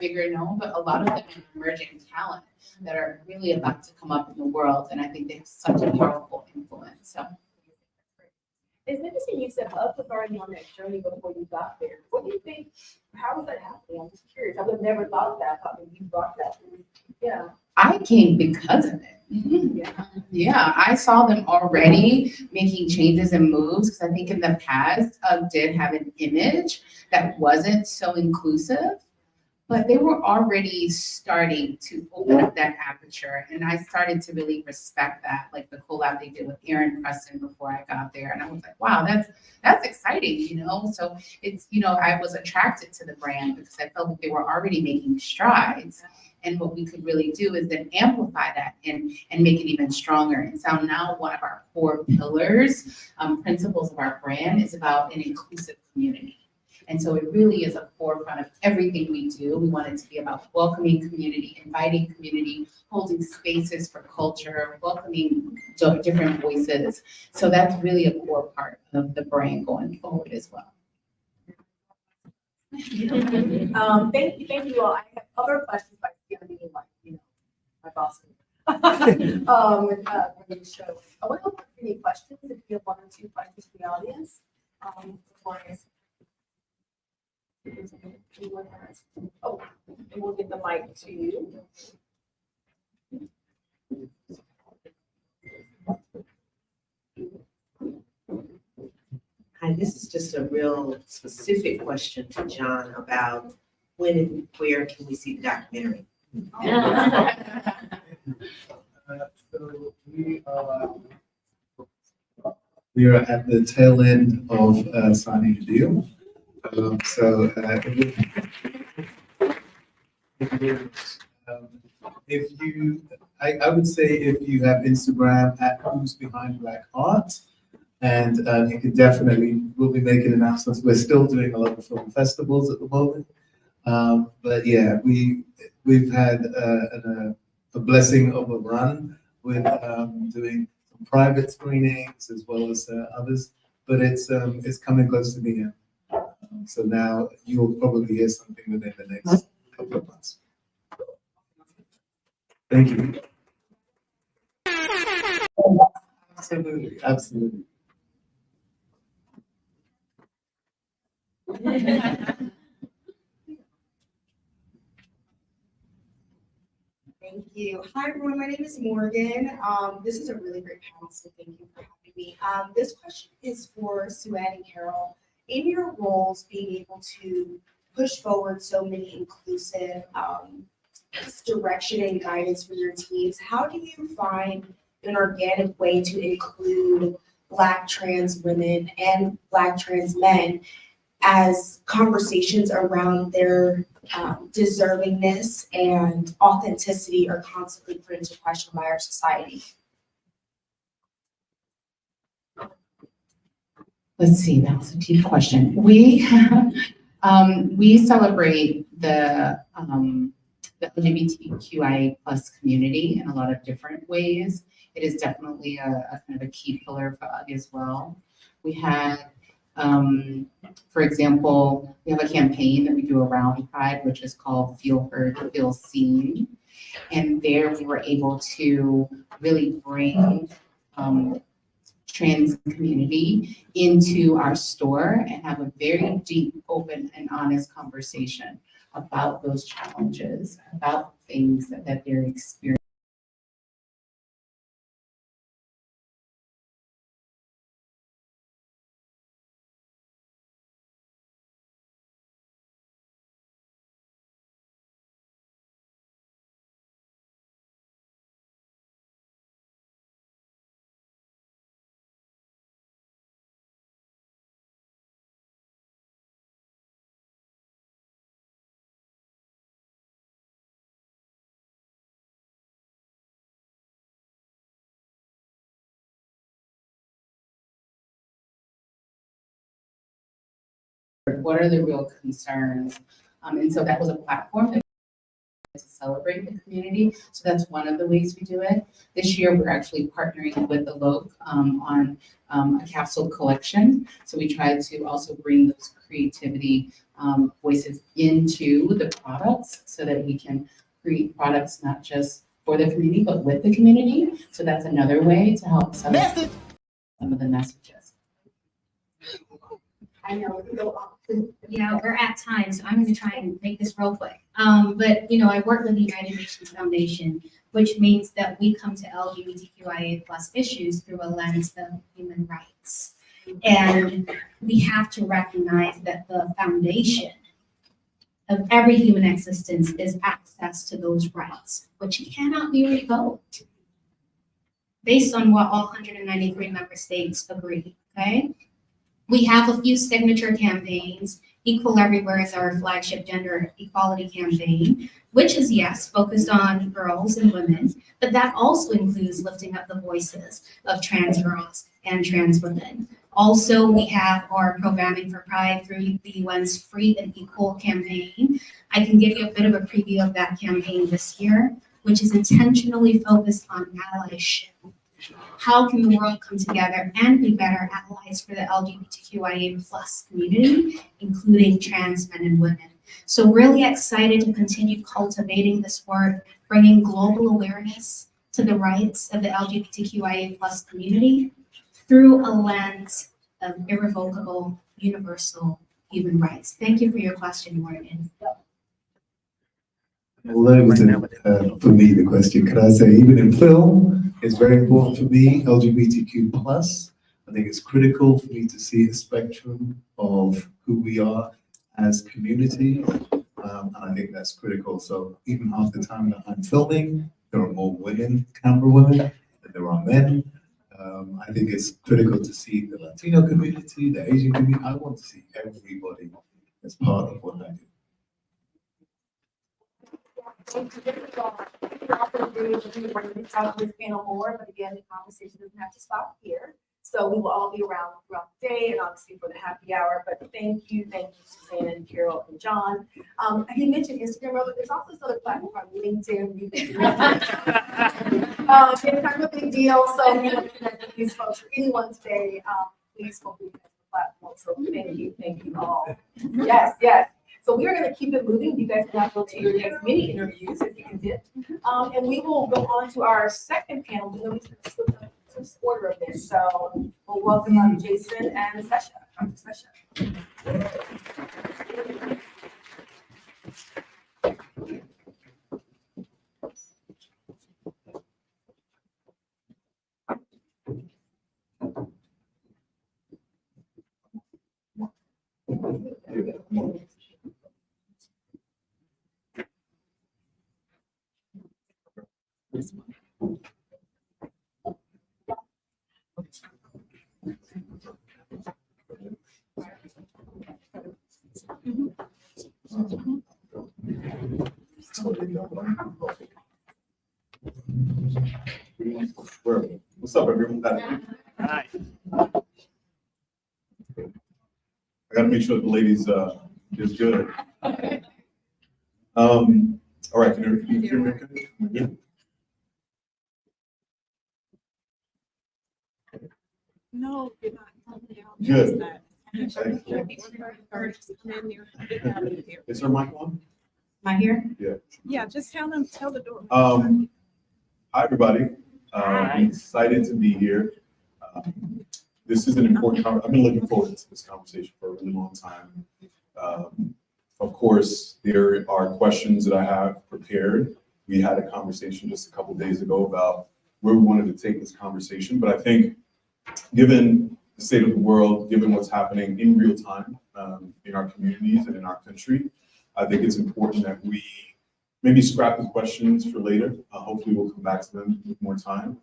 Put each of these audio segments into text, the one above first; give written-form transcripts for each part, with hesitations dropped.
bigger known, but a lot of them are emerging talent that are really about to come up in the world. And I think they have such a powerful influence. So It's interesting you said up was already on that journey before you got there. What do you think? How was that happening? I'm just curious. I would have never thought that. I thought maybe you brought that. Yeah. I came because of it. Yeah, I saw them already making changes and moves because I think in the past did have an image that wasn't so inclusive, but they were already starting to open up that aperture. And I started to really respect that, like the collab they did with Aaron Preston before I got there. And I was like, wow, that's exciting, you know? So it's, you know, I was attracted to the brand because I felt like they were already making strides. And what we could really do is then amplify that and make it even stronger. And so now one of our core pillars, principles of our brand is about an inclusive community. And so it really is a forefront of everything we do. We want it to be about welcoming community, inviting community, holding spaces for culture, welcoming different voices. So that's really a core part of the brand going forward as well. Thank you all. I have other questions, but I feel like, you know, my boss. The show. I want to open for any questions if you have 1 or 2 questions from the audience. Before I anyone has. Oh, and we'll get the mic to you. Hi, this is just a real specific question to John about when and where can we see the documentary? So we are at the tail end of signing a deal. If you, I would say if you have Instagram at Who's Behind Black Art, and you can definitely, we'll be making announcements. We're still doing a lot of film festivals at the moment. But yeah, we've had a blessing of a run with doing some private screenings as well as others, but it's coming close to the end. So now you'll probably hear something within the next couple of months. Thank you. Absolutely, absolutely. Thank you. Hi, everyone. My name is Morgan. This is a really great panel, so thank you for having me. This question is for Sue-Ann and Carol. In your roles, being able to push forward so many inclusive direction and guidance for your teams, how do you find an organic way to include Black trans women and Black trans men as conversations around their deservingness and authenticity are constantly put into question by our society? Let's see, that was a deep question. We celebrate the LGBTQIA plus community in a lot of different ways. It is definitely a kind of a key pillar for us as well. We had, for example, we have a campaign that we do around Pride, which is called Feel Heard, Feel Seen. And there we were able to really bring trans community into our store and have a very deep, open, and honest conversation about those challenges, about things that they're experiencing. What are the real concerns? And so that was a platform that to celebrate the community. So that's one of the ways we do it. This year, we're actually partnering with the Loc on a capsule collection. So we try to also bring those creativity voices into the products so that we can create products not just for the community, but with the community. So that's another way to help celebrate some of the messages. I know, we go on. Yeah, we're at time, so I'm gonna try and make this real quick. But, you know, I work with the United Nations Foundation, which means that we come to LGBTQIA+ issues through a lens of human rights. And we have to recognize that the foundation of every human existence is access to those rights, which cannot be revoked based on what all 193 member states agree, okay? We have a few signature campaigns. Equal Everywhere is our flagship gender equality campaign, which is, yes, focused on girls and women, but that also includes lifting up the voices of trans girls and trans women. Also, we have our programming for Pride through the UN's Free and Equal campaign. I can give you a bit of a preview of that campaign this year, which is intentionally focused on allyship. How can the world come together and be better allies for the LGBTQIA+ community, including trans men and women? So really excited to continue cultivating this work, bringing global awareness to the rights of the LGBTQIA+ community through a lens of irrevocable, universal human rights. Thank you for your question, Morgan. Although it was for me, the question, could I say, even in film, it's very important for me, LGBTQ+. I think it's critical for me to see a spectrum of who we are as community. And I think that's critical. So even half the time that I'm filming, there are more women, camera women, than there are men. I think it's critical to see the Latino community, the Asian community. I want to see everybody as part of what I do. Thank you very much. We're also going to reach out to this panel more, but again, the conversation doesn't have to stop here. So we will all be around throughout the day and obviously for the happy hour. But thank you, Suzanne and Carol and John. He mentioned Instagram, but there's also this other platform, LinkedIn. It's kind of a big deal. So you know, connect with these folks or anyone today. Please feel free to the platform. So thank you all. Yes, yes. So we are going to keep it moving. You guys can now go to your next mini interviews if you can dip. And we will go on to our second panel. You know, we switch order of this. So we'll welcome up Jason and Sasha. What's up, everyone? Hi. I gotta make sure the ladies is good. All right, can you hear me okay? Yeah. No, you're not. Good. Is her mic on? Am I here? Yeah, just tell the door. Hi, everybody. I'm excited to be here. This is an important I've been looking forward to this conversation for a really long time. Of course, there are questions that I have prepared. We had a conversation just a couple of days ago about where we wanted to take this conversation, but I think given the state of the world, given what's happening in real time in our communities and in our country, I think it's important that we maybe scrap the questions for later. Hopefully we'll come back to them with more time.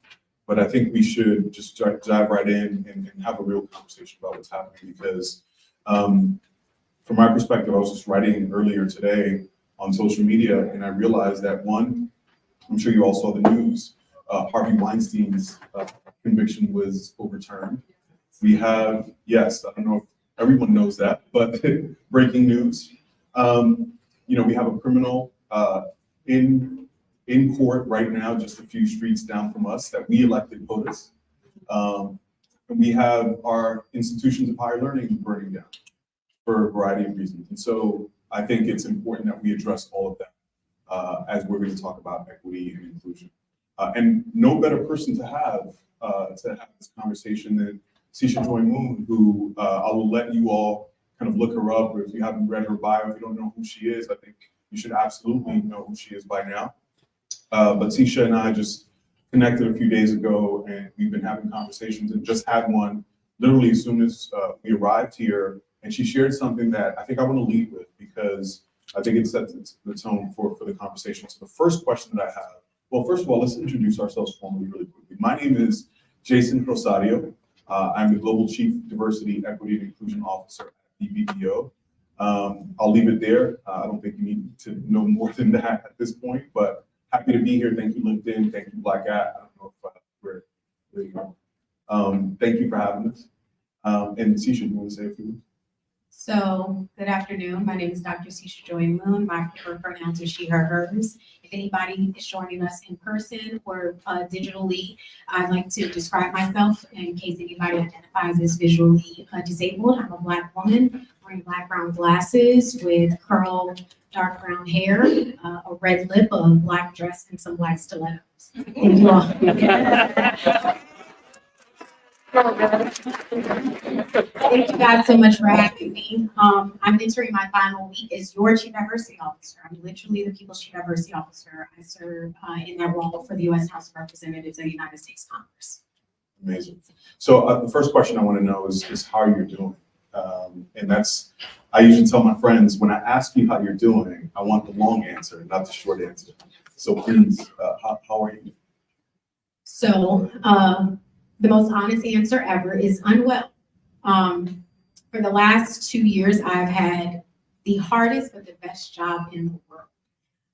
But I think we should just dive right in and have a real conversation about what's happening because from my perspective, I was just writing earlier today on social media and I realized that one, I'm sure you all saw the news, Harvey Weinstein's conviction was overturned. We have, yes, I don't know if everyone knows that, but breaking news. You know, we have a criminal in court right now, just a few streets down from us, that we elected POTUS. And we have our institutions of higher learning burning down for a variety of reasons. And so I think it's important that we address all of that as we're going to talk about equity and inclusion. And no better person to have this conversation than Sisha Joy Moon, who I will let you all kind of look her up, or if you haven't read her bio, if you don't know who she is, I think you should absolutely know who she is by now. But Sisha and I just connected a few days ago, and we've been having conversations, and just had one literally as soon as we arrived here. And she shared something that I think I want to lead with, because I think it sets the tone for the conversation. So the first question that I have, well, first of all, let's introduce ourselves formally really quickly. My name is Jason Rosario. I'm the Global Chief Diversity, Equity, and Inclusion Officer at BBDO. I'll leave it there. I don't think you need to know more than that at this point, but happy to be here. Thank you, LinkedIn. Thank you, Black At. I don't know if there you go. Thank you for having us. And Sisha, do you want to say a few words? So, good afternoon. My name is Dr. Sisha Joy Moon. My preferred pronouns are she, her, hers. If anybody is joining us in person or digitally, I'd like to describe myself in case anybody identifies as visually disabled. I'm a Black woman wearing black brown glasses with curled dark brown hair, a red lip, a black dress, and some black stilettos. Thank you all. Thank you guys so much for having me. I'm entering my final week as your Chief Diversity Officer. I'm literally the People's Chief Diversity Officer. I serve in that role for the U.S. House of Representatives of the United States Congress. Amazing. So the first question I want to know is how you're doing. And that's, I usually tell my friends, when I ask you how you're doing, I want the long answer, not the short answer. So please, how are you? So the most honest answer ever is unwell. For the last 2 years, I've had the hardest but the best job in the world.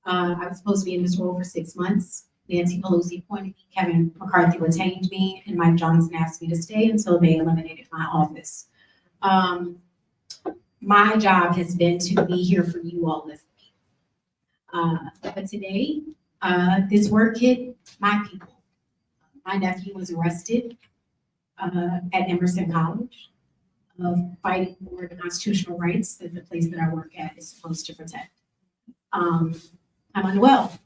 I was supposed to be in this role for 6 months. Nancy Pelosi appointed me, Kevin McCarthy retained me, and Mike Johnson asked me to stay until they eliminated my office. My job has been to be here for you all as people. But today, this work hit my people. My nephew was arrested at Emerson College fighting for the constitutional rights that the place that I work at is supposed to protect. I'm unwell,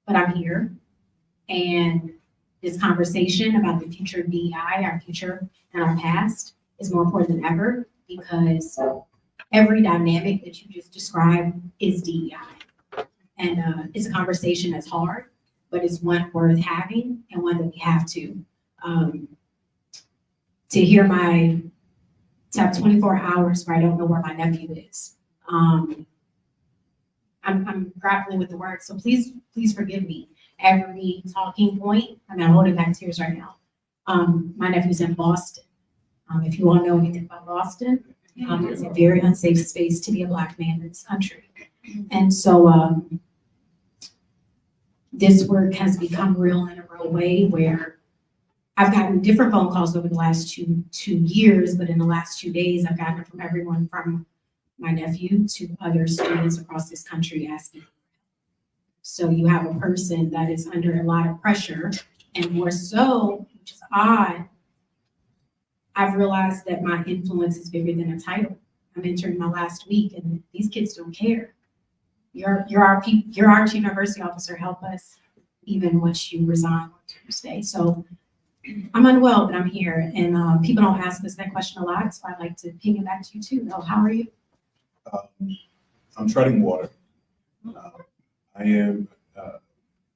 but I'm here. And this conversation about the future of DEI, our future and our past, is more important than ever, because every dynamic that you just described is DEI. And it's a conversation that's hard, but it's one worth having and one that we have to have 24 hours where I don't know where my nephew is. I'm grappling with the word, so please forgive me. Every talking point, I'm holding back tears right now. My nephew's in Boston. If you all know anything about Boston, it's a very unsafe space to be a Black man in this country. And so this work has become real in a real way, where I've gotten different phone calls over the last two years, but in the last 2 days, I've gotten it from everyone from my nephew to other students across this country asking. So you have a person that is under a lot of pressure, and more so, which is odd, I've realized that my influence is bigger than a title. I'm entering my last week, and these kids don't care. You're our Chief Diversity Officer. Help us, even once you resign on Tuesday. So I'm unwell, but I'm here, and people don't ask us that question a lot, so I'd like to ping it back to you too. Oh, how are you? I'm treading water. I am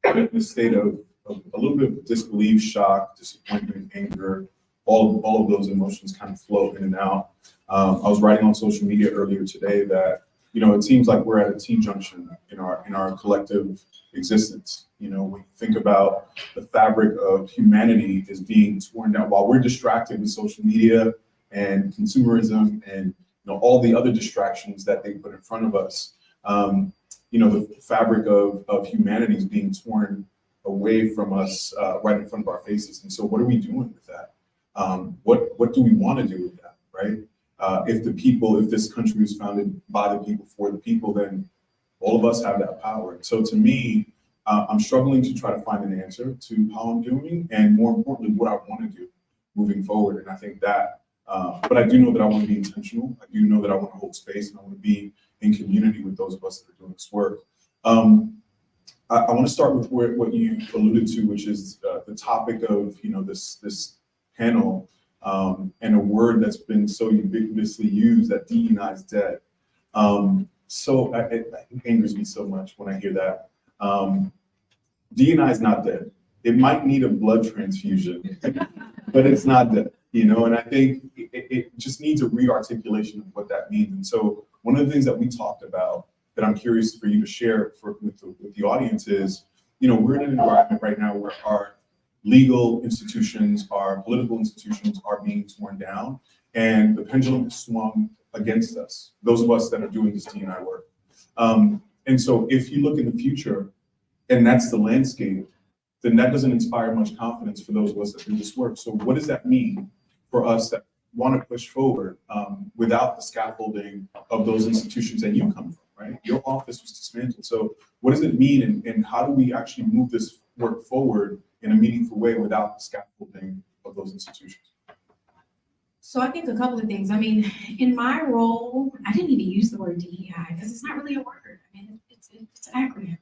in a state of a little bit of disbelief, shock, disappointment, anger. All of those emotions kind of flow in and out. I was writing on social media earlier today that, it seems like we're at a T-junction in our collective existence. When you think about the fabric of humanity is being torn down while we're distracted with social media and consumerism and all the other distractions that they put in front of us. The fabric of humanity is being torn away from us right in front of our faces. And so what are we doing with that? What do we want to do with that, right? If this country was founded by the people, for the people, then All of us have that power. So to me, I'm struggling to try to find an answer to how I'm doing, and more importantly, what I want to do moving forward. And I think that, but I do know that I want to be intentional. I do know that I want to hold space, and I want to be in community with those of us that are doing this work. I want to start with what you alluded to, which is the topic of this panel, and a word that's been so ubiquitously used, that DE&I is dead. So it angers me so much when I hear that. DE&I is not dead. It might need a blood transfusion, but it's not dead, and I think it just needs a re-articulation of what that means. And so one of the things that we talked about that I'm curious for you to share with the audience is, we're in an environment right now where our legal institutions, our political institutions are being torn down, and the pendulum has swung against us, those of us that are doing this DE&I work. And so if you look in the future, and that's the landscape, then that doesn't inspire much confidence for those of us that do this work. So what does that mean for us that want to push forward without the scaffolding of those institutions that you come from, right? Your office was dismantled. So what does it mean, and how do we actually move this work forward in a meaningful way without the scaffolding of those institutions? So I think a couple of things. I mean, in my role, I didn't even use the word DEI because it's not really a word. I mean, it's an acronym.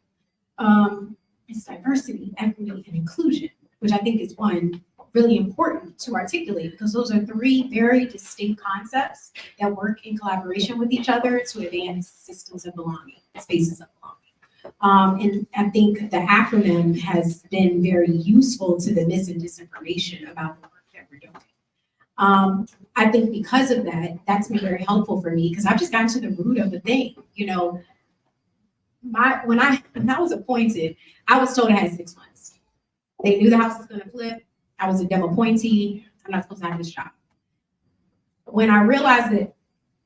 It's diversity, equity, and inclusion, which I think is one really important to articulate, because those are three very distinct concepts that work in collaboration with each other to advance systems of belonging, spaces of belonging. And I think the acronym has been very useful to the mis and disinformation about the work that we're doing. I think because of that, that's been very helpful for me, because I've just gotten to the root of the thing. When I was appointed, I was told I had 6 months. They knew the house was going to flip. I was a dem appointee. I'm not supposed to have this job. When I realized that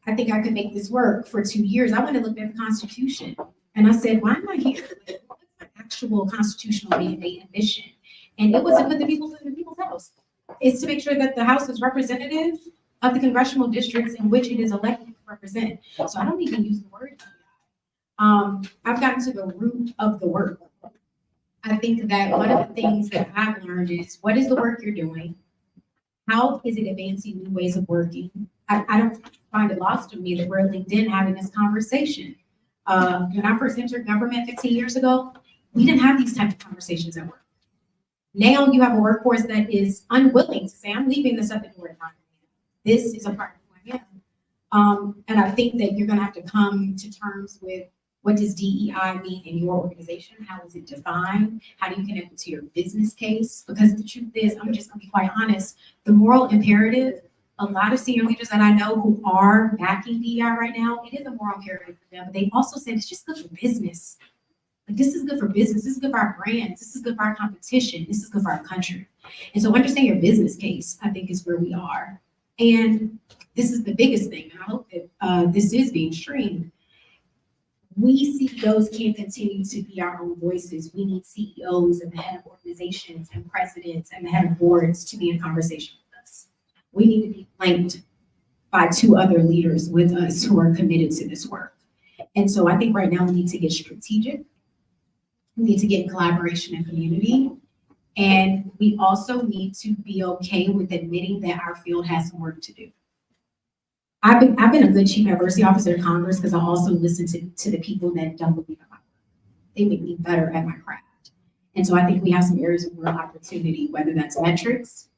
I think I could make this work for 2 years, I went and looked at the Constitution, and I said, why am I here? What's my actual constitutional mandate and mission? And it was to put the people in the people's house. It's to make sure that the House is representative of the congressional districts in which it is elected to represent. So I don't even use the word. I've gotten to the root of the work. I think that one of the things that I've learned is, what is the work you're doing? How is it advancing new ways of working? I don't find it lost to me that we're at LinkedIn having this conversation. When I first entered government 15 years ago, we didn't have these types of conversations at work. Now you have a workforce that is unwilling to say, I'm leaving this at the door. This is a part of who I am. And I think that you're going to have to come to terms with, what does DEI mean in your organization? How is it defined? How do you connect it to your business case? Because the truth is, I'm just going to be quite honest, the moral imperative, a lot of senior leaders that I know who are backing DEI right now, it is a moral imperative for them, but they also said it's just good for business. Like, this is good for business. This is good for our brands. This is good for our competition. This is good for our country. And so understand your business case, I think, is where we are. And this is the biggest thing. And I hope that this is being streamed. We CEOs can't continue to be our own voices. We need CEOs and the head of organizations and presidents and the head of boards to be in conversation with us. We need to be flanked by 2 other leaders with us who are committed to this work. And so I think right now we need to get strategic. We need to get in collaboration and community. And we also need to be okay with admitting that our field has some work to do. I've been a good chief diversity officer in Congress because I also listen to the people that don't believe in my work. They make me better at my craft. And so I think we have some areas of real opportunity, whether that's metrics,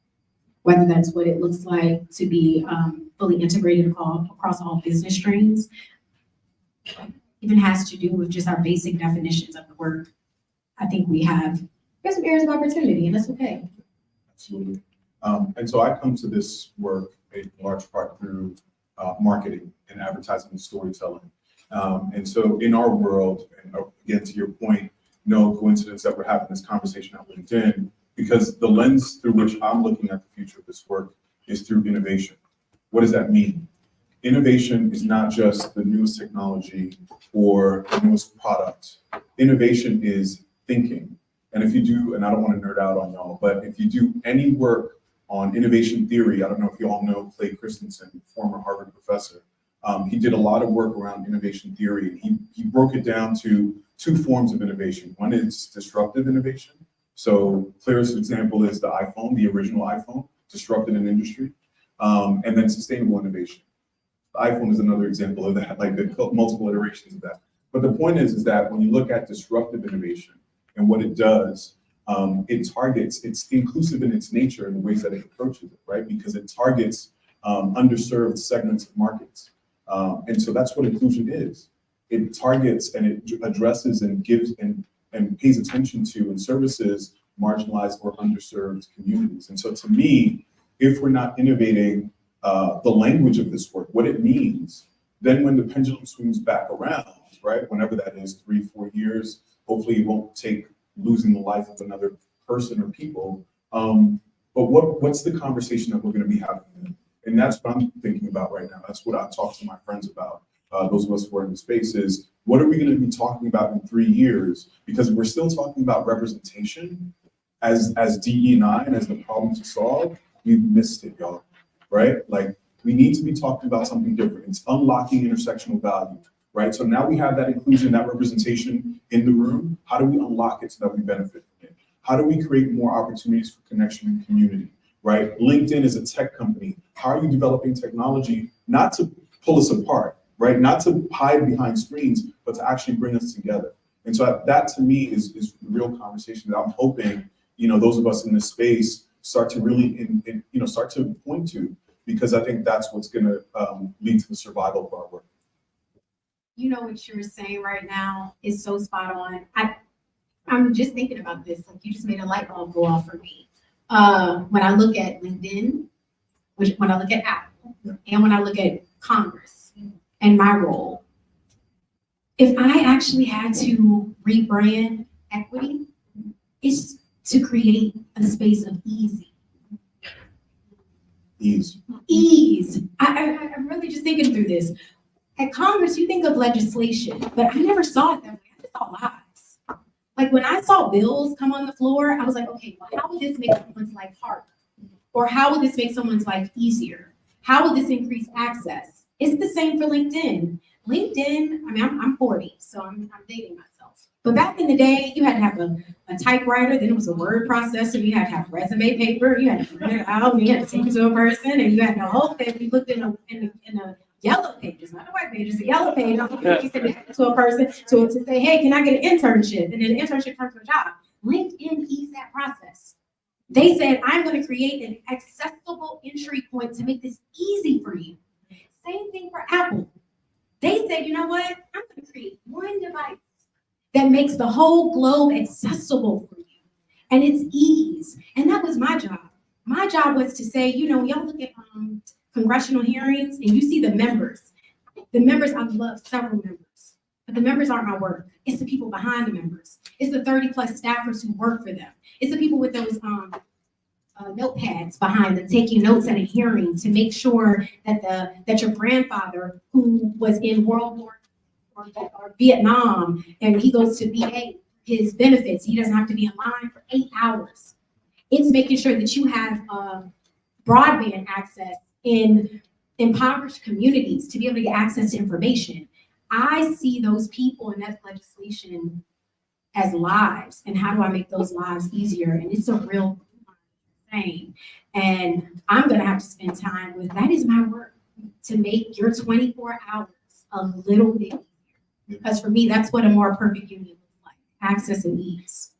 whether that's what it looks like to be fully integrated across all business streams, even has to do with just our basic definitions of the work. I think we have some areas of opportunity, and that's okay. Absolutely. And so I come to this work in large part through marketing and advertising and storytelling. And so in our world, and again, to your point, no coincidence that we're having this conversation on LinkedIn, because the lens through which I'm looking at the future of this work is through innovation. What does that mean? Innovation is not just the newest technology or the newest product. Innovation is thinking. And if you do, and I don't want to nerd out on y'all, but if you do any work on innovation theory, I don't know if you all know Clay Christensen, former Harvard professor. He did a lot of work around innovation theory. He broke it down to two forms of innovation. One is disruptive innovation. So clearest example is the iPhone, the original iPhone, disrupted an industry. And then sustainable innovation. The iPhone is another example of that, like the multiple iterations of that. But the point is that when you look at disruptive innovation and what it does, it targets, it's inclusive in its nature in the ways that it approaches it, right? Because it targets underserved segments of markets. And so that's what inclusion is. It targets and it addresses and gives and pays attention to and services marginalized or underserved communities. And so to me, if we're not innovating the language of this work, what it means, then when the pendulum swings back around, right, whenever that is, 3-4 years, hopefully it won't take losing the life of another person or people. But what's the conversation that we're going to be having then? And that's what I'm thinking about right now. That's what I talk to my friends about. Those of us who are in the space is, what are we going to be talking about in 3 years? Because we're still talking about representation as DE&I and as the problem to solve. We've missed it, y'all, right? Like, we need to be talking about something different. It's unlocking intersectional value, right? So now we have that inclusion, that representation in the room. How do we unlock it so that we benefit from it? How do we create more opportunities for connection and community, right? LinkedIn is a tech company. How are you developing technology, not to pull us apart, right? Not to hide behind screens, but to actually bring us together. And so that to me is the real conversation that I'm hoping, those of us in this space start to really, start to point to, because I think that's what's gonna lead to the survival of our work. You know what you're saying right now is so spot on. I'm just thinking about this, like you just made a light bulb go off for me. When I look at LinkedIn, when I look at Apple, and when I look at Congress and my role, if I actually had to rebrand equity, it's to create a space of ease. I'm really just thinking through this. At Congress, you think of legislation, but I never saw it that way. I just saw lives. Like when I saw bills come on the floor, I was like, okay, well, how would this make someone's life harder? Or how would this make someone's life easier? How would this increase access? It's the same for LinkedIn. LinkedIn, I mean, I'm 40, so I'm dating myself. But back in the day, you had to have a typewriter, then it was a word processor, you had to have resume paper, you had to print it out, you had to take it to a person, and you had to hope that you looked in a yellow pages, not a white page, it's a yellow page. You send it to a person to say, hey, can I get an internship? And then the internship turns to a job. LinkedIn eased that process. They said, I'm going to create an accessible entry point to make this easy for you. Same thing for Apple. They said, you know what? I'm going to create one device that makes the whole globe accessible for you. And it's ease. And that was my job. My job was to say, y'all look at congressional hearings and you see the members. The members, I love several members, but the members aren't my work. It's the people behind the members. It's the 30+ staffers who work for them. It's the people with those notepads behind them taking notes at a hearing to make sure that your grandfather who was in World War or Vietnam and he goes to VA, his benefits, he doesn't have to be in line for 8 hours. It's making sure that you have broadband access in impoverished communities to be able to get access to information. I see those people in that legislation as lives, and how do I make those lives easier? And it's a real thing. And I'm gonna have to spend time with, that is my work, to make your 24 hours a little bit easier. Because for me, that's what a more perfect union looks like, access and ease.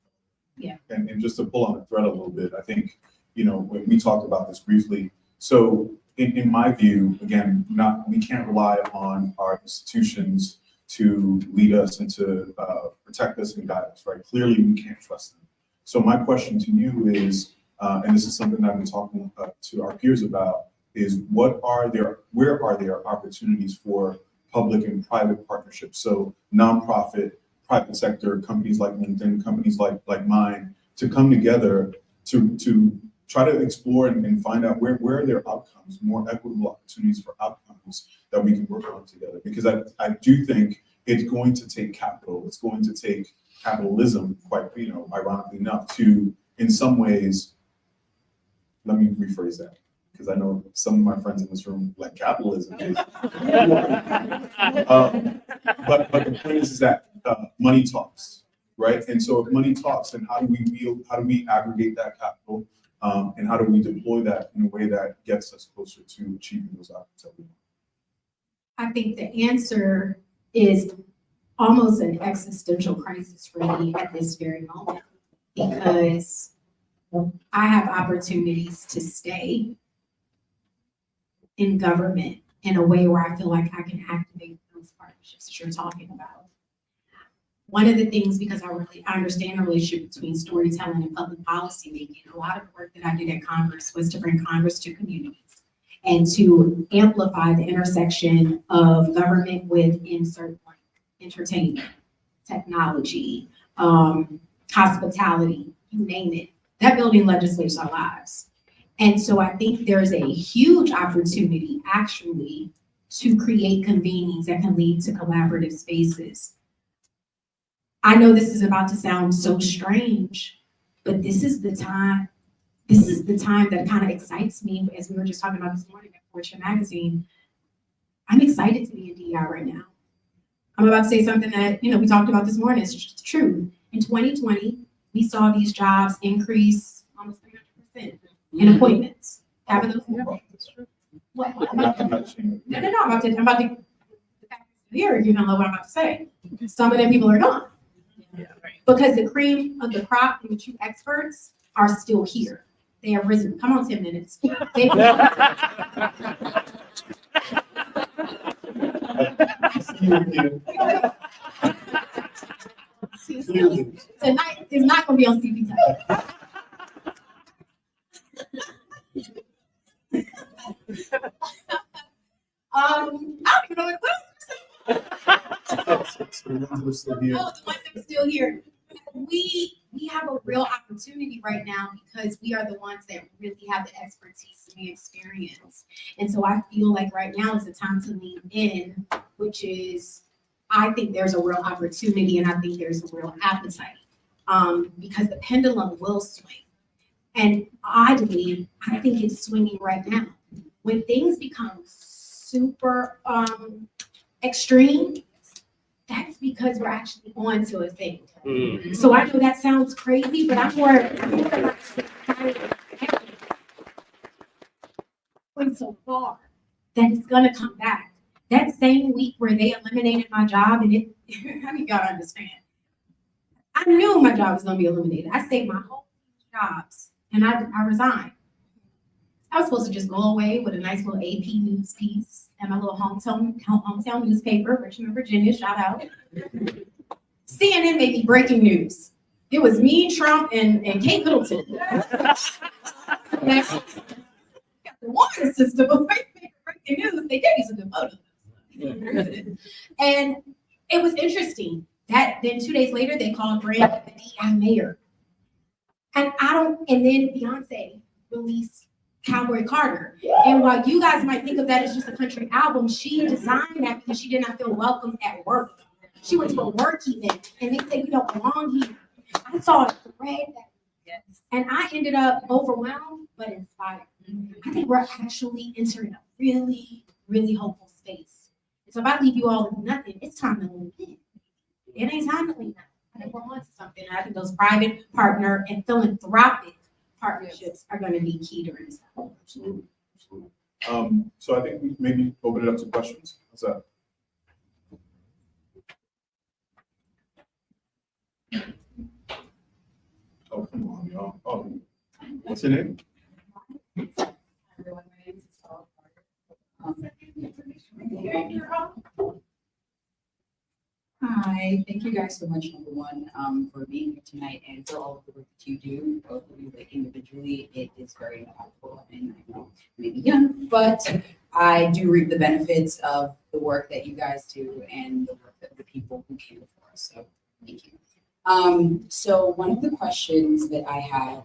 Yeah. And just to pull on the thread a little bit, I think, when we talked about this briefly, so in my view, again, we can't rely on our institutions to lead us and to protect us and guide us, right? Clearly, we can't trust them. So my question to you is, and this is something that I've been talking to our peers about, is where are there opportunities for public and private partnerships? So nonprofit, private sector, companies like LinkedIn, companies like mine, to come together to try to explore and find out where are there outcomes, more equitable opportunities for outcomes that we can work on together. Because I do think it's going to take capital. It's going to take capitalism, quite, ironically enough, to, in some ways, let me rephrase that. because I know some of my friends in this room like capitalism. But the point is that money talks, right? And so if money talks, then how do we aggregate that capital? And how do we deploy that in a way that gets us closer to achieving those outcomes that we want? I think the answer is almost an existential crisis for me at this very moment, because I have opportunities to stay in government in a way where I feel like I can activate those partnerships that you're talking about. One of the things, because I understand the relationship between storytelling and public policy making, a lot of the work that I did at Congress was to bring Congress to communities and to amplify the intersection of government with insert like entertainment, technology, hospitality, you name it. That building legislates our lives. And so I think there's a huge opportunity actually to create convenings that can lead to collaborative spaces. I know this is about to sound so strange, but this is the time that kind of excites me, as we were just talking about this morning at Fortune Magazine. I'm excited to be in DEI right now. I'm about to say something that, we talked about this morning, it's true. In 2020, we saw these jobs increase almost 300% in appointments. Having those. What? I'm not saying- No, I'm about to here, you don't know what I'm about to say. Some of them people are gone. Because the cream of the crop and the true experts are still here. They have risen. Come on, 10 minutes. Tonight is not going to be on CP time. I don't even know what The ones that are still here. Oh, the ones that are still here. We have a real opportunity right now because we are the ones that really have the expertise and the experience. And so I feel like right now is the time to lean in, which is, I think there's a real opportunity and I think there's a real appetite because the pendulum will swing. And oddly, I think it's swinging right now. When things become super extreme, that's because we're actually on to a thing. So I know that sounds crazy, but I'm more going so far that it's gonna come back. That same week where they eliminated my job, and it, how do y'all understand? I knew my job was gonna be eliminated. I saved my whole jobs, and I resigned. I was supposed to just go away with a nice little AP news piece and my little hometown newspaper, Richmond, Virginia, shout out. CNN made me breaking news. It was me, Trump, and Kate Middleton. Got the water system of breaking news. They gave me some good photos. And it was interesting that then 2 days later, they called Brand the DEI mayor. And then Beyonce released Cowboy Carter. And while you guys might think of that as just a country album, she designed that because she did not feel welcome at work. She went to a work event and they said, "You don't belong here." I saw a thread and I ended up overwhelmed but inspired. I think we're actually entering a really, really hopeful space. And so if I leave you all with nothing, it's time to lean in. It ain't time to lean out. I think we're on to something. I think those private, partner, and philanthropic partnerships are going to be key during this time. Absolutely. So I think we maybe open it up to questions. What's that? Oh, come on, y'all. Oh, what's your name? Hi, thank you guys so much, number one, for being here tonight and for all of the work that you do, both of you like individually. It is very impactful, and I know maybe young, but I do reap the benefits of the work that you guys do and the work that the people who came before us. So thank you. So one of the questions that I have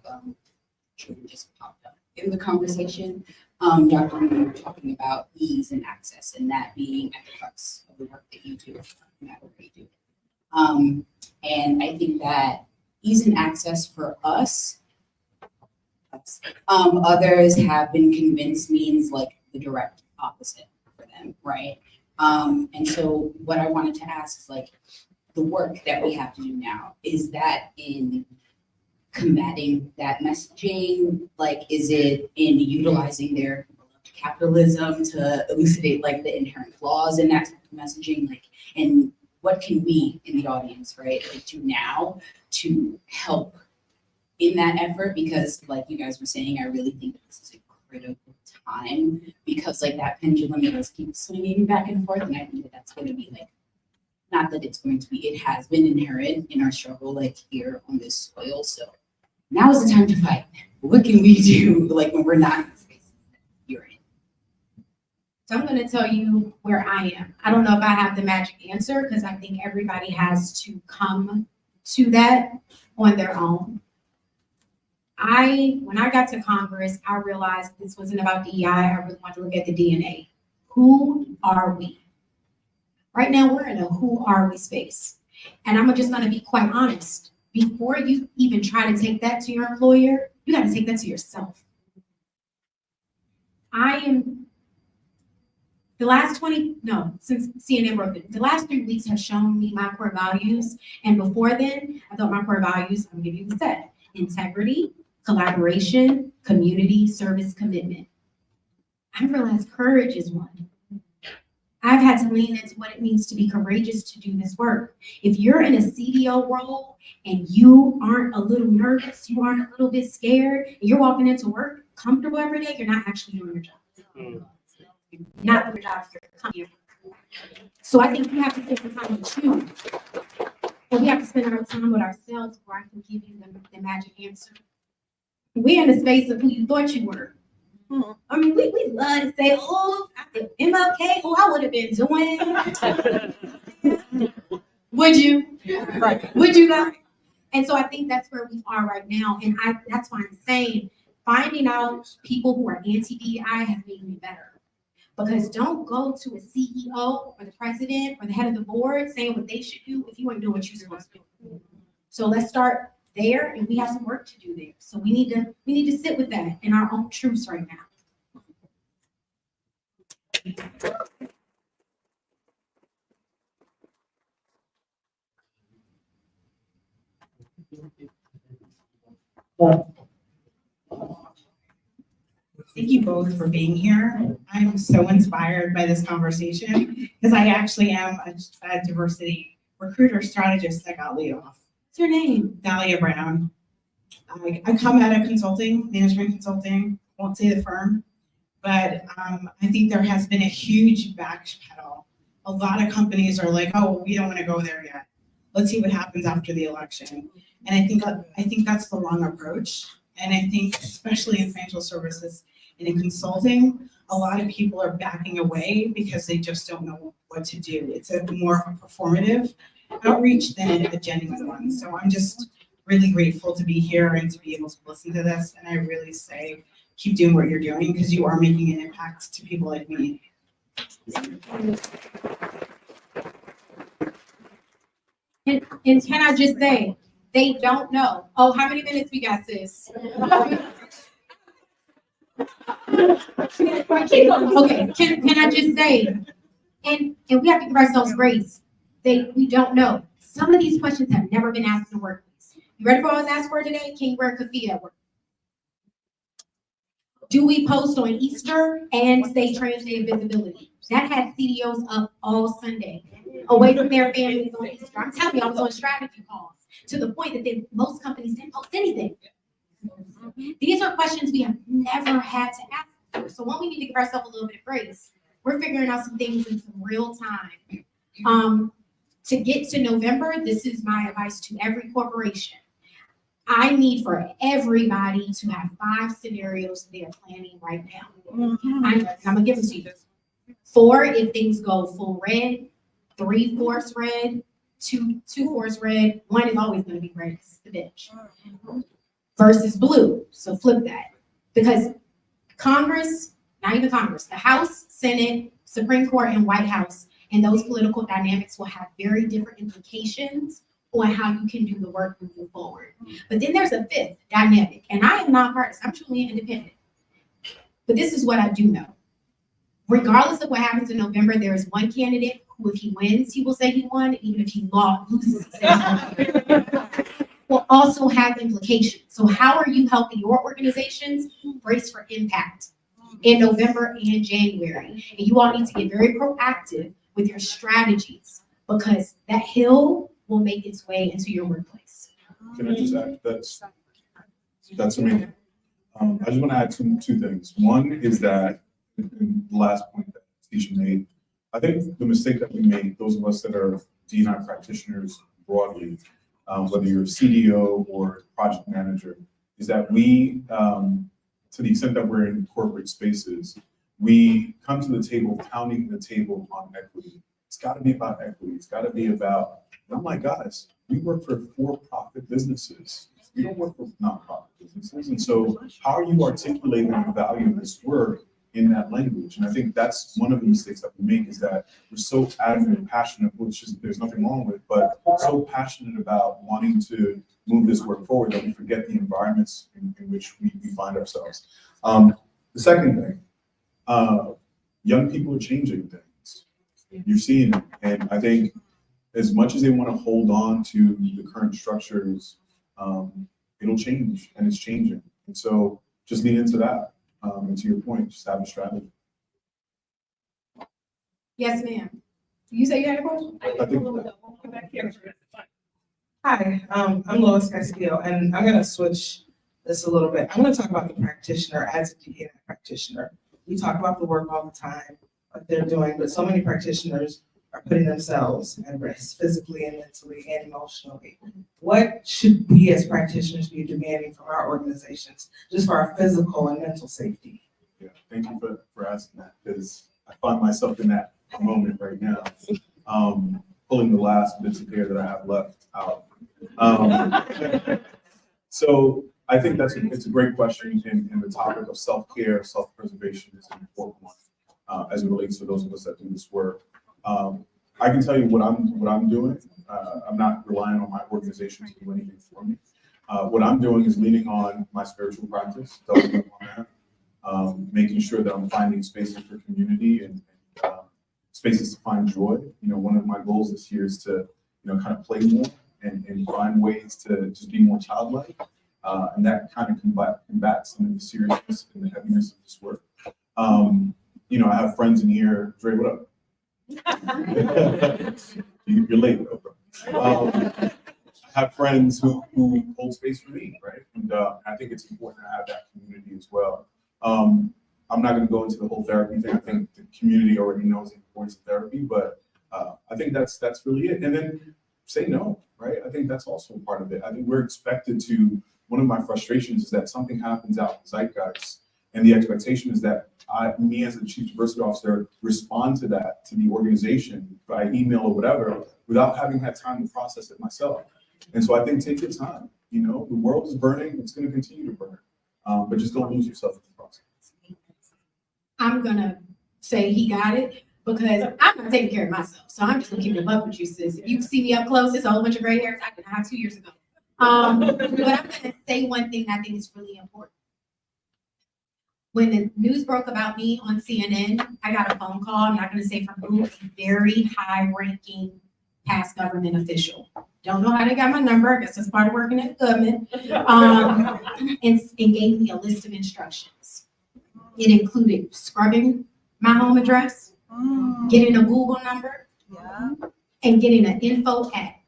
just popped up in the conversation, Dr. Lee, you were talking about ease and access, and that being at the crux of the work that you do, no matter what you do. And I think that ease and access for us sucks. Others have been convinced means like the direct opposite for them, right? And so what I wanted to ask is like, the work that we have to do now, is that in combating that messaging? Like, is it in utilizing their capitalism to elucidate like the inherent flaws in that messaging? Like, and what can we in the audience, right, like, do now to help in that effort? Because like you guys were saying, I really think this is a critical time, because like that pendulum does keep swinging back and forth, and I think that that's going to be like, not that it's going to be, it has been inherent in our struggle, like here on this soil. So now is the time to fight. What can we do, like when we're not in the spaces that you're in? So I'm gonna tell you where I am. I don't know if I have the magic answer, because I think everybody has to come to that on their own. When I got to Congress, I realized this wasn't about DEI. I really wanted to look at the DNA. Who are we? Right now, we're in a who are we space. And I'm just gonna be quite honest. Before you even try to take that to your employer, you gotta take that to yourself. Since CNN broke it, the last 3 weeks have shown me my core values. And before then, I thought my core values, I'm gonna give you the set: integrity, collaboration, community, service, commitment. I realized courage is one. I've had to lean into what it means to be courageous to do this work. If you're in a CDO role and you aren't a little nervous, you aren't a little bit scared, and you're walking into work comfortable every day, you're not actually doing your job. You're not doing your job, you're coming. So I think we have to take the time to choose. And we have to spend our time with ourselves where I can give you the magic answer. We're in the space of who you thought you were. I mean, we love to say, oh, after MLK, oh, I would have been doing. Would you? Right. Would you guys? And so I think that's where we are right now. And that's why I'm saying finding out people who are anti-DEI has made me better. Because don't go to a CEO or the president or the head of the board saying what they should do if you ain't doing what you're supposed to do. So let's start there, and we have some work to do there. So we need to sit with that in our own truths right now. Thank you both for being here. I'm so inspired by this conversation because I actually am a diversity recruiter strategist that got laid off. What's your name? Dahlia Brown. I come out of consulting, management consulting, won't say the firm, but I think there has been a huge backpedal. A lot of companies are like, oh, we don't want to go there yet. Let's see what happens after the election. And I think that's the wrong approach. And I think especially in financial services and in consulting, a lot of people are backing away because they just don't know what to do. It's more of a performative outreach than a genuine one. So I'm just really grateful to be here and to be able to listen to this. And I really say, keep doing what you're doing because you are making an impact to people like me. And can I just say, they don't know. Oh, how many minutes we got, sis? Okay, can I just say, and we have to give ourselves grace. We don't know. Some of these questions have never been asked in the workplace. You ready for what I was asked for today? Can you wear a keffiyeh at work? Do we post on Easter and say Trans Day of Visibility? That had CDOs up all Sunday, away from their families on Easter. I'm telling you, I was on strategy calls to the point that most companies didn't post anything. These are questions we have never had to ask for. So when we need to give ourselves a little bit of grace, we're figuring out some things in some real time. To get to November, this is my advice to every corporation. I need for everybody to have 5 scenarios they are planning right now. I'm gonna give them to you. 4 if things go full red, 3/4 red, 2/4 red, 1 is always gonna be red because it's the bench. Versus blue, so flip that. Because Congress, not even Congress, the House, Senate, Supreme Court, and White House, and those political dynamics will have very different implications on how you can do the work moving forward. But then there's a fifth dynamic, and I am nonpartisan, I'm truly independent. But this is what I do know. Regardless of what happens in November, there is one candidate who, if he wins, he will say he won, even if he loses, he says he won. Will also have implications. So how are you helping your organizations brace for impact in November and January? And you all need to get very proactive with your strategies, because that hill will make its way into your workplace. Can I just add, that's amazing. I just want to add two things. One is that, the last point that Tisha made, I think the mistake that we made, those of us that are D&I practitioners broadly, whether you're a CDO or project manager, is that we, to the extent that we're in corporate spaces, we come to the table pounding the table on equity. It's got to be about equity. It's got to be about, oh my guys, we work for for-profit businesses. We don't work for nonprofit businesses. And so how are you articulating the value of this work in that language? And I think that's one of the mistakes that we make, is that we're so adamant and passionate, which is, there's nothing wrong with, but so passionate about wanting to move this work forward that we forget the environments in which we find ourselves. The second thing, young people are changing things. You're seeing it. And I think as much as they want to hold on to the current structures, it'll change, and it's changing. And so just lean into that. And to your point, just have a strategy. Yes, ma'am. You say you had a question? I think Hi, I'm Lois Castillo, and I'm gonna switch this a little bit. I'm gonna talk about the practitioner as a DEI practitioner. We talk about the work all the time, what they're doing, but so many practitioners are putting themselves at risk physically and mentally and emotionally. What should we as practitioners be demanding from our organizations, just for our physical and mental safety? Yeah, thank you for asking that, because I find myself in that moment right now, pulling the last bits of hair that I have left out. So I think it's a great question, and the topic of self-care, self-preservation is an important one as it relates to those of us that do this work. I can tell you what I'm doing. I'm not relying on my organization to do anything for me. What I'm doing is leaning on my spiritual practice, making sure that I'm finding spaces for community and spaces to find joy. You know, one of my goals this year is to, kind of play more and find ways to just be more childlike. And that kind of combats some of the seriousness and the heaviness of this work. I have friends in here. Dre, what up? You're late, bro. I have friends who hold space for me, right? And I think it's important to have that community as well. I'm not going to go into the whole therapy thing. I think the community already knows the importance of therapy, but I think that's really it. And then say no, right? I think that's also part of it. I think we're expected to. One of my frustrations is that something happens out in zeitgeist, and the expectation is that me as the chief diversity officer, respond to that, to the organization by email or whatever, without having had time to process it myself. And so I think take your time. The world is burning. It's going to continue to burn. But just don't lose yourself in the process. I'm gonna say he got it, because I'm not taking care of myself. So I'm just gonna keep it up with you, sis. If you see me up close, it's a whole bunch of gray hairs I didn't have 2 years ago. But I'm gonna say one thing that I think is really important. When the news broke about me on CNN, I got a phone call, I'm not gonna say from who, a very high-ranking past government official. Don't know how they got my number, I guess that's part of working at the government. And gave me a list of instructions. It included scrubbing my home address, getting a Google number, and getting an info app.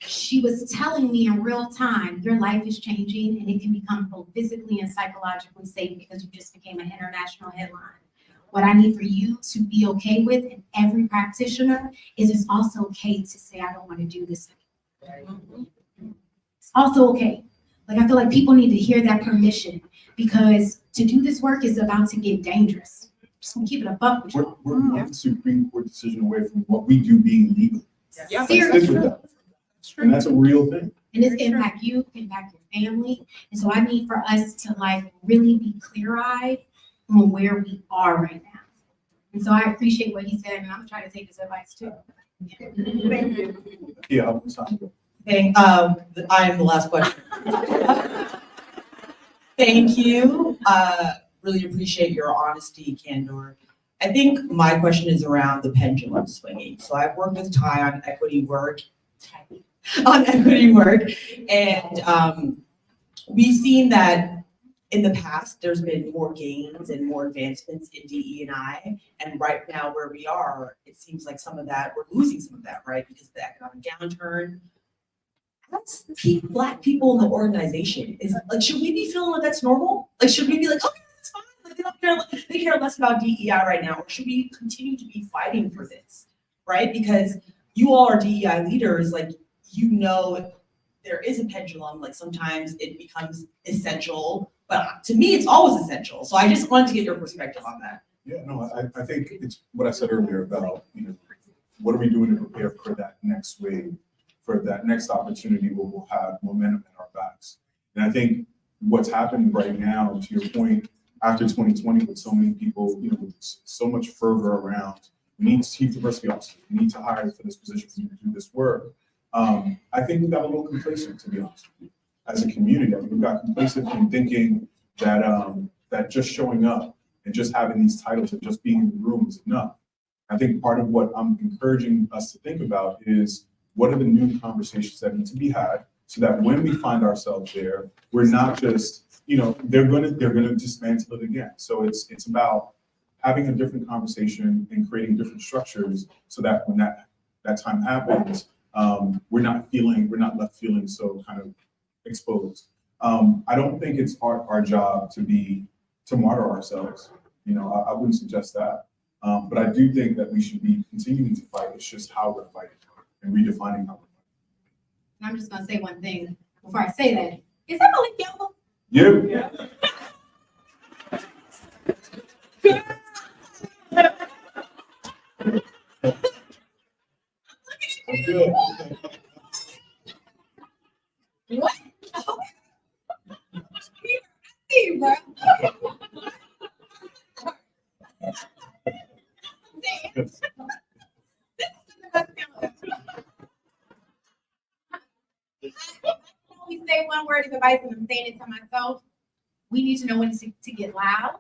She was telling me in real time, your life is changing and it can become both physically and psychologically safe because you just became an international headline. What I need for you to be okay with, and every practitioner, is it's also okay to say, I don't want to do this anymore. It's also okay. Like, I feel like people need to hear that permission, because to do this work is about to get dangerous. Just gonna keep it a buck with you. We're one Supreme Court decision away from what we do being legal. Yeah. Seriously. And that's a real thing. And this can impact you, can impact your family. And so I need for us to really be clear-eyed on where we are right now. And so I appreciate what he said, and I'm trying to take his advice too. Thank you. Yeah, I'm sorry. Hey, I am the last question. Thank you. Really appreciate your honesty, candor. I think my question is around the pendulum swinging. So I've worked with Ty on equity work, and we've seen that in the past, there's been more gains and more advancements in DE&I. And right now where we are, it seems like some of that, we're losing some of that, right? Because of the economic downturn. Let's keep Black people in the organization. Is like, should we be feeling like that's normal? Like, should we be like, okay, that's fine. Like, they care less about DEI right now. Or should we continue to be fighting for this, right? Because you all are DEI leaders. Like, you know, there is a pendulum. Like sometimes it becomes essential, but to me, it's always essential. So I just wanted to get your perspective on that. Yeah, no, I think it's what I said earlier about, what are we doing to prepare for that next wave, for that next opportunity where we'll have momentum in our backs. And I think what's happening right now, to your point, after 2020, with so many people, with so much fervor around, we need chief diversity officers, we need to hire for this position, we need to do this work. I think we got a little complacent, to be honest with you. As a community, I think we got complacent in thinking that that just showing up and just having these titles and just being in the room is enough. I think part of what I'm encouraging us to think about is what are the new conversations that need to be had so that when we find ourselves there, we're not just, they're gonna dismantle it again. So it's about having a different conversation and creating different structures so that when that time happens, we're not left feeling so kind of exposed. I don't think it's our job to martyr ourselves. I wouldn't suggest that. But I do think that we should be continuing to fight. It's just how we're fighting and redefining how we're fighting. And I'm just gonna say one thing before I say that. Is that Malik Yoba? Yeah. I'm good. What? Hey, bro. We say one word of advice and I'm saying it to myself. We need to know when to get loud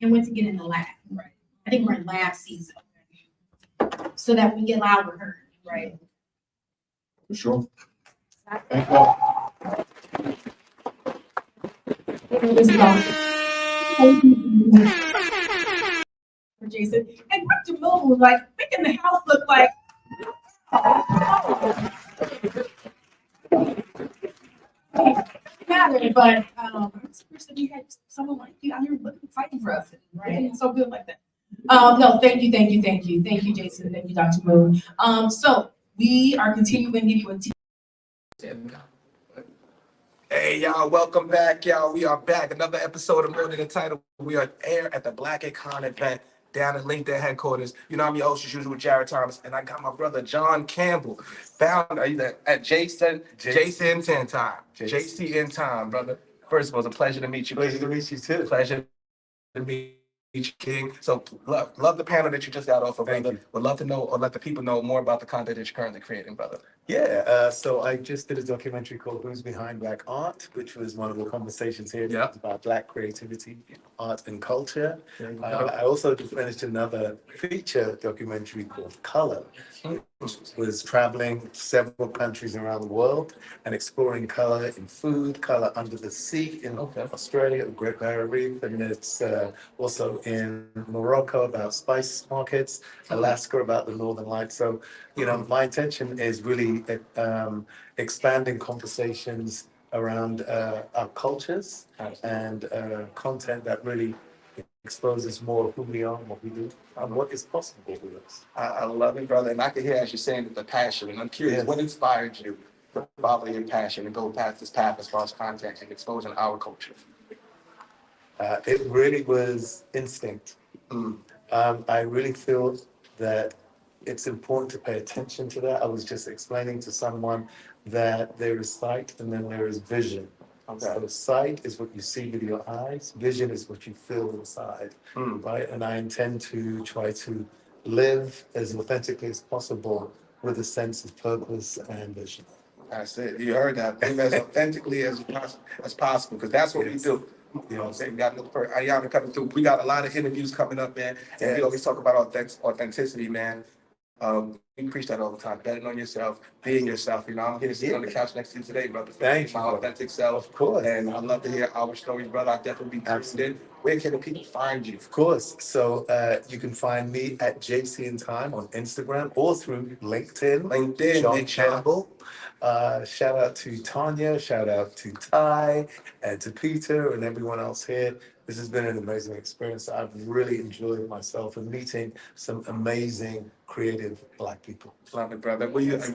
and when to get in the lab. Right. I think we're in lab season. So that we get loud and heard. Right. For sure. Thank you all. For Jason. And Dr. Moon was like making the house look like. Matter, but I'm surprised that we had someone like you out here looking, fighting for us, right? It's so good like that. No, thank you, Jason, thank you, Dr. Moon. So we are continuing to give you a Hey y'all, welcome back, y'all. We are back. Another episode of More Than the Title. We are air at the Black Icon event down in LinkedIn headquarters. I'm your host as usual, Jared Thomas, and I got my brother John Campbell, founder at Jason 10 Time. JC in Time, brother. First of all, it's a pleasure to meet you. Pleasure to meet you too. Pleasure to meet you, King. So love the panel that you just got off of, brother. Would love to know or let the people know more about the content that you're currently creating, brother. Yeah, so I just did a documentary called Who's Behind Black Art, which was one of the conversations here about Black creativity, art and culture. I also just finished another feature documentary called Color, which was traveling several countries around the world and exploring color in food, color under the sea in Australia, the Great Barrier Reef, and it's also in Morocco about spice markets, Alaska about the Northern Lights. So, my intention is really expanding conversations around our cultures and content that really exposes more of who we are and what we do and what is possible with us. I love it, brother. And I can hear, as you're saying, the passion. And I'm curious, what inspired you to follow your passion and go past this path as far as content and exposing our culture? It really was instinct. I really feel that it's important to pay attention to that. I was just explaining to someone that there is sight and then there is vision. So sight is what you see with your eyes, vision is what you feel inside, right? And I intend to try to live as authentically as possible with a sense of purpose and vision. That's it. You heard that. Live as authentically as possible, because that's what we do. You know what I'm saying? We got to look for Ayana coming through. We got a lot of interviews coming up, man. And we always talk about authenticity, man. We preach that all the time. Betting on yourself, being yourself. You know, I'm here sitting on the couch next to you today, brother. Thank you. My authentic self. Of course. And I love to hear our stories, brother. I definitely be interested. Where can the people find you? Of course. So you can find me at JC in Time on Instagram or through LinkedIn. John make sure. Campbell. Shout out to Tanya, shout out to Ty, and to Peter and everyone else here. This has been an amazing experience. I've really enjoyed myself and meeting some amazing, creative Black people. Love it, brother.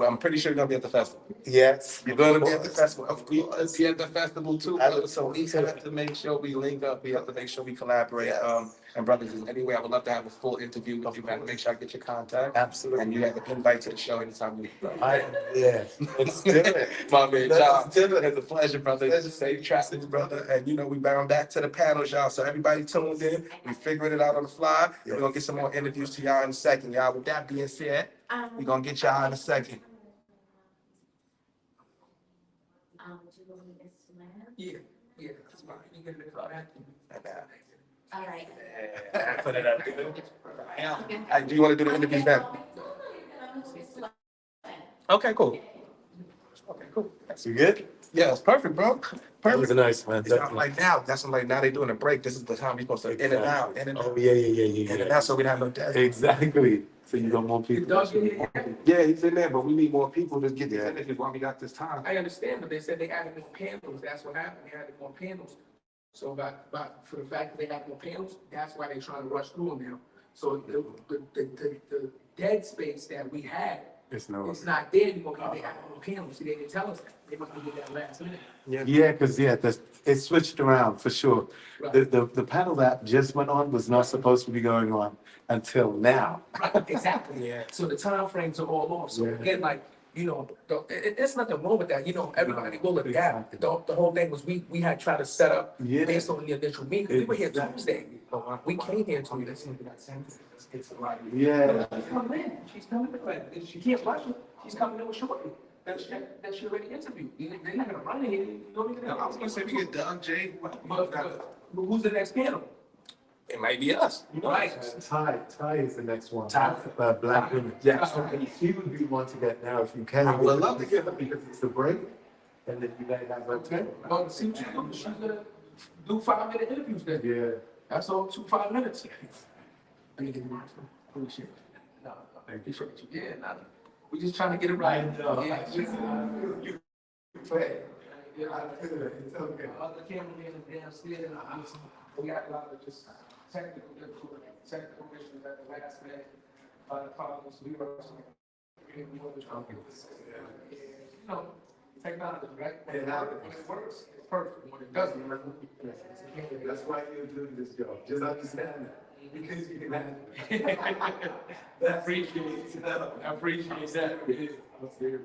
I'm pretty sure you're going to be at the festival. Yes. You're going to be at the festival. We want to be at the festival too, brother. So we have to make sure we link up. We have to make sure we collaborate. And brothers, anyway, I would love to have a full interview with you, man. Make sure I get your contact. Absolutely. And you have an invite to the show anytime you need. Yeah, let's do it. My man, Let's John, it's a pleasure, brother. Safe travels, brother. And you know, we bound back to the panels, y'all. So everybody tuned in. We figuring it out on the fly. We're going to get some more interviews to y'all in a second, y'all. With that being said, we're going to get y'all in a second. Yeah, that's fine. You get it all right. All right. Put it up. Do you want to do the interviews now? Okay, cool. Okay, cool. You good? Yeah, it's perfect, bro. Perfect. That was nice, man. It's not like now. That's like now they doing a break. This is the time you're supposed to in and out, in and out. Oh, yeah. In and out, so we don't have no death. Exactly. So you got more people. Yeah, he's in there, but we need more people to get these interviews while we got this time. I understand, but they said they added more panels. That's what happened. They added more panels. So for the fact that they have more panels, that's why they're trying to rush through them now. So the dead space that we had, it's not there anymore because they have more panels. See, they didn't tell us that. They must have did that last minute. Yeah, because it switched around for sure. Right. The panel that just went on was not supposed to be going on until now. Right, exactly. Yeah. So the time frames are all off. So again, like, you know, there's nothing wrong with that. You know, everybody will adapt. The whole thing was we had tried to set up based on the initial meeting. We were here Tuesday. We came here Tuesday. Yeah. She's coming in. She's coming in. She can't rush it. She's coming in with shortly. That she already interviewed. They're not gonna run it here. You don't even know. I was gonna say we get Doug, Jay. But who's the next panel? It might be us. Right. Ty is the next one. Ty. Black women. Yes. He would be one to get now if you can. I would love to get her because it's the break. And then you guys have okay. Well, see what you do. She's gonna do 5-minute interviews then. Yeah. That's all 5 minutes. Let me get the mic. Appreciate it. No, I appreciate you. Yeah, no. We're just trying to get it right. Yeah. You play. Yeah, it's okay. Other cameramen are downstairs. We got a lot of just technical issues at the last minute. Problems. We were you know, technology, right? When it works, it's perfect. When it doesn't work, that's why you're doing this job. Just understand that. Because you can have I appreciate that. I appreciate that. I'm serious.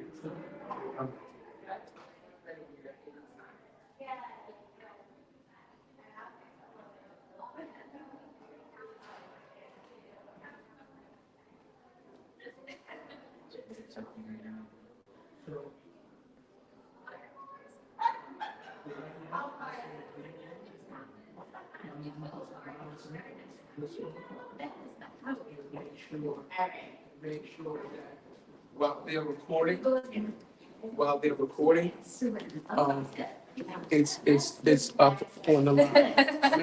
Make sure that while they're recording, it's up on the line.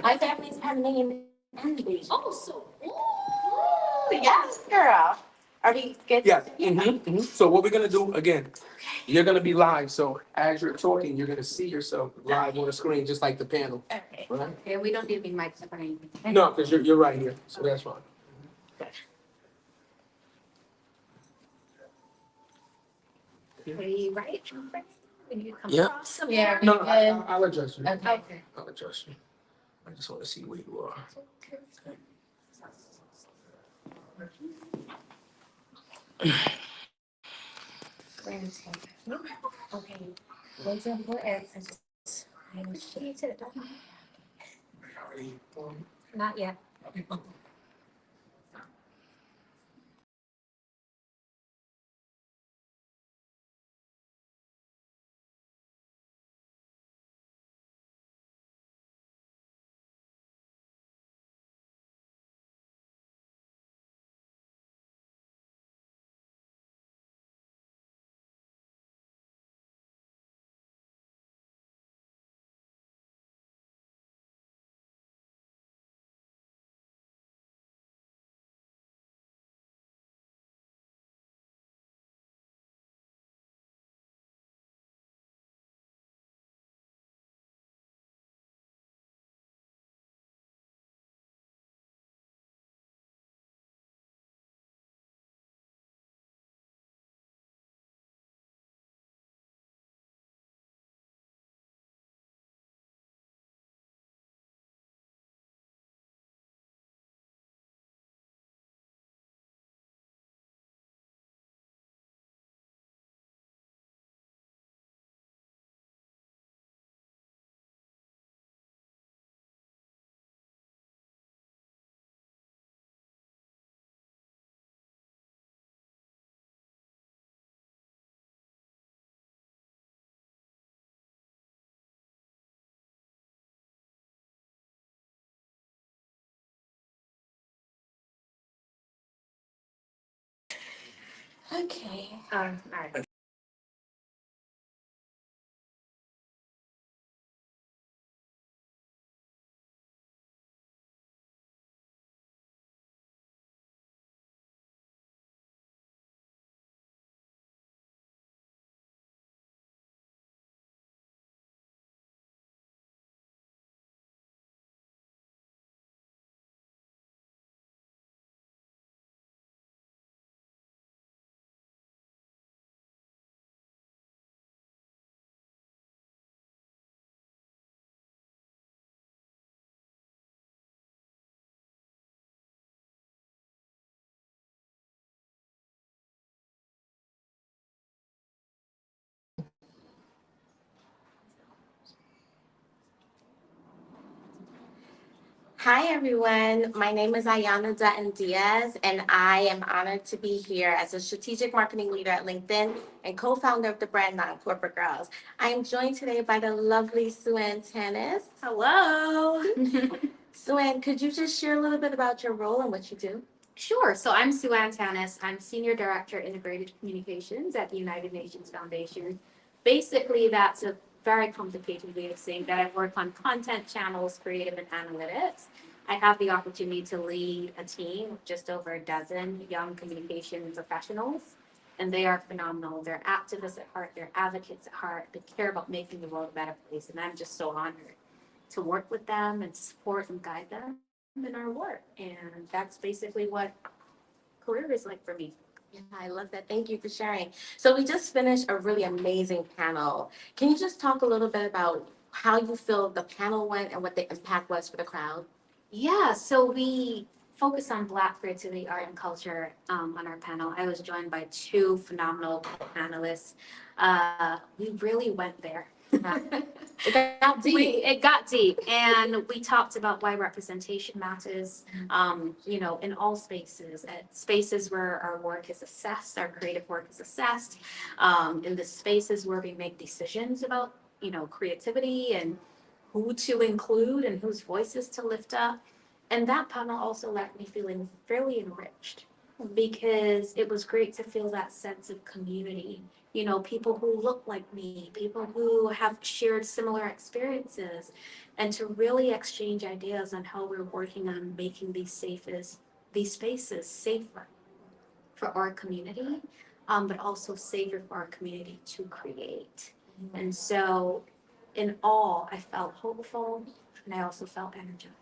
My family's pending in the oh, so yes, girl. Are we good? Yeah. So what we're gonna do again? You're gonna be live. So as you're talking, you're gonna see yourself live on the screen, just like the panel. Okay. Right? Yeah, we don't need big mics up or anything. No, because you're right here, so that's fine. Pretty right? When you come Yeah. across some yeah. No, I'll adjust you. Okay. I'll adjust you. I just want to see where you are. Okay. What's important? Not yet. Okay. All right. Hi, everyone. My name is Ayana Dutton Diaz, and I am honored to be here as a strategic marketing leader at LinkedIn and co-founder of the brand Non-Corporate Girls. I am joined today by the lovely Sue-Ann Tanis. Hello. Sue-Ann, could you just share a little bit about your role and what you do? Sure. So I'm Sue-Ann Tanis. I'm Senior Director, Integrated Communications at the United Nations Foundation. Basically, that's a very complicated way of saying that I work on content channels, creative and analytics. I have the opportunity to lead a team of just over a dozen young communication professionals, and they are phenomenal. They're activists at heart, they're advocates at heart, they care about making the world a better place, and I'm just so honored to work with them and to support and guide them in our work. And that's basically what career is like for me. Yeah, I love that. Thank you for sharing. So we just finished a really amazing panel. Can you just talk a little bit about how you feel the panel went and what the impact was for the crowd? Yeah, so we focus on Black creativity, art, and culture on our panel. I was joined by two phenomenal panelists. We really went there. It got deep. It got deep, and we talked about why representation matters, in all spaces, at spaces where our work is assessed, our creative work is assessed, in the spaces where we make decisions about, creativity and who to include and whose voices to lift up. And that panel also left me feeling fairly enriched because it was great to feel that sense of community. People who look like me, people who have shared similar experiences, and to really exchange ideas on how we're working on making these spaces safer for our community, but also safer for our community to create. And so in all, I felt hopeful and I also felt energized.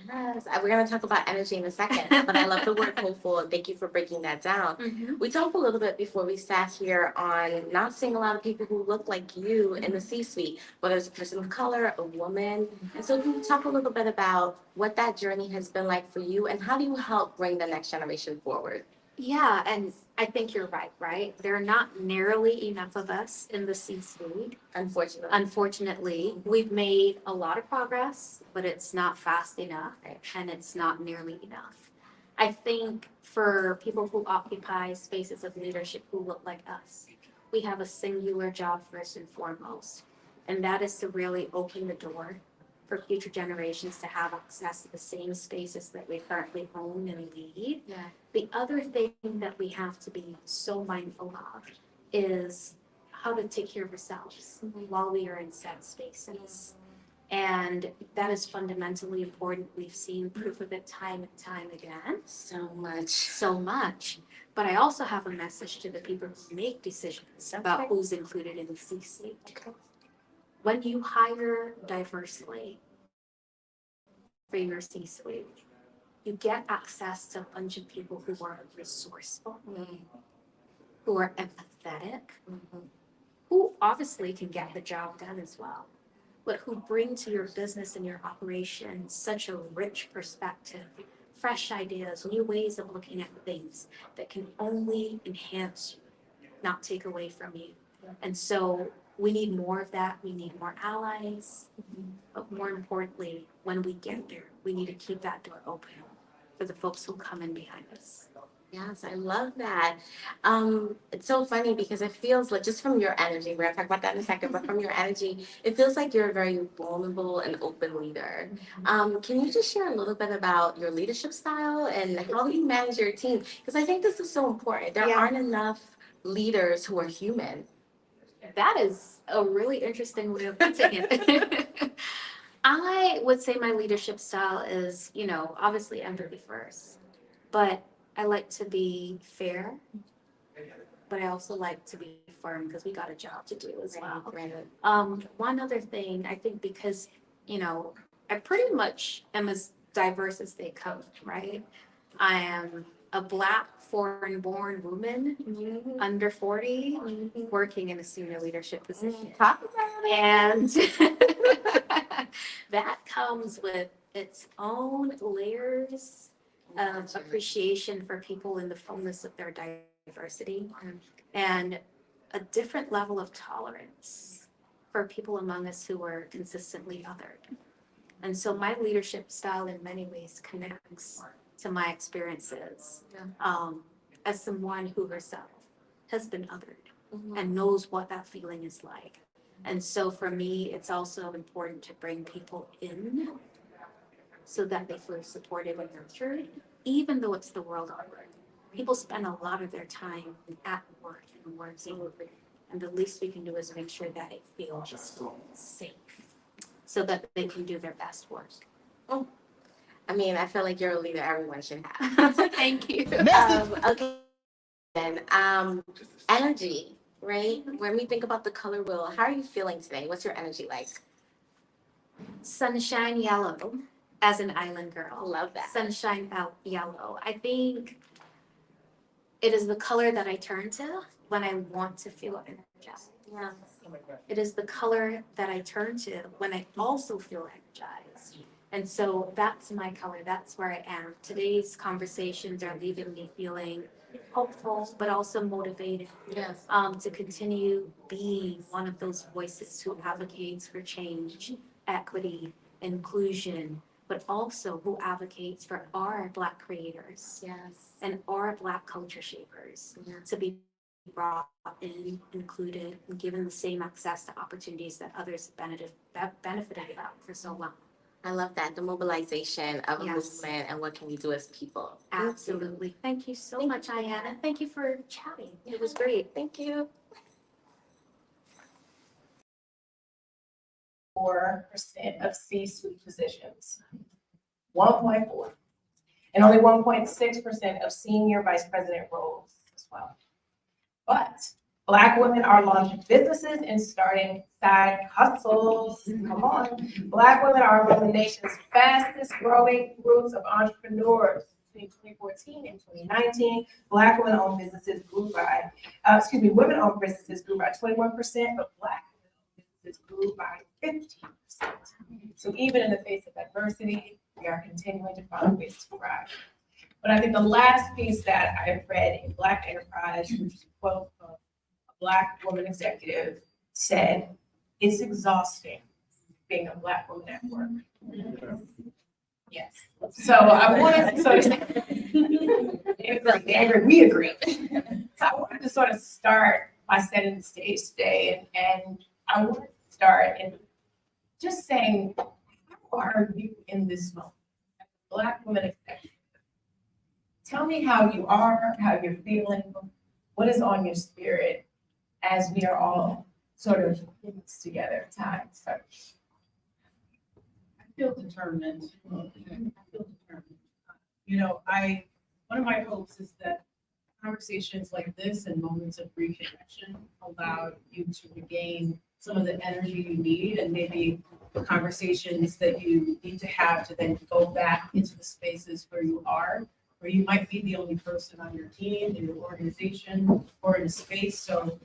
Yes, we're going to talk about energy in a second, but I love the word hopeful, and thank you for breaking that down. We talked a little bit before we sat here on not seeing a lot of people who look like you in the C-suite, whether it's a person of color, a woman. And so can you talk a little bit about what that journey has been like for you, and how do you help bring the next generation forward? Yeah, and I think you're right? There are not nearly enough of us in the C-suite. Unfortunately, we've made a lot of progress, but it's not fast enough, and it's not nearly enough. I think for people who occupy spaces of leadership who look like us, we have a singular job first and foremost, and that is to really open the door for future generations to have access to the same spaces that we currently own and lead. Yeah. The other thing that we have to be so mindful of is how to take care of ourselves while we are in said spaces. And that is fundamentally important. We've seen proof of it time and time again. So much. So much. But I also have a message to the people who make decisions about who's included in the C-suite. Okay. When you hire diversely for your C-suite, you get access to a bunch of people who are resourceful, who are empathetic, who obviously can get the job done as well, but who bring to your business and your operation such a rich perspective, fresh ideas, new ways of looking at things that can only enhance you, not take away from you. And so we need more of that. We need more allies. But more importantly, when we get there, we need to keep that door open for the folks who come in behind us. Yes, I love that. It's so funny because it feels like, just from your energy, we're gonna talk about that in a second, but from your energy, it feels like you're a very vulnerable and open leader. Can you just share a little bit about your leadership style and how you manage your team? Because I think this is so important. There aren't enough leaders who are human. That is a really interesting way of putting it. I would say my leadership style is, obviously empathy first, but I like to be fair, but I also like to be firm because we got a job to do as well. One other thing, I think because, I pretty much am as diverse as they come, right? I am a Black foreign-born woman, under 40, working in a senior leadership position. Talk about it. And that comes with its own layers of appreciation for people in the fullness of their diversity and a different level of tolerance for people among us who are consistently othered. And so my leadership style in many ways connects to my experiences as someone who herself has been othered and knows what that feeling is like. And so for me, it's also important to bring people in so that they feel supported and nurtured, even though it's the world on work. People spend a lot of their time at work and working, and the least we can do is make sure that it feels safe so that they can do their best work. I mean, I feel like you're a leader everyone should have. Thank you. Okay. And energy, right? When we think about the color wheel, how are you feeling today? What's your energy like? Sunshine yellow, as an island girl. Love that. Sunshine yellow. I think it is the color that I turn to when I want to feel energized. Yes. It is the color that I turn to when I also feel energized. And so that's my color. That's where I am. Today's conversations are leaving me feeling hopeful, but also motivated. Yes. To continue being one of those voices who advocates for change, equity, inclusion, but also who advocates for our Black creators. Yes. And our Black culture shapers to be brought in, included, and given the same access to opportunities that others benefited from for so long. I love that, the mobilization of a Yes. movement and what can we do as people. Absolutely. Thank you so much, Ayanna. Thank you for chatting. It was Great, thank you. 4% of C-suite positions. 1.4. And only 1.6% of senior vice president roles as well. But Black women are launching businesses and starting side hustles. Come on. Black women are among the nation's fastest growing groups of entrepreneurs. Between 2014 and 2019, Black women-owned businesses grew by, women-owned businesses grew by 21%, but Black businesses grew by 15%. So even in the face of adversity, we are continuing to find ways to thrive. But I think the last piece that I've read in Black Enterprise, which is a quote from a Black woman executive, said, "It's exhausting being a Black woman at work." Yes. So I wanted to, we agree. So I wanted to sort of start by setting the stage today, and I wanted to start in just saying, how are you in this moment? Black woman executive. Tell me how you are, how you're feeling, what is on your spirit as we are all sort of in this together at times. I feel determined. One of my hopes is that conversations like this and moments of reconnection allow you to regain some of the energy you need, and maybe the conversations that you need to have to then go back into the spaces where you are, where you might be the only person on your team, in your organization, or in a space. So,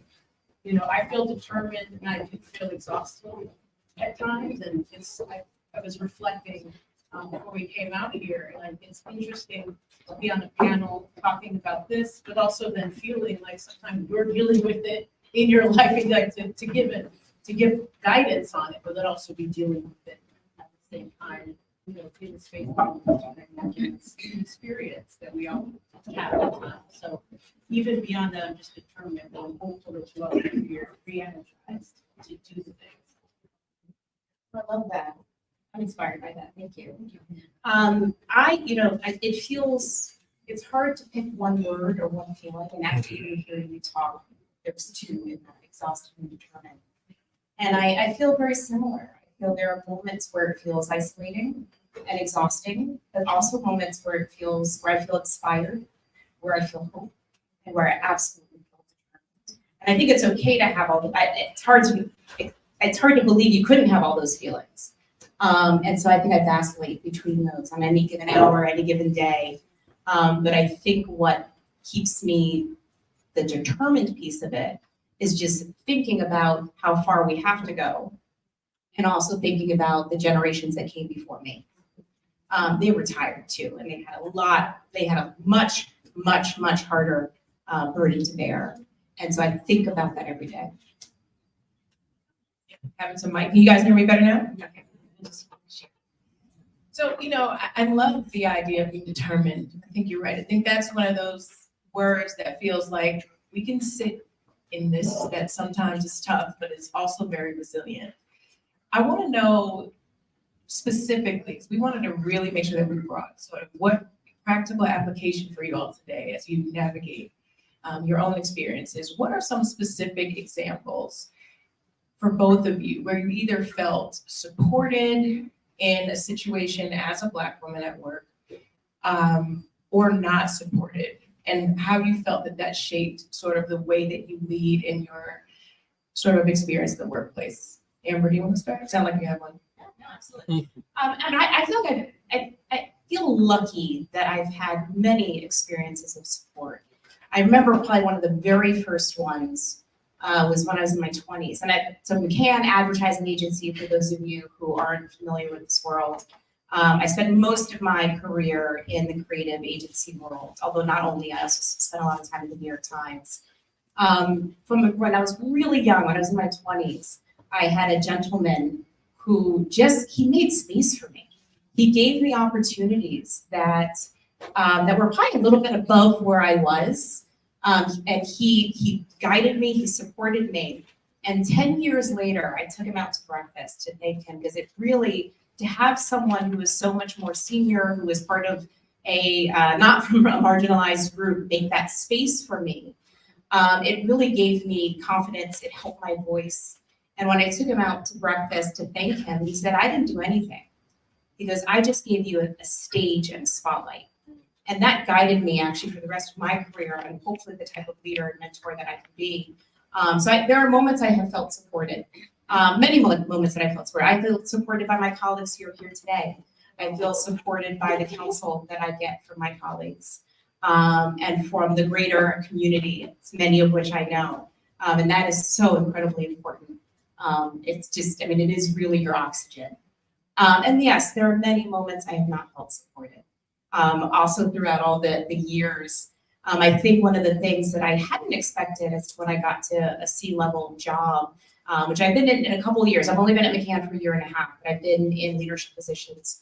I feel determined and I do feel exhausted at times. And I was reflecting before we came out here, and it's interesting to be on a panel talking about this, but also then feeling like sometimes you're dealing with it in your life, and like to give guidance on it, but then also be dealing with it at the same time. you know, in the space and experience that we all have. So even beyond that, I'm just determined that I'm hopeful that you all are here re-energized to do the things. I love that. I'm inspired by that. Thank you. It feels, it's hard to pick one word or one feeling, and after even hearing you talk, there's two in that, exhausted and determined. And I feel very similar. I feel there are moments where it feels isolating and exhausting, but also moments where I feel inspired, where I feel hope, and where I absolutely feel determined. And I think it's okay to have all it's hard to believe you couldn't have all those feelings. And so I think I vacillate between those on any given hour, any given day. But I think what keeps me, the determined piece of it, is just thinking about how far we have to go, and also thinking about the generations that came before me. They were tired too, and they had a much, much, much harder burden to bear. And so I think about that every day. Having some mic, can you guys hear me better now? Okay. So, I love the idea of being determined. I think you're right. I think that's one of those words that feels like we can sit in this, that sometimes is tough, but it's also very resilient. I want to know specifically, because we wanted to really make sure that we brought sort of what practical application for you all today as you navigate your own experiences. What are some specific examples for both of you where you either felt supported in a situation as a Black woman at work, or not supported, and how you felt that shaped sort of the way that you lead in your sort of experience in the workplace? Amber, do you want to start? Sound like you have one. No, absolutely. And I feel like I feel lucky that I've had many experiences of support. I remember probably one of the very first ones was when I was in my 20s. And so McCann Advertising Agency, for those of you who aren't familiar with this world, I spent most of my career in the creative agency world, although not only, I also spent a lot of time in the New York Times. From when I was really young, when I was in my 20s, I had a gentleman who he made space for me. He gave me opportunities that were probably a little bit above where I was. And he guided me, he supported me. And 10 years later, I took him out to breakfast to thank him, because it really, to have someone who is so much more senior, who is part of not from a marginalized group, make that space for me. It really gave me confidence, it helped my voice. And when I took him out to breakfast to thank him, he said, I didn't do anything. He goes, I just gave you a stage and a spotlight. And that guided me actually for the rest of my career, and hopefully the type of leader and mentor that I can be. There are moments I have felt supported, many moments that I felt supported. I feel supported by my colleagues here today. I feel supported by the counsel that I get from my colleagues, and from the greater community, many of which I know. And that is so incredibly important. It's just, it is really your oxygen. And yes, there are many moments I have not felt supported. Also throughout all the years, I think one of the things that I hadn't expected is when I got to a C-level job, which I've been in a couple of years. I've only been at McCann for a year and a half, but I've been in leadership positions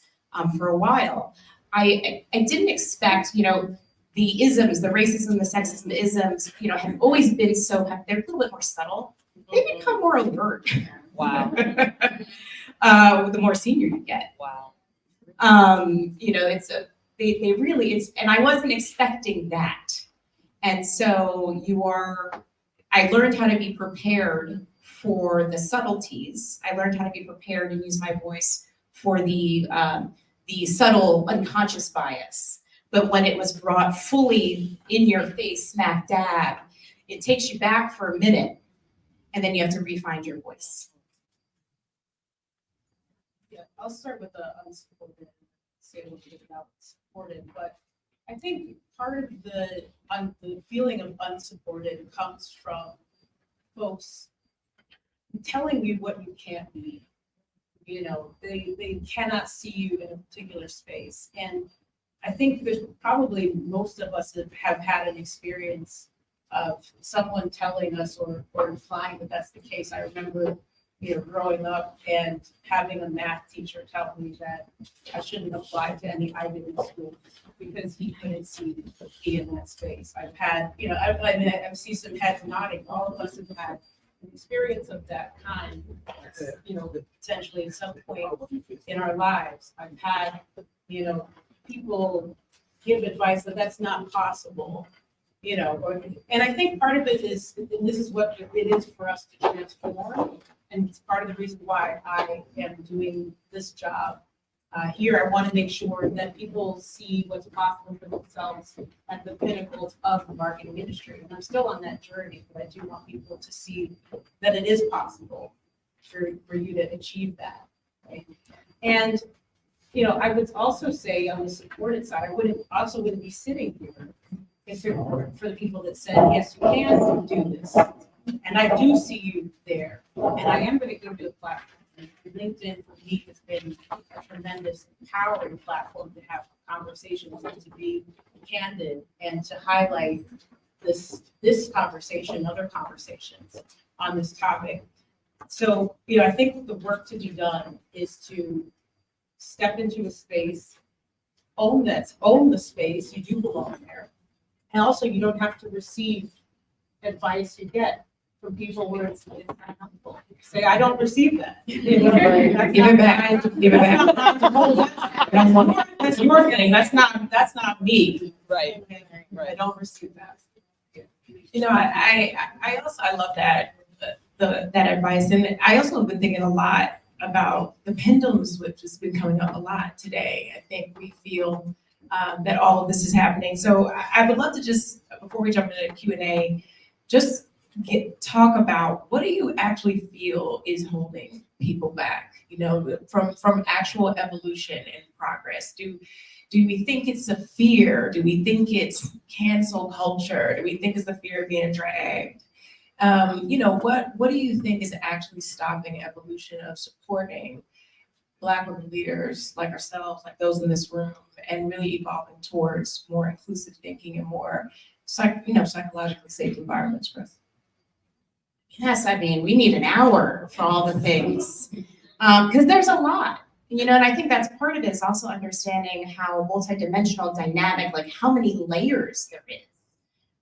for a while. I didn't expect, the isms, the racism, the sexism, the isms, have always been they're a little bit more subtle. They become more overt. Wow. The more senior you get. Wow. And I wasn't expecting that. And so I learned how to be prepared for the subtleties. I learned how to be prepared and use my voice for the subtle unconscious bias. But when it was brought fully in your face, smack dab, it takes you back for a minute, and then you have to refine your voice. Yeah, I'll start with the unsupported, say a little bit about supported, but I think part of the feeling of unsupported comes from folks telling you what you can't be. They cannot see you in a particular space. And I think there's probably most of us have had an experience of someone telling us or implying that that's the case. I remember growing up and having a math teacher tell me that I shouldn't apply to any Ivy League school because he couldn't see me in that space. I've had, I've seen some heads nodding. All of us have had an experience of that kind, potentially at some point in our lives. I've had, people give advice that that's not possible, and I think part of it is, and this is what it is for us to transform. And it's part of the reason why I am doing this job. Here, I want to make sure that people see what's possible for themselves at the pinnacles of the marketing industry. And I'm still on that journey, but I do want people to see that it is possible for you to achieve that. Right? And, I would also say on the supported side, I wouldn't be sitting here if it weren't for the people that said, yes, you can do this. And I do see you there. And I am going to give you a platform. LinkedIn for me has been a tremendous empowering platform to have conversations and to be candid and to highlight this conversation, other conversations on this topic. So, I think the work to be done is to step into a space, own the space, you do belong there. And also you don't have to receive advice you get from people where it's uncomfortable. Say, I don't receive that. Give it back. Give it back. That's your thing. That's not me. Right. I don't receive that. I love that advice, and I also have been thinking a lot about the pendulum switch that's been coming up a lot today. I think we feel that all of this is happening. So I would love to just, before we jump into Q&A, just talk about what do you actually feel is holding people back, from actual evolution and progress. Do we think it's a fear? Do we think it's cancel culture? Do we think it's the fear of being dragged? What do you think is actually stopping evolution of supporting Black women leaders like ourselves, like those in this room, and really evolving towards more inclusive thinking and more psychologically safe environments for us? Yes, we need an hour for all the things, because there's a lot, and I think that's part of it is also understanding how multidimensional, dynamic, like how many layers there is,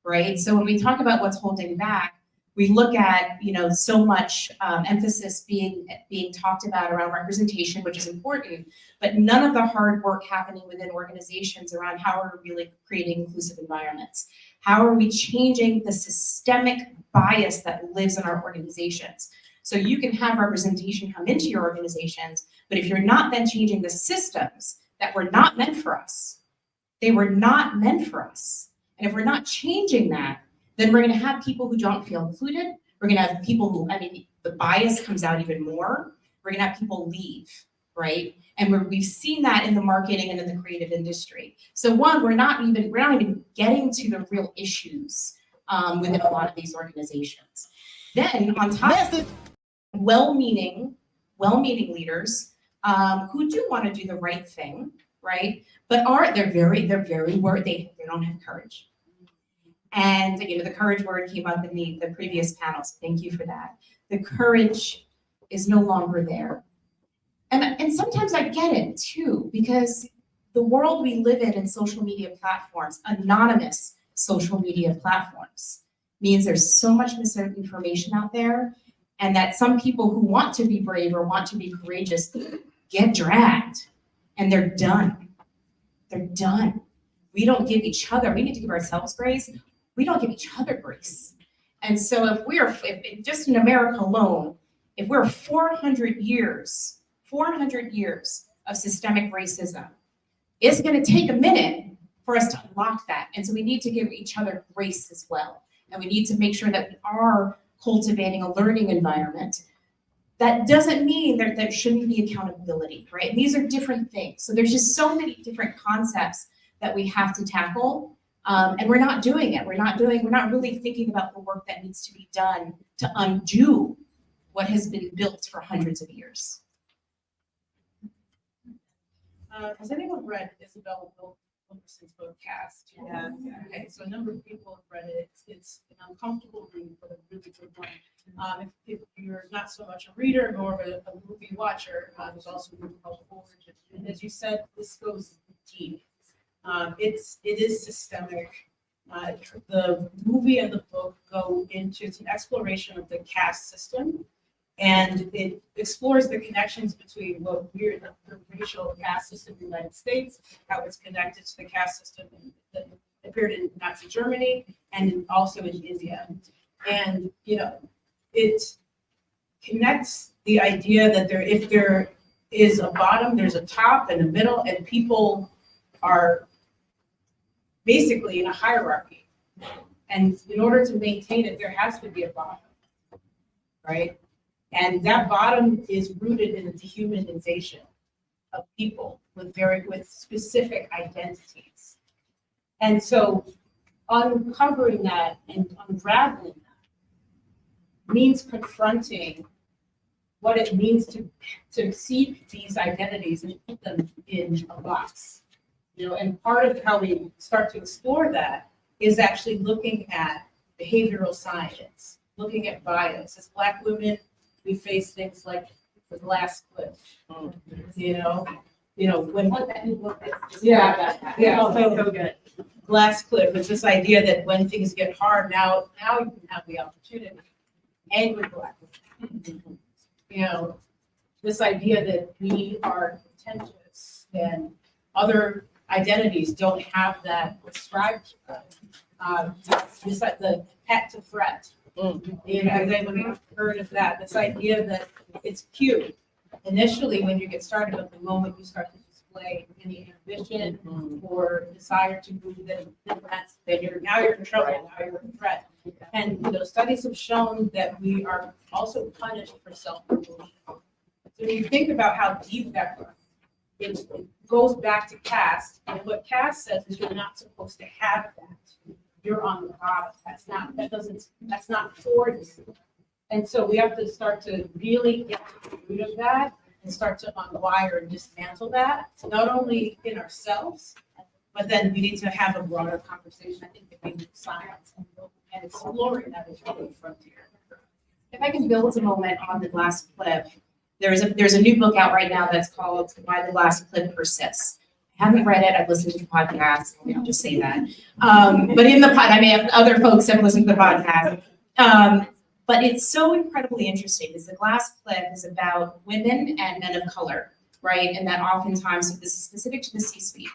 right? So when we talk about what's holding back, we look at, so much emphasis being talked about around representation, which is important, but none of the hard work happening within organizations around how are we really creating inclusive environments. How are we changing the systemic bias that lives in our organizations? So you can have representation come into your organizations, but if you're not then changing the systems that were not meant for us, they were not meant for us. And if we're not changing that, then we're going to have people who don't feel included. We're going to have people who, the bias comes out even more. We're going to have people leave, right? And we've seen that in the marketing and in the creative industry. So one, we're not even getting to the real issues within a lot of these organizations. Then on top of it, well-meaning leaders who do want to do the right thing, right? But they're very worried. They don't have courage. And the courage word came up in the previous panels. Thank you for that. The courage is no longer there. And sometimes I get it too, because the world we live in social media platforms, anonymous social media platforms, means there's so much misinformation out there, and that some people who want to be brave or want to be courageous get dragged, and they're done. They're done. We don't give each other, we need to give ourselves grace. We don't give each other grace. And so if just in America alone, if we're 400 years of systemic racism, it's going to take a minute for us to unlock that. And so we need to give each other grace as well. And we need to make sure that we are cultivating a learning environment. That doesn't mean that there shouldn't be accountability, right? And these are different things. So there's just so many different concepts that we have to tackle. And we're not doing it. We're not really thinking about the work that needs to be done to undo what has been built for hundreds of years. Has anyone read Isabel since book cast. Yeah. Okay, so a number of people have read it. It's an uncomfortable read, but a really good one. If you're not so much a reader, more of a movie watcher, there's also a movie called Origin. And as you said, this goes deep. It is systemic. The movie and the book go into, it's an exploration of the caste system, and it explores the connections between what we're the racial caste system in the United States, how it's connected to the caste system that appeared in Nazi Germany and also in India. And it connects the idea that if there is a bottom, there's a top and a middle, and people are basically in a hierarchy. And in order to maintain it, there has to be a bottom, right? And that bottom is rooted in the dehumanization of people with specific identities. And so uncovering that and unraveling that means confronting what it means to see these identities and put them in a box. And part of how we start to explore that is actually looking at behavioral science, looking at bias. As Black women, we face things like the glass cliff. When that new book is. Yeah, so good. Glass cliff. It's this idea that when things get hard, now you can have the opportunity. Angry Black women. This idea that we are contentious and other identities don't have that ascribed to them. It's like the pet to threat. Has anyone heard of that? This idea that it's cute. Initially, when you get started, at the moment you start to display any ambition or desire to move, then you're in trouble. Now you're a threat. And studies have shown that we are also punished for self-promotion. So when you think about how deep that runs, it goes back to caste, and what caste says is you're not supposed to have that. You're on the bottom. That's not for you. And so we have to start to really get to the root of that and start to unwire and dismantle that, not only in ourselves, but then we need to have a broader conversation, I think, between science and exploring that as a frontier. If I can build a moment on the glass cliff, there's a new book out right now that's called Why the Glass Cliff Persists. I haven't read it. I've listened to the podcast. I'll just say that. But in the pod, I may have other folks that have listened to the podcast. But it's so incredibly interesting because the glass cliff is about women and men of color, right? And that oftentimes, this is specific to the C-suite,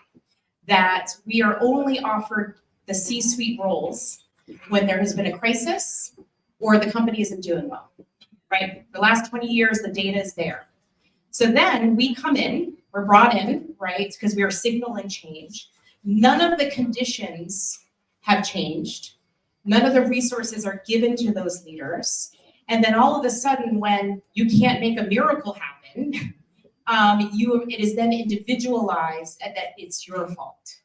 that we are only offered the C-suite roles when there has been a crisis or the company isn't doing well, right? The last 20 years, the data is there. So then we come in, we're brought in, right? Because we are signaling change. None of the conditions have changed. None of the resources are given to those leaders. And then all of a sudden, when you can't make a miracle happen, it is then individualized and that it's your fault.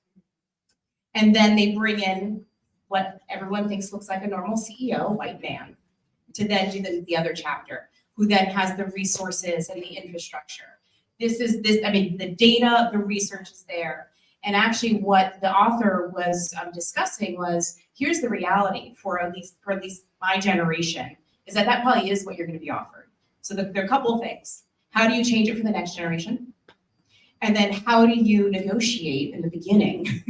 And then they bring in what everyone thinks looks like a normal CEO, white man, to then do the other chapter, who then has the resources and the infrastructure. The data, the research is there. And actually what the author was discussing was, here's the reality for at least my generation, is that probably is what you're gonna be offered. So there are a couple of things. How do you change it for the next generation? And then how do you negotiate in the beginning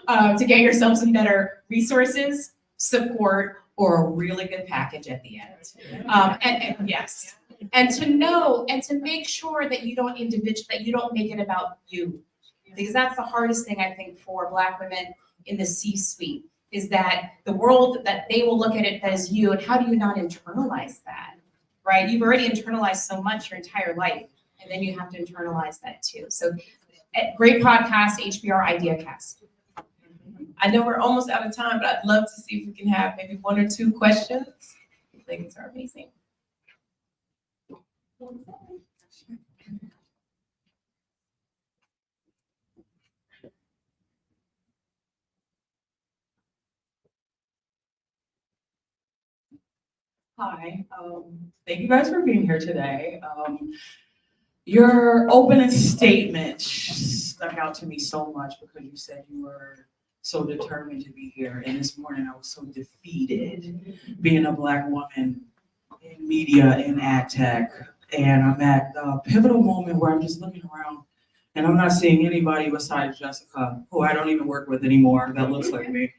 to get yourself some better resources, support, or a really good package at the end? And yes, and to know and to make sure that you don't make it about you. Because that's the hardest thing, I think, for Black women in the C-suite, is that the world, that they will look at it as you, and how do you not internalize that, right? You've already internalized so much your entire life, and then you have to internalize that too. So great podcast, HBR IdeaCast. I know we're almost out of time, but I'd love to see if we can have maybe one or two questions. Ladies are amazing. Hi, thank you guys for being here today. Your opening statement stuck out to me so much because you said you were so determined to be here. And this morning I was so defeated being a Black woman in media and ad tech. And I'm at a pivotal moment where I'm just looking around and I'm not seeing anybody besides Jessica, who I don't even work with anymore, that looks like me.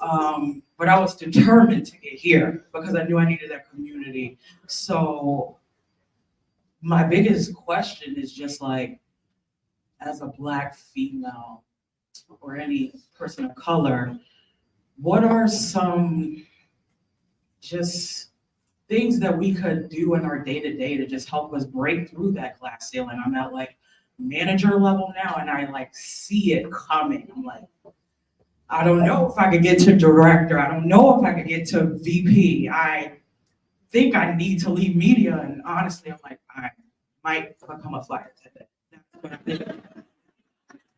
But I was determined to get here because I knew I needed that community. So my biggest question is just like, as a Black female or any person of color, what are some just things that we could do in our day-to-day to just help us break through that glass ceiling? I'm at like manager level now and I like see it coming. I'm like, I don't know if I could get to director. I don't know if I could get to VP. I think I need to leave media. And honestly, I'm like, I might become a flight attendant. That's what I'm thinking.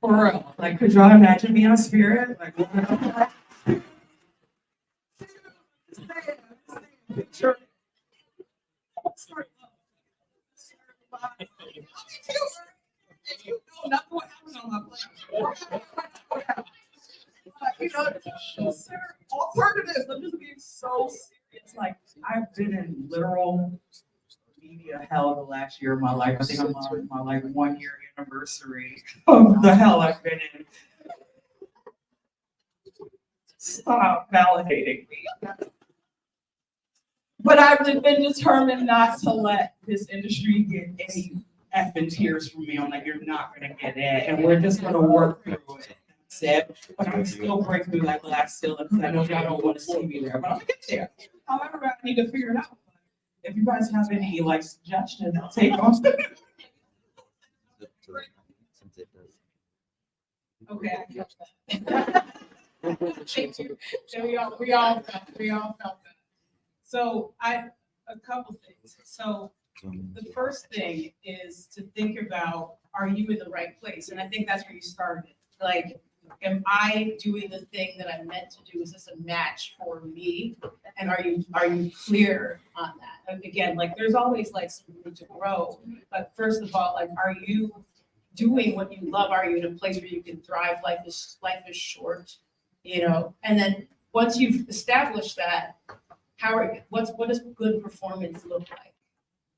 For real. Like, could y'all imagine being a spirit? Like, picture. You know what happens on my plate. You know, alternatives. I'm just being so serious. Like, I've been in literal media hell the last year of my life. I think I'm on my like 1 year anniversary of the hell I've been in. Stop validating me. But I've been determined not to let this industry get any effing tears from me. I'm like, you're not gonna get it, and we're just gonna work through it. That's it. But I'm still breaking through that glass ceiling because I know y'all don't want to see me there, but I'm gonna get there. However, I need to figure it out. If you guys have any like suggestions, I'll take on. Okay, I catch that. Thank you. So we all felt that. So a couple things. So the first thing is to think about, are you in the right place? And I think that's where you started. Like, am I doing the thing that I'm meant to do? Is this a match for me? And are you clear on that? And again, like there's always like some room to grow. But first of all, like, are you doing what you love? Are you in a place where you can thrive? Life is short, you know? And then once you've established that, what does good performance look like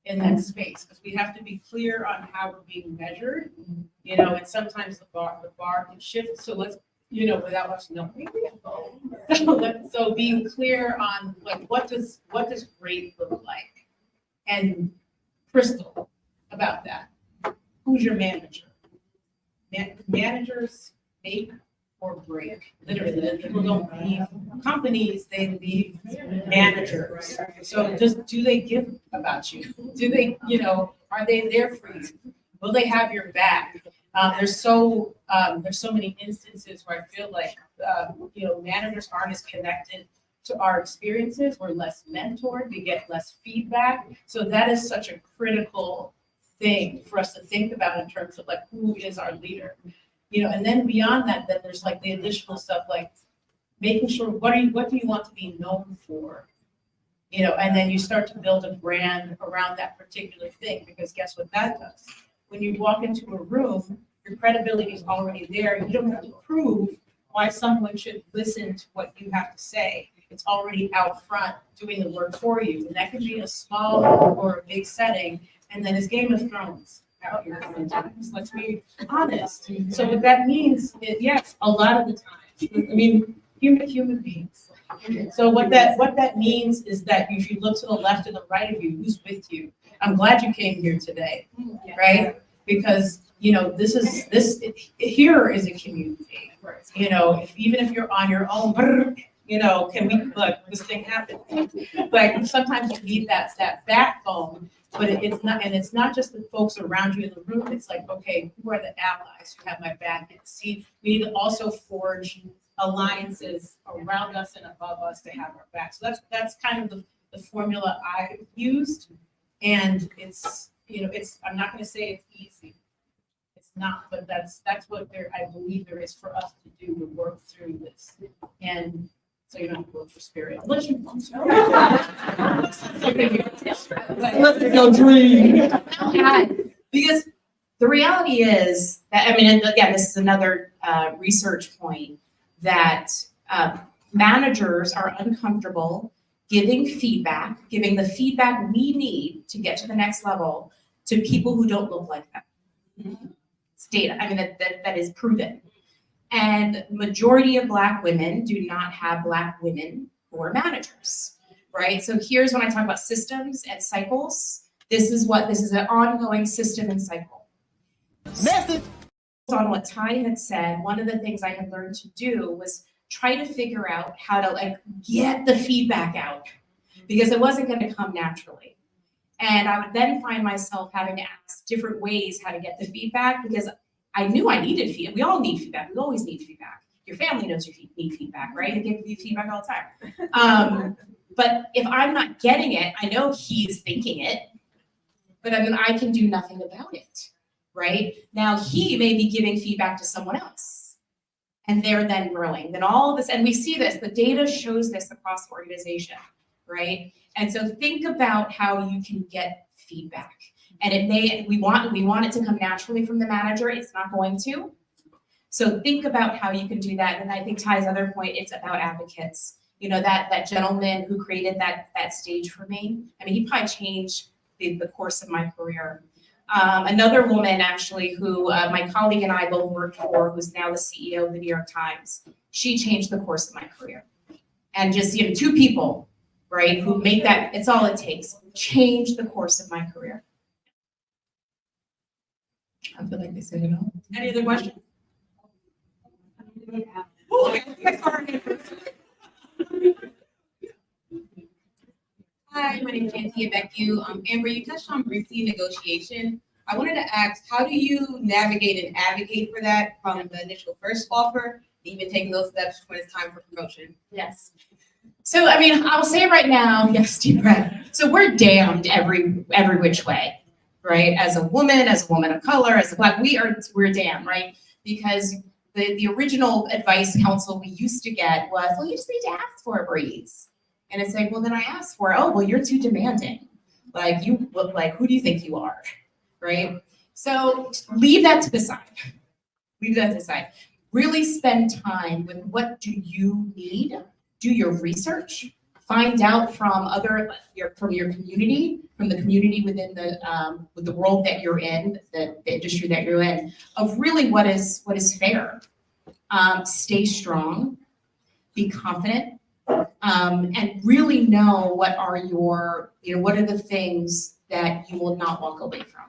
in that space? Because we have to be clear on how we're being measured, you know, and sometimes the bar can shift. So let's, you know, without us knowing. So being clear on like what does great look like? And Crystal, about that. Who's your manager? Managers make or break. Literally, people don't leave companies, they leave managers. So just, do they give about you? Do they, you know, are they there for you? Will they have your back? There's so many instances where I feel like, you know, managers aren't as connected to our experiences. We're less mentored, we get less feedback. So that is such a critical thing for us to think about in terms of like, who is our leader? You know, and then beyond that, then there's like the additional stuff like making sure what do you want to be known for? You know, and then you start to build a brand around that particular thing, because guess what that does? When you walk into a room, your credibility is already there. You don't have to prove why someone should listen to what you have to say. It's already out front doing the work for you. And that could be a small or a big setting. And then it's Game of Thrones out here sometimes. Let's be honest. So what that means is, yes, a lot of the time, I mean, human beings. So what that means is that if you look to the left and the right of you, who's with you? I'm glad you came here today, right? Because, you know, here is a community. You know, even if you're on your own, you know, can we, look, this thing happened. But sometimes you need that backbone, but it's not just the folks around you in the room. It's like, okay, who are the allies who have my back? And see, we need to also forge alliances around us and above us to have our back. So that's kind of the formula I used. And it's, you know, I'm not going to say it's easy. It's not, but that's what I believe there is for us to do to work through this. And so you don't have to work for spirit. Unless you want to. Let's go dream. Because the reality is that, I mean, and again, this is another research point, that managers are uncomfortable giving the feedback we need to get to the next level to people who don't look like them. It's data, I mean, that is proven. And majority of Black women do not have Black women who are managers, right? So here's when I talk about systems and cycles. This is an ongoing system and cycle. Message. On what Ty had said, one of the things I had learned to do was try to figure out how to like get the feedback out, because it wasn't going to come naturally. And I would then find myself having to ask different ways how to get the feedback, because I knew I needed feedback. We all need feedback. We always need feedback. Your family knows you need feedback, right? They give you feedback all the time. But if I'm not getting it, I know he's thinking it, but I mean, I can do nothing about it, right? Now he may be giving feedback to someone else, and they're then growing. Then all of this, and we see this, the data shows this across the organization, right? And so think about how you can get feedback. And we want it to come naturally from the manager. It's not going to. So think about how you can do that. And I think Ty's other point, it's about advocates. You know, that gentleman who created that stage for me, I mean, he probably changed the course of my career. Another woman actually who my colleague and I both worked for, who's now the CEO of the New York Times, she changed the course of my career. And just, you know, two people, right, who make that, it's all it takes, change the course of my career. I feel like they said it all. Any other questions? Hi, my name is Anthea Becku. Amber, you touched on briefly negotiation. I wanted to ask, how do you navigate and advocate for that from the initial first offer, even taking those steps when it's time for promotion? Yes. So, I mean, I'll say right now, yes, deep breath. So we're damned every which way, right? As a woman of color, as a Black, we're damned, right? Because the original advice counsel we used to get was, well, you just need to ask for a raise. And it's like, well, then I asked for it. Oh, well, you're too demanding. Like, you look like, who do you think you are, right? So leave that to the side. Leave that to the side. Really spend time with what do you need? Do your research. Find out from your community, from the community within the world that you're in, the industry that you're in, of really what is fair. Stay strong, be confident, and really know what are the things that you will not walk away from,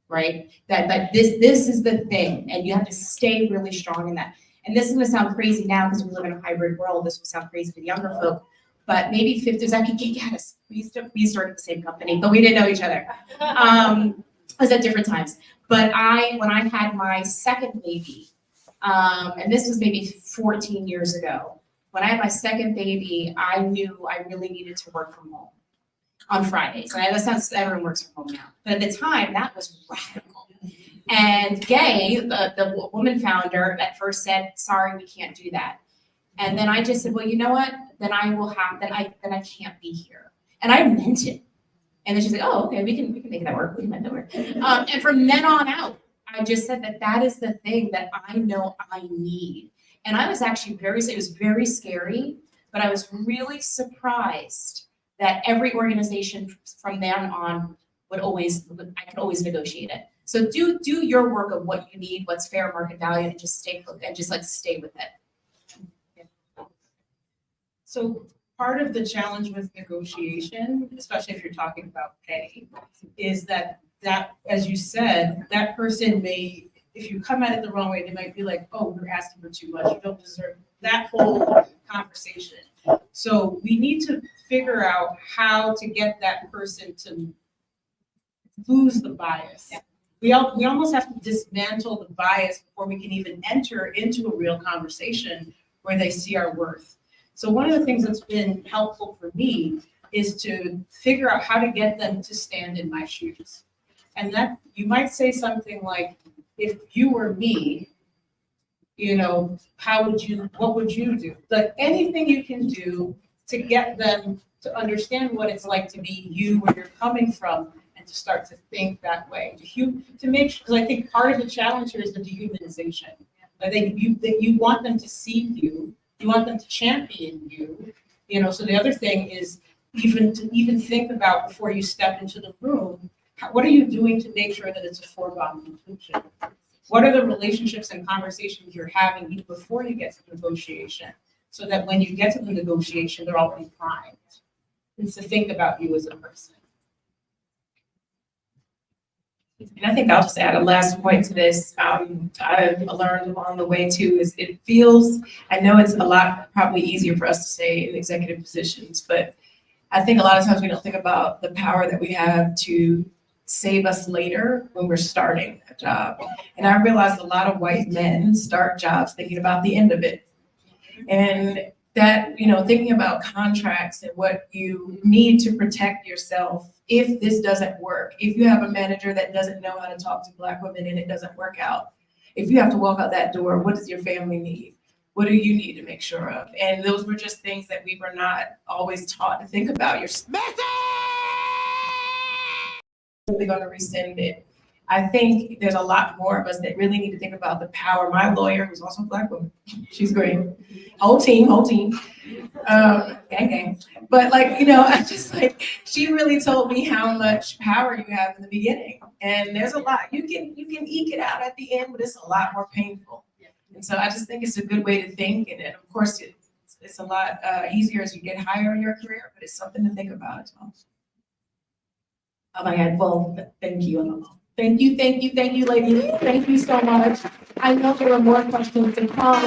right? That this is the thing, and you have to stay really strong in that. And this is gonna sound crazy now because we live in a hybrid world. This will sound crazy to the younger folk, but maybe 50s. I mean, yes, we started the same company, but we didn't know each other. It was at different times. But when I had my second baby, and this was maybe 14 years ago, when I had my second baby, I knew I really needed to work from home on Fridays. And that sounds, everyone works from home now. But at the time, that was radical. And Gay, the woman founder, at first said, sorry, we can't do that. And then I just said, well, you know what? Then I can't be here. And I meant it. And then she said, oh, okay, we can make that work. We can make that work. And from then on out, I just said that is the thing that I know I need. And I was actually it was very scary, but I was really surprised that every organization from then on I could always negotiate it. So do your work of what you need, what's fair market value, and just stay with it. Yeah. So part of the challenge with negotiation, especially if you're talking about pay, is that as you said, that person may, if you come at it the wrong way, they might be like, oh, you're asking for too much. You don't deserve that whole conversation. So we need to figure out how to get that person to lose the bias. Yeah. We almost have to dismantle the bias before we can even enter into a real conversation where they see our worth. So one of the things that's been helpful for me is to figure out how to get them to stand in my shoes. And that you might say something like, if you were me, what would you do? Like anything you can do to get them to understand what it's like to be you, where you're coming from, and and to start to think that way, to make sure, because I think part of the challenge here is the dehumanization. I think that you want them to see you, you want them to champion you, so the other thing is even think about before you step into the room, what are you doing to make sure that it's a foregone conclusion? What are the relationships and conversations you're having even before you get to negotiation? So that when you get to the negotiation, they're already primed. And to think about you as a person. And I think I'll just add a last point to this. I've learned along the way too, is it feels, I know it's a lot probably easier for us to say in executive positions, but I think a lot of times we don't think about the power that we have to save us later when we're starting a job. And I realized a lot of white men start jobs thinking about the end of it. And that, thinking about contracts and what you need to protect yourself if this doesn't work, if you have a manager that doesn't know how to talk to Black women and it doesn't work out, if you have to walk out that door, what does your family need? What do you need to make sure of? And those were just things that we were not always taught to think about. You're really going to rescind it. I think there's a lot more of us that really need to think about the power. My lawyer, who's also a Black woman, she's great. Whole team. Gang. But I just she really told me how much power you have in the beginning. And there's a lot. You can eke it out at the end, but it's a lot more painful. And so I just think it's a good way to think. And of course, it's a lot easier as you get higher in your career, but it's something to think about as well. Oh my God, well, thank you. Thank you, ladies. Thank you so much. I know there were more questions to come.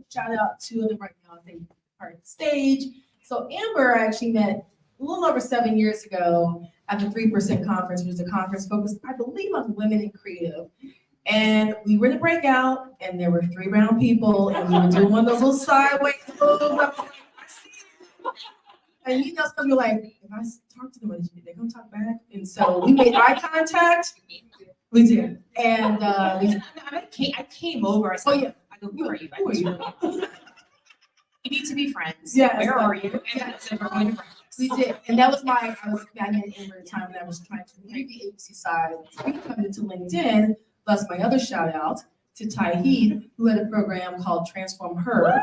Shout out to them right now. They are on the stage. So Amber I actually met a little over 7 years ago at the 3% conference, which was a conference focused, I believe, on women in creative. And we were in the breakout, and there were 3 brown people, and we were doing one of those little sideways moves. And some people like, if I talk to them, they're gonna talk back. And so we made eye contact. We did. And I came over. I said, oh yeah. I go, who are you? Who are you? We need to be friends. Yeah. Where are you? And so we're going to breakfast. We did. And that was I met Amber at the time when I was trying to leave the agency side. We come into LinkedIn, plus my other shout out to Ty Heath, who had a program called Transform Her.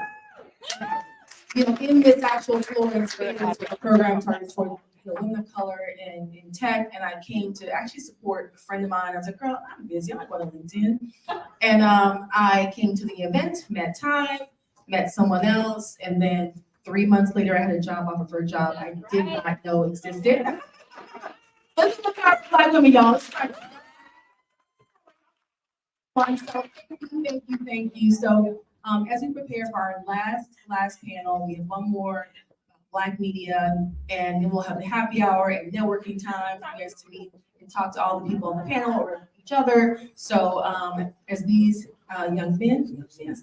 In this actual Florida experience with a program targeted for women of color in tech, and I came to actually support a friend of mine. I was like, girl, I'm busy, I'm going to LinkedIn. And I came to the event, met Ty, met someone else, and then 3 months later, I had a job offer for a job I did not know existed. Let's look at Black women, y'all. Thank you. So as we prepare for our last panel, we have one more Black media, and then we'll have the happy hour and networking time for you guys to meet and talk to all the people on the panel or each other. So as these young men, as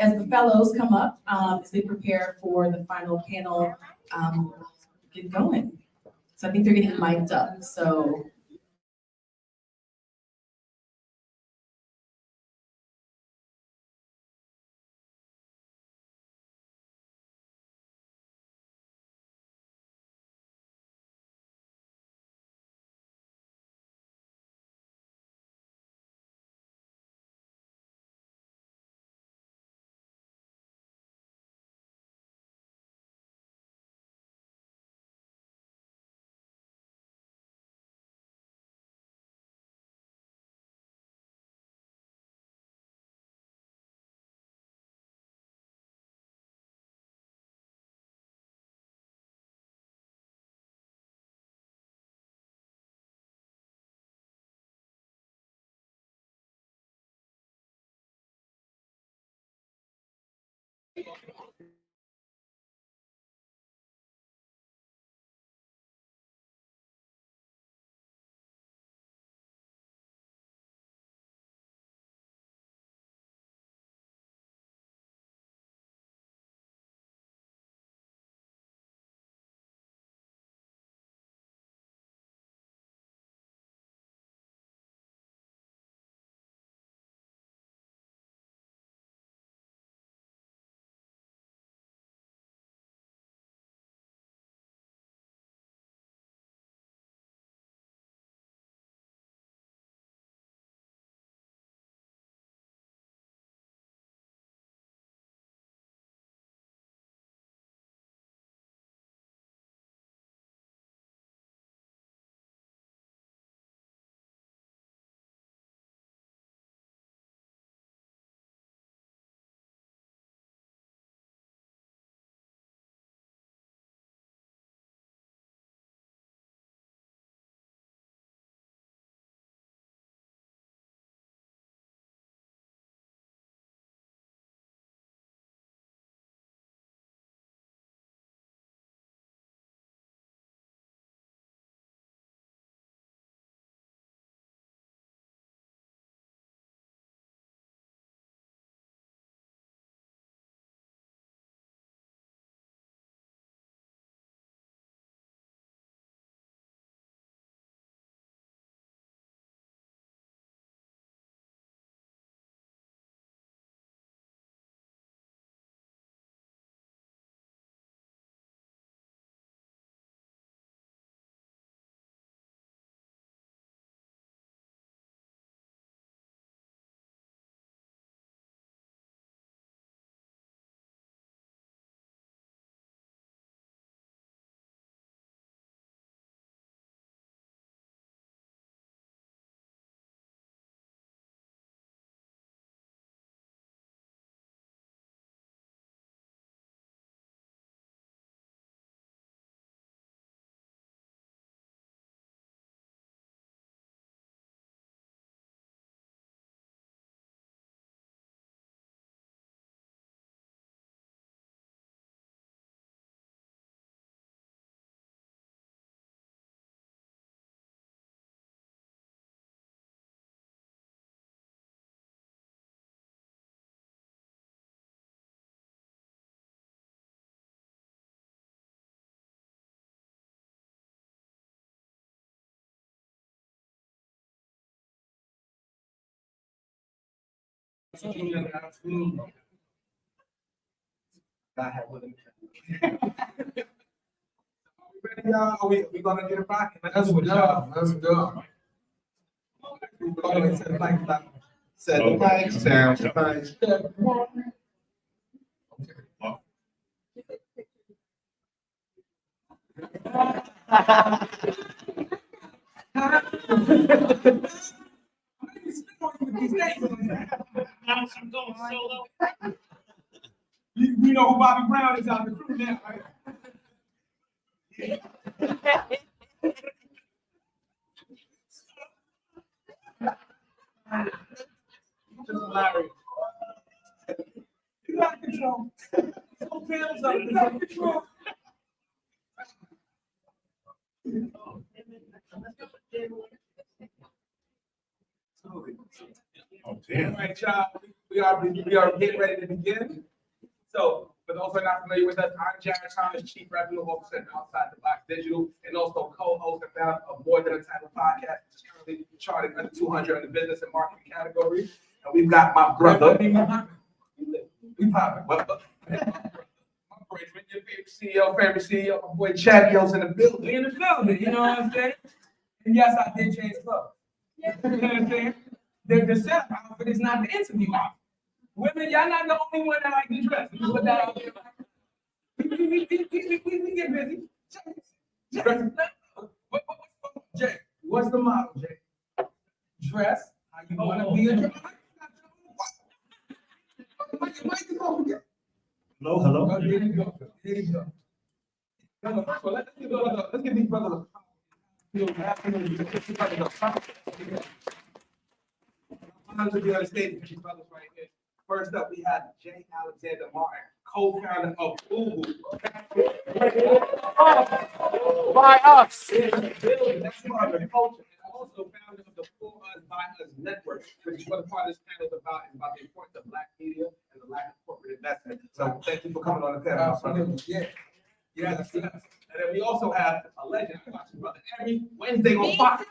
the fellows come up, as they prepare for the final panel, get going. So I think they're getting mic'd up. So. God have with him. Ready, y'all? Are we gonna get it rocking? Let's go. Let's go. Set the mic down. Set the mic down. I'm going solo. You know who Bobby Brown is out the crew now, right? Just hilarious. You got control. So Pam's up. You got control. Oh, damn. All right, y'all. We are getting ready to begin. So, for those who are not familiar with us, I'm Jared Thomas, Chief Revenue Officer at Outside the Box Digital, and also co-host and founder of More Than a Title podcast, which is currently charted under 200 in the business and marketing category. And we've got my brother. We popping. My your favorite CEO, my boy Chadio's in the building. You know what I'm saying? And yes, I did change clothes. You know what I'm saying? The setup outfit is not the interview outfit. Women, y'all not the only one that like to dress. You put that out there. We get busy. Jay, what's the model, Jay? Dress how you want to be a dress. Hello, hello. Oh, here you go. Here you go. So let's give these brothers to be on the stage with these brothers right here. First up, we have Jay Alexander Martin, co-founder of Google. By us. That's part of the culture. And also founder of the For Us, By Us Network, which is what a part of this panel is about the importance of Black media and the lack of corporate investment. So thank you for coming on the panel. Absolutely. Yeah. Yes. And then we also have a legend. I watch your brother every Wednesday on Fox.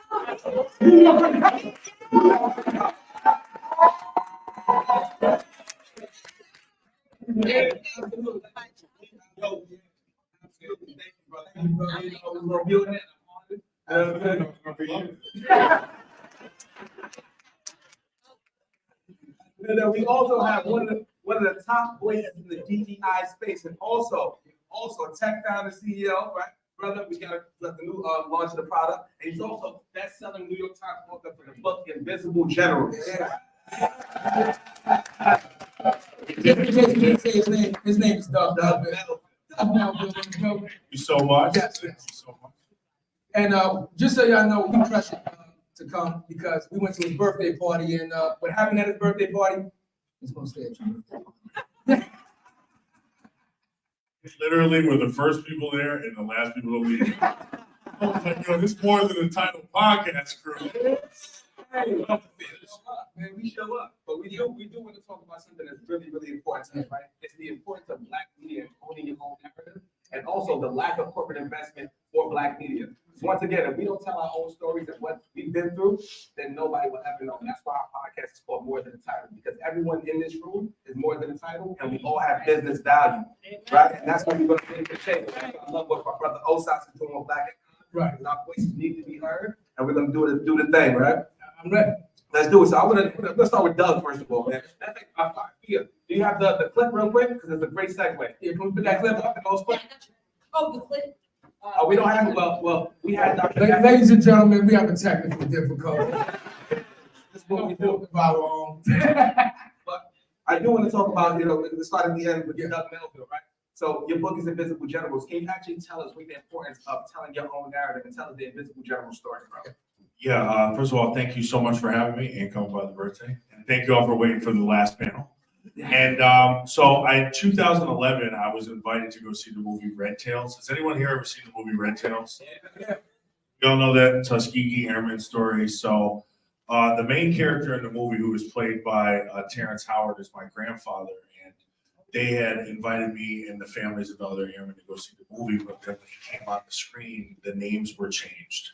Yeah, absolutely. Yo, absolutely. Thank you, brother. Thank you, brother. You know, we're reviewing it. And then we also have one of the top voices in the DEI space, and also a tech founder, CEO, right? Brother, we got the new launch of the product, and he's also best-selling New York Times author for the book Invisible Generals. Yeah. His name is Doug Melville. Thank you so much. Yes. Thank you so much. And just so y'all know, we pressured to come because we went to his birthday party, and what happened at his birthday party, he's gonna stay at your birthday party. Literally, we're the first people there and the last people to leave. I was like, yo, this is more than a title podcast crew. Man, we show up, but we do want to talk about something that's really, really important to us, right? It's the importance of Black media and owning your own narrative, and also the lack of corporate investment for Black media. So once again, if we don't tell our own stories and what we've been through, then nobody will ever know. That's why our podcast is called More Than a Title, because everyone in this room is more than a title, and we all have business value, right? And that's what we're going to make the change. I love what my brother Osas is doing with Black Economy. Right. Our voices need to be heard, and we're going to do the thing, right? I'm ready. Let's do it. So let's start with Doug first of all, man. Do you have the clip real quick? Because it's a great segue. Yeah, can we put that clip up? The most quick? Oh, the clip. Oh, we don't have it. Well, we had Dr. Ladies and gentlemen, we have a technical difficulty. This is what we do. But I do want to talk about, the start and the end with Doug Melville, right? So your book is Invisible Generals. Can you actually tell us what the importance of telling your own narrative and telling the Invisible General story, bro? Yeah, first of all, thank you so much for having me and coming by the birthday. And thank you all for waiting for the last panel. And so in 2011, I was invited to go see the movie Red Tails. Has anyone here ever seen the movie Red Tails? Yeah. You all know that Tuskegee Airman story. So the main character in the movie, who was played by Terrence Howard, is my grandfather. And they had invited me and the families of the other airmen to go see the movie, but then when it came on the screen, the names were changed.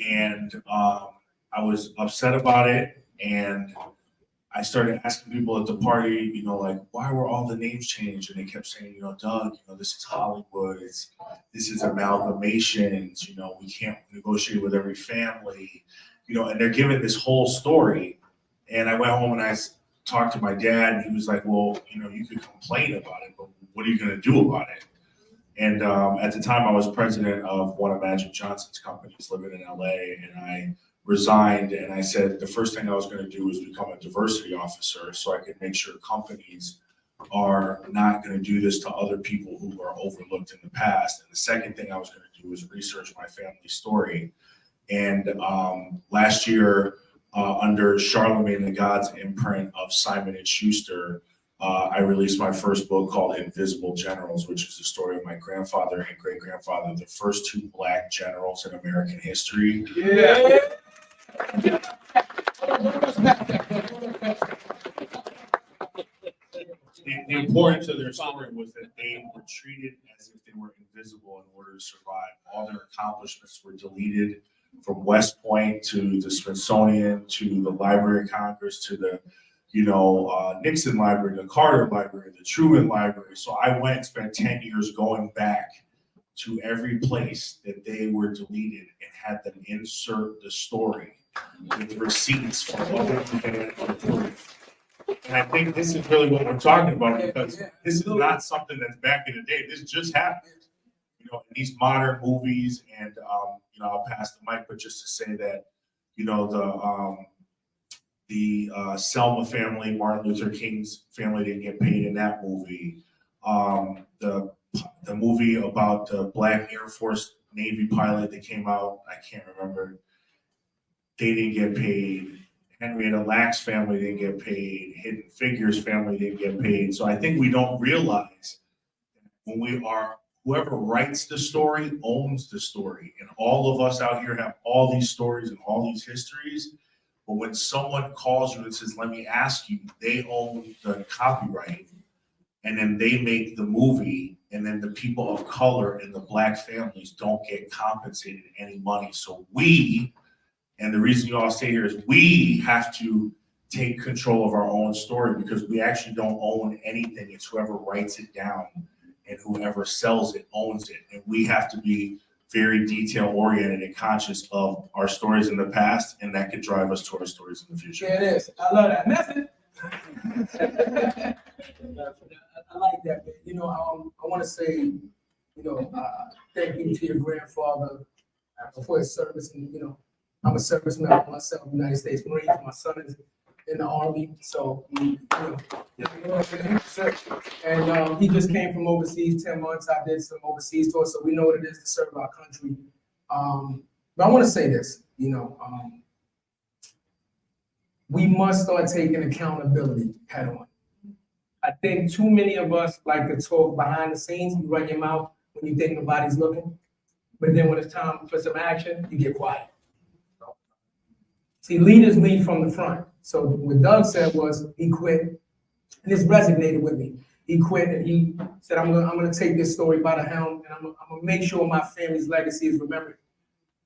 And I was upset about it. And I started asking people at the party, you know, like, why were all the names changed? And they kept saying, you know, Doug, you know, this is Hollywood. This is amalgamations. You know, we can't negotiate with every family. You know, and they're giving this whole story. And I went home and I talked to my dad, and he was like, well, you know, you could complain about it, but what are you going to do about it? And at the time, I was president of one of Magic Johnson's companies living in LA, and I resigned, and I said the first thing I was going to do was become a diversity officer so I could make sure companies are not going to do this to other people who were overlooked in the past. And the second thing I was going to do was research my family story. And last year, under Charlemagne the God's imprint of Simon & Schuster, I released my first book called Invisible Generals, which is the story of my grandfather and great-grandfather, the first two Black generals in American history. Yeah. The importance of their story was that they were treated as if they were invisible in order to survive. All their accomplishments were deleted, from West Point to the Smithsonian to the Library of Congress to the Nixon Library, the Carter Library, the Truman Library. So I went and spent 10 years going back to every place that they were deleted and had them insert the story with receipts from all the. And I think this is really what we're talking about, because this is not something that's back in the day. This just happened, you know, in these modern movies. And I'll pass the mic, but just to say that, you know, the Selma family, Martin Luther King's family, didn't get paid in that movie. The movie about the Black Air Force Navy pilot that came out, I can't remember, they didn't get paid. Henrietta Lacks family didn't get paid. Hidden Figures family didn't get paid. So I think we don't realize when whoever writes the story owns the story. And all of us out here have all these stories and all these histories. But when someone calls you and says, let me ask you, they own the copyright. And then they make the movie, and then the people of color and the Black families don't get compensated any money. So and the reason you all stay here is we have to take control of our own story, because we actually don't own anything. It's whoever writes it down and whoever sells it owns it. And we have to be very detail oriented and conscious of our stories in the past, and that could drive us to our stories in the future. Yeah, it is. I love that method. I like that, man. You know, I want to say, you know, thank you to your grandfather for his service. And, you know, I'm a serviceman myself, United States Marines. My son is in the Army, so you know, and he just came from overseas 10 months. I did some overseas tours, so we know what it is to serve our country. But I want to say this, you know, we must start taking accountability head on. I think too many of us like to talk behind the scenes. You run your mouth when you think nobody's looking, but then when it's time for some action, you get quiet. See, leaders lead from the front. So what Doug said was he quit, and this resonated with me. He quit and he said, I'm gonna take this story by the helm, and I'm gonna make sure my family's legacy is remembered.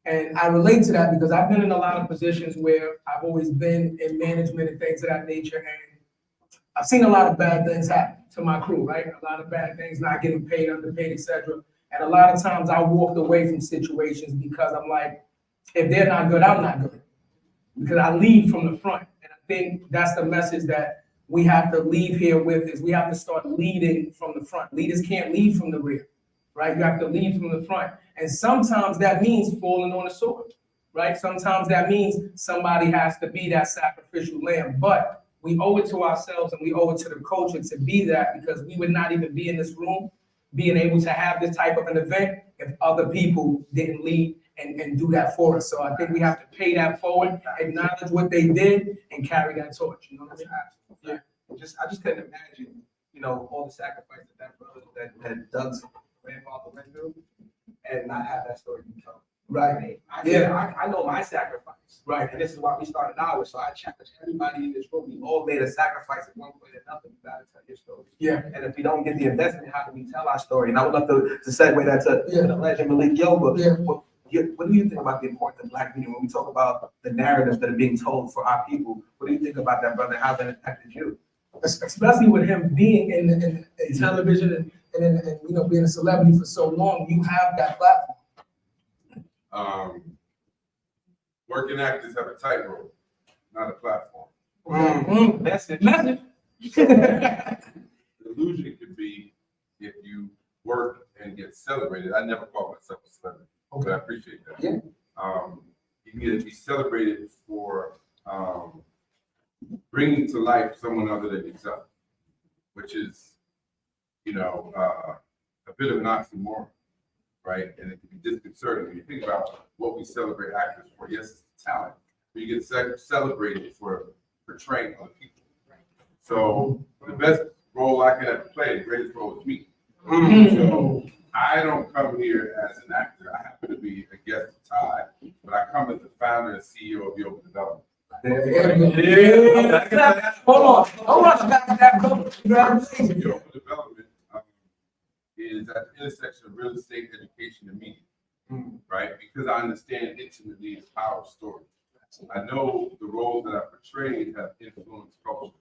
And I relate to that because I've been in a lot of positions where I've always been in management and things of that nature, and I've seen a lot of bad things happen to my crew, right? A lot of bad things, not getting paid, underpaid, etc. And a lot of times I walked away from situations because I'm like, if they're not good, I'm not good. Because I lead from the front. And I think that's the message that we have to leave here with, is we have to start leading from the front. Leaders can't lead from the rear, right? You have to lead from the front. And sometimes that means falling on the sword, right? Sometimes that means somebody has to be that sacrificial lamb. But we owe it to ourselves and we owe it to the culture to be that, because we would not even be in this room being able to have this type of an event if other people didn't lead and do that for us. So I think we have to pay that forward, acknowledge what they did, and carry that torch. You know what I mean? Yeah. I just couldn't imagine, you know, all the sacrifice that brother, that Doug's grandfather went through, and not have that story be told. Right. I know my sacrifice. Right. And this is why we started ours. So I challenge everybody in this room. We all made a sacrifice at one point or another. You gotta tell your story. Yeah. And if we don't get the investment, how do we tell our story? And I would love to segue that to the legend Malik Yoba. Yeah. what do you think about the importance of Black media when we talk about the narratives that are being told for our people? What do you think about that, brother? How that impacted you? Especially with him being in television and you know, being a celebrity for so long, you have that platform. Working actors have a tightrope, not a platform. Message. The illusion could be if you work and get celebrated. I never call myself a celebrity, but I appreciate that. Yeah. You need to be celebrated for bringing to life someone other than yourself, which is, you know, a bit of an oxymoron, right? And it can be disconcerting when you think about what we celebrate actors for. Yes, it's talent, but you get celebrated for portraying other people. So the best role I can ever play, the greatest role is me. So I don't come here as an actor. I happen to be a guest of Todd, but I come as the founder and CEO of the Open Development. Hold on, back that cover. Congratulations. The Open Development is at the intersection of real estate, education, and media, right? Because I understand intimately the power of story. I know the roles that I portrayed have influenced culture.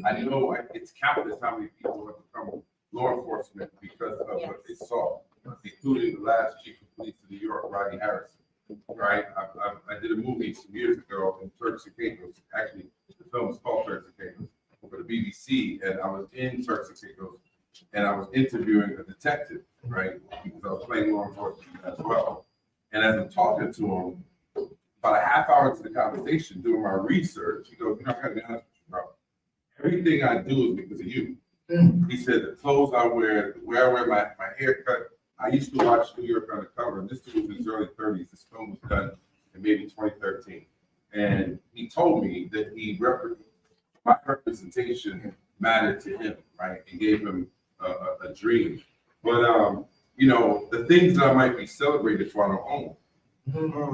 I know it's countless how many people have become law enforcement because of what they saw, including the last chief of police of New York, Rodney Harrison. Right? I did a movie some years ago in Turks and Caicos. Actually, the film is called Turks and Caicos for the BBC, and I was in Turks and Caicos, and I was interviewing a detective, right? Because I was playing law enforcement as well. And as I'm talking to him, about a half hour into the conversation, doing my research, he goes, "You know, I gotta be honest with you, bro. Everything I do is because of you." He said, "The clothes I wear, the way I wear my haircut, I used to watch New York Undercover, and this dude was in his early 30s. This film was done in maybe 2013. And he told me that my representation mattered to him, right? And gave him a dream. But, you know, the things that I might be celebrated for, I don't own.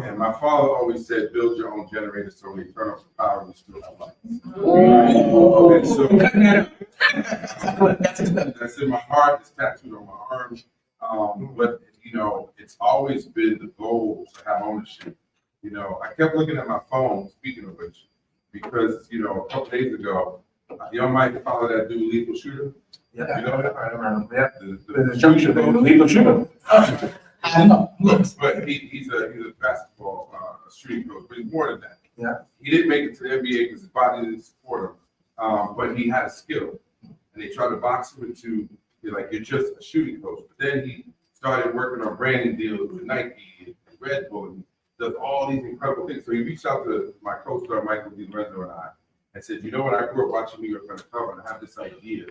And my father always said, build your own generator so when you turn off the power, you still have lights. And so that's in my heart, it's tattooed on my arms. But, you know, it's always been the goal to have ownership. You know, I kept looking at my phone, speaking of which, because, you know, a couple days ago, y'all might follow that dude, Lethal Shooter. Yeah. You know that? I remember. Yeah. The shooter, Lethal Shooter. I know. But he's a basketball shooting coach, but he's more than that. Yeah. He didn't make it to the NBA because his body didn't support him, but he had a skill. And they tried to box him into, you're just a shooting coach. But then he started working on branding deals with Nike and Red Bull and does all these incredible things. So he reached out to my co-star, Michael DiLorenzo, and I, and said, you know what, I grew up watching New York Undercover, and I have this idea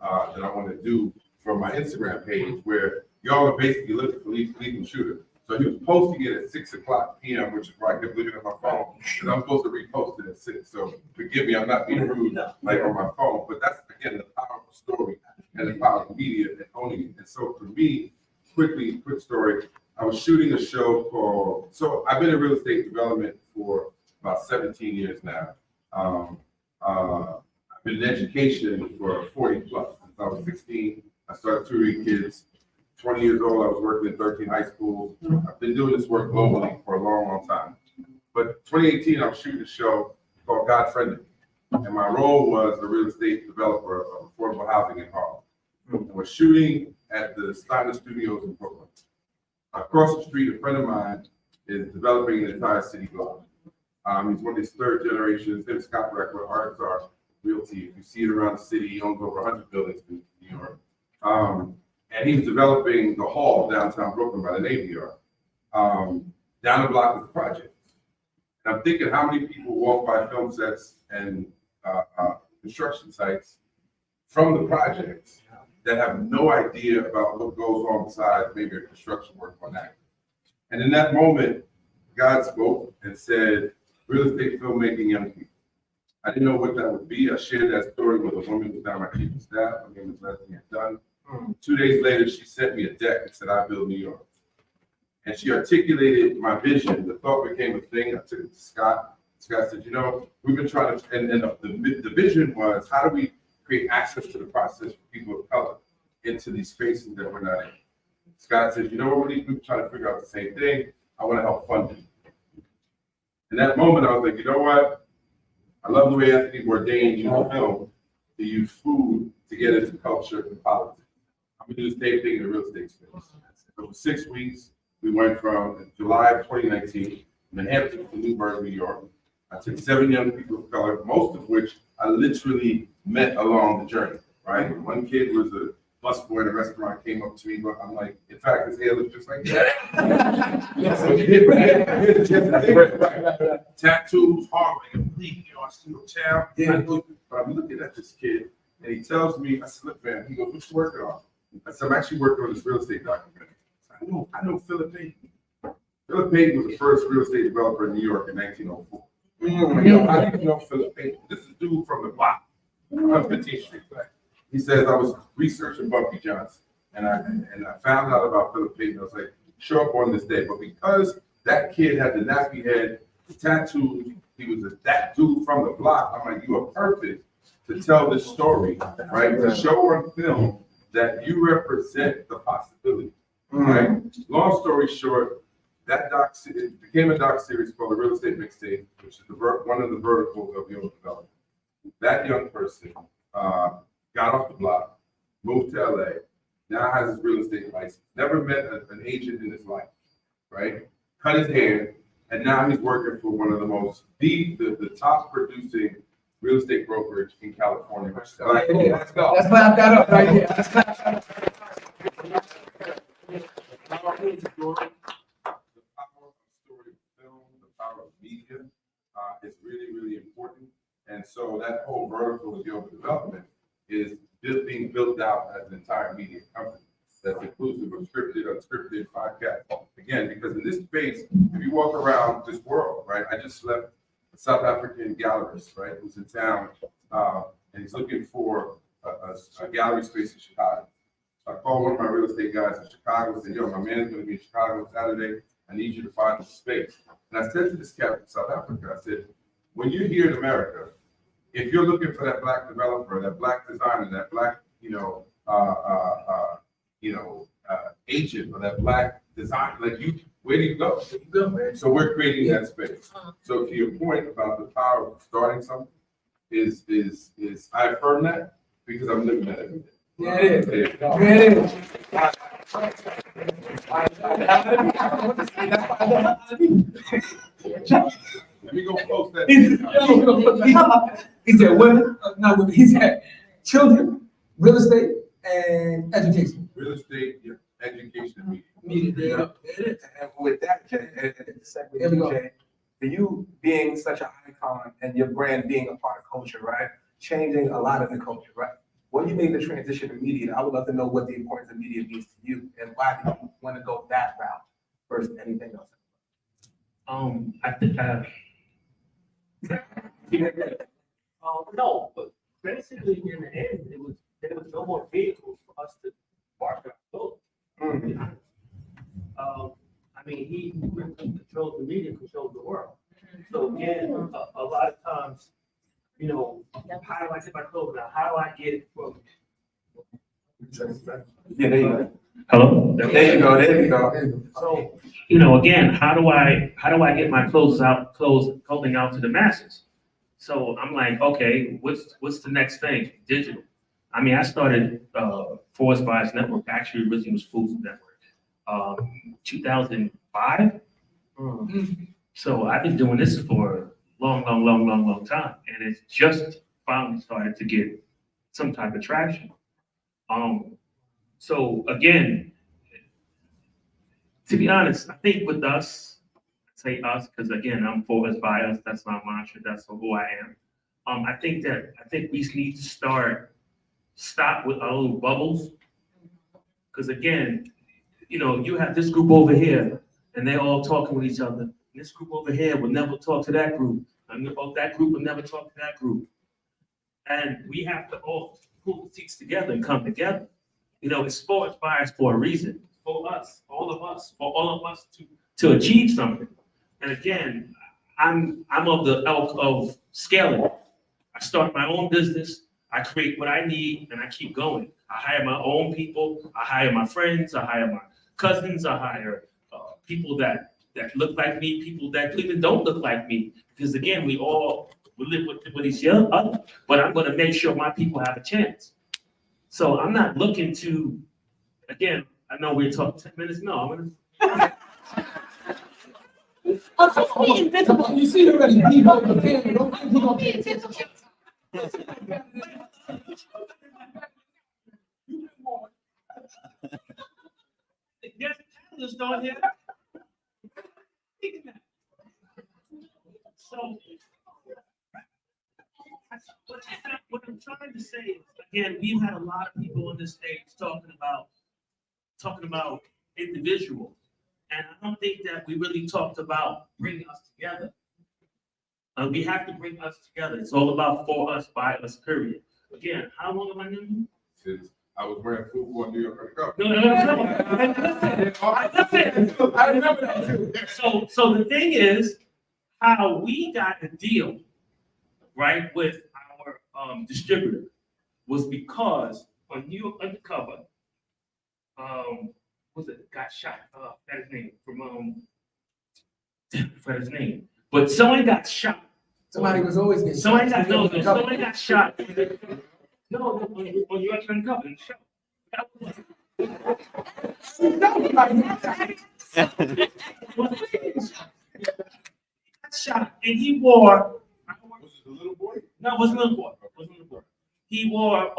that I want to do for my Instagram page, where y'all are basically looking for Lethal Shooter. So he was posting it at 6:00 p.m., which is why I kept looking at my phone, because I'm supposed to repost it at 6. So forgive me, I'm not being rude on my phone, but that's, again, the power of the story and the power of media and owning it. And so for me, quick story, I was shooting a show called, so I've been in real estate development for about 17 years now. I've been in education for 40 plus. Since I was 16, I started tutoring kids. 20 years old, I was working in 13 high schools. I've been doing this work globally for a long, long time. But 2018, I was shooting a show called God Friended. And my role was a real estate developer of affordable housing in Harlem. We're shooting at the Steiner Studios in Brooklyn. Across the street, a friend of mine is developing an entire city block. He's one of his third generation. His name is Scott Breck with Arts Are Realty. If you see it around the city, he owns over 100 buildings in New York. And he was developing the hall downtown Brooklyn by the Navy Yard. Down the block is the project. And I'm thinking how many people walk by film sets and construction sites from the projects that have no idea about what goes on besides maybe a construction work on that. And in that moment, God spoke and said, real estate filmmaking young people. I didn't know what that would be. I shared that story with a woman who's now my chief of staff. Her name is Leslie Dunn. 2 days later, she sent me a deck and said, I build New York. And she articulated my vision. The thought became a thing. I took it to Scott. Scott said, you know, we've been trying to, and the vision was, how do we create access to the process for people of color into these spaces that we're not in? Scott said, you know what, we've been trying to figure out the same thing. I want to help fund it. In that moment, I was like, you know what? I love the way Anthony Bourdain used film to use food to get into culture and politics. I'm gonna do the same thing in the real estate space. Over 6 weeks, we went from July of 2019, Manhattan to Newburgh, New York. I took 7 young people of color, most of which I literally met along the journey, right? One kid was a busboy at a restaurant, came up to me, but I'm like, in fact, his hair looks just like that. Yes, tattoos, hard like a bleak, you know, I see no child. But I'm looking at this kid, and he tells me, I said, look, man, he goes, what you working on? I said, I'm actually working on this real estate documentary. I know Philip Payton. Philip Payton was the first real estate developer in New York in 1904. How do you know Philip Payton? This is a dude from the block, on 15th Street. He says, I was researching Bumpy Johnson, and I found out about Philip Payton. I was like, show up on this day. But because that kid had the nappy head, the tattoos, he was that dude from the block, I'm like, you are perfect to tell this story, right? To show on film that you represent the possibility, right? Long story short, that it became a doc series called The Real Estate Mixtape, which is one of the verticals of young development. That young person got off the block, moved to LA, now has his real estate license, never met an agent in his life, right? Cut his hair, and now he's working for one of the top producing real estate brokerage in California. Let's go. Let's clap that up right here. Let's clap that up. The power of story, film, the power of media is really, really important. And so that whole vertical of yoga development is being built out as an entire media company that's inclusive of scripted, unscripted, podcast. Again, because in this space, if you walk around this world, right? I just left a South African gallerist, right, who's in town, and he's looking for a gallery space in Chicago. So I called one of my real estate guys in Chicago and said, yo, my man's gonna be in Chicago Saturday. I need you to find a space. And I said to this cat from South Africa, I said, when you're here in America, if you're looking for that black developer, that black designer, that black, agent or that black designer, like where do you go? So we're creating that space. So to your point about the power of starting something is I affirm that because I'm living that every day. Yeah, it is. Yeah, it is. Let me go post that. He said women, not women, he said children, real estate, and education. Real estate, yeah, education, and media. And with that, Jay, Here we go. Jay, for you being such an icon and your brand being a part of culture, right? Changing a lot of the culture, right? When you made the transition to media, I would love to know what the importance of media means to you and why do you want to go that route versus anything else? I think no, but basically in the end, there was no more vehicles for us to park our boat. I mean, he controls the media, controls the world. So again, a lot of times, how do I get my clothes out? How do I get it from? Yeah, there you go. Hello. There you go. There you go. So, again, how do I get my clothing out to the masses? So I'm like, okay, what's the next thing? Digital. I mean, I started Forest Bias Network. Actually, originally was Food Network, 2005. So I've been doing this for long time, and it's just finally started to get some type of traction. So again, to be honest, I think with us, say us, because again, I'm for us by us. That's my mantra. That's who I am. I think we need to stop with our little bubbles, because again, you have this group over here, and they're all talking with each other. And this group over here will never talk to that group, and that group will never talk to that group. And we have to all pull the seats together and come together. It's Forest Bias for a reason. For us, all of us to achieve something. And again, I'm of the ilk of scaling. I start my own business, I create what I need, and I keep going. I hire my own people, I hire my friends, I hire my cousins, I hire people that that look like me, people that even don't look like me. Because again, we live with each other, but I'm gonna make sure my people have a chance. So I'm not looking to, again, I know we're talking 10 minutes, no, I'm gonna. You see already, people, the camera, don't think he gonna pay attention. There's panelists on here. So, what I'm trying to say is, again, we've had a lot of people on this stage talking about individuals. And I don't think that we really talked about bringing us together. We have to bring us together. It's all about for us, by us, period. Again, how long have I known you? Since I was wearing football in New York Cup. No. I remember that too. So the thing is, how we got a deal, right, with our distributor was because on New York Undercover, was it got shot? That his name from forgot his name. But someone got shot. Somebody was always getting Somebody shot. got shot. No, on New York Undercover in the show. Shot, and he wore. Was it the little boy? No, it wasn't a little boy. He wore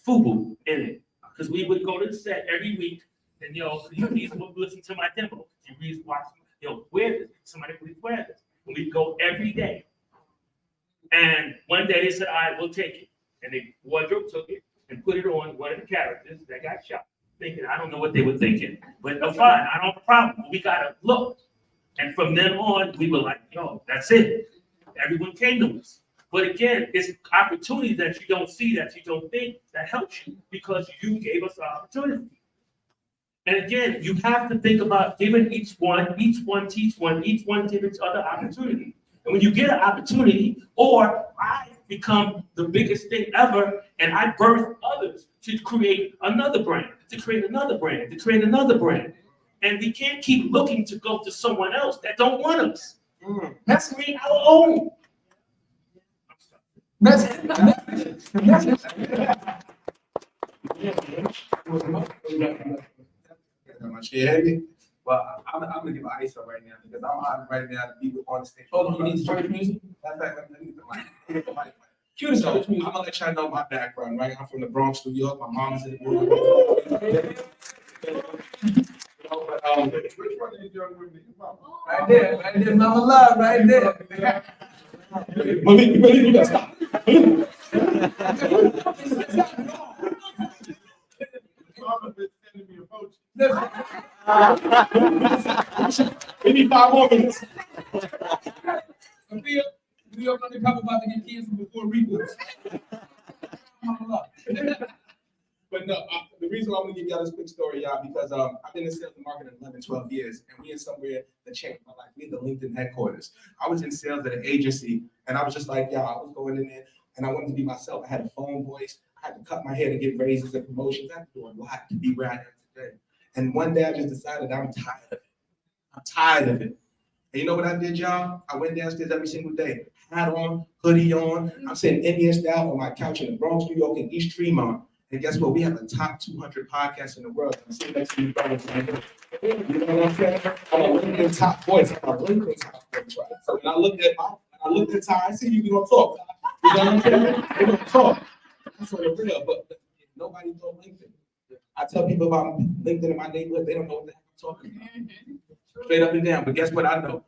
FUBU in it because we would go to the set every week, and he would listen to my demo. And we would watch, wear this. Somebody please wear this, and we'd go every day. And one day they said, "All right, we'll take it," and the wardrobe took it and put it on one of the characters that got shot. Thinking, I don't know what they were thinking, but no, fine, I don't have a problem. We gotta look. And from then on, we were like, yo, that's it. Everyone came to us. But again, it's opportunity that you don't see, that you don't think, that helps you because you gave us the opportunity. And again, you have to think about giving each one teach one, each one give each other opportunity. And when you get an opportunity, or I become the biggest thing ever, and I birth others to create another brand, to create another brand, to create another brand. And we can't keep looking to go to someone else that don't want us. Let's create our own. Well, I'm gonna give an ISO right now because I'm out right now to be on the stage. Hold on, you need church music? Matter of fact, let me get the mic. So I'm gonna let y'all know my background, right? I'm from the Bronx, New York. My mom's in the Which one of these young women is your mama? Right there, mama love, right there. Malik, you gotta stop. Mama been sending me a poach. We need 5 more minutes. Sophia, New York Undercover about to get canceled before reboots. Mama love. But no, the reason why I'm gonna give y'all this quick story, y'all, because I've been in sales and marketing 11, 12 years, and we in somewhere that changed my life. We in the LinkedIn headquarters. I was in sales at an agency, and I was just like, y'all, I was going in there, and I wanted to be myself. I had a phone voice. I had to cut my hair to get raises and promotions. I had to do a lot to be where I am today. And one day I just decided I'm tired of it. I'm tired of it. And you know what I did, y'all? I went downstairs every single day. Hat on, hoodie on. I'm sitting Indian style on my couch in the Bronx, New York, in East Tremont. And guess what? We have the top 200 podcasts in the world. I'm sitting next to you brothers. You know what I'm saying? I'm a LinkedIn top voice. I'm a LinkedIn top voice, right? So when I looked at Ty, I see you gonna talk. You know what I'm saying? We're gonna talk. That's what it's real, but nobody told LinkedIn. I tell people about LinkedIn in my neighborhood, they don't know what the heck I'm talking about. Straight up and down. But guess what I know?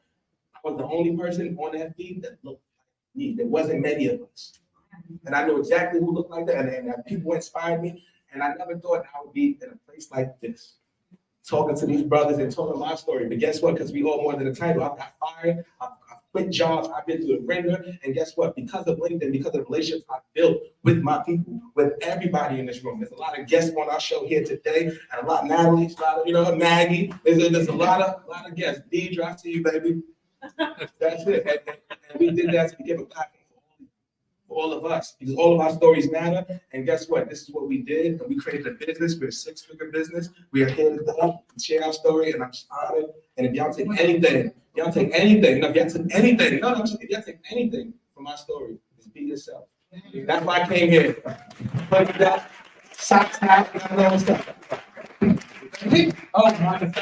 I was the only person on that feed that looked like me. There wasn't many of us. And I know exactly who looked like that, and people inspired me. And I never thought I would be in a place like this, talking to these brothers and telling my story. But guess what? Because we all more than a title. I got fired. I've quit jobs. I've been through the ringer. And guess what? Because of LinkedIn, because of the relationships I built with my people, with everybody in this room. There's a lot of guests on our show here today, and a lot of Natalie, a lot of Maggie. There's a lot of guests. Deidre, I see you, baby. That's it. And we did that to give a platform. for all of us, because all of our stories matter. And guess what? This is what we did, and we created a business. We're a six-figure business. We are here to share our story, and I'm just honored. And if y'all take anything, no, if y'all take anything, if y'all take anything from our story, just be yourself. That's why I came here. But that socks hat, and all that stuff. Oh, my God.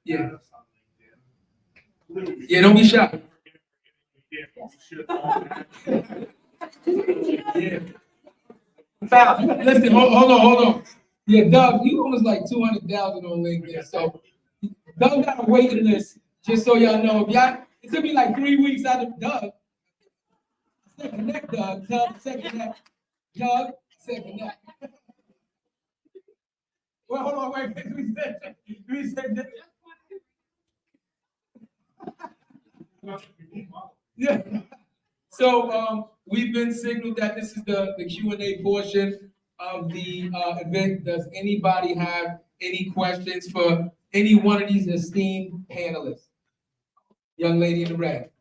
Yeah. Yeah, don't be shy. Yeah. Listen, hold on. Yeah, Doug, you almost like 200,000 on LinkedIn. So Doug got a waiting list, just so y'all know. If y'all, it took me like 3 weeks out of Doug. I said connect, Doug. Doug said connect. Doug said connect. Well, hold on, wait. We said that. Yeah. So we've been signaled that this is the Q&A portion of the event. Does anybody have any questions for any one of these esteemed panelists? Young lady in the red.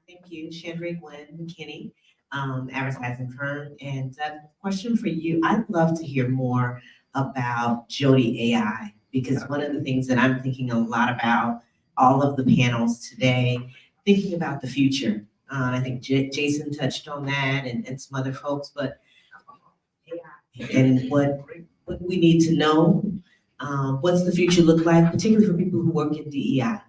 Thank you, Chandra Gwen McKinney, advertising firm. And question for you, I'd love to hear more about Jody AI, because one of the things that I'm thinking a lot about, all of the panels today, thinking about the future. I think Jason touched on that and some other folks, but AI and what we need to know, what's the future look like, particularly for people who work in DEI?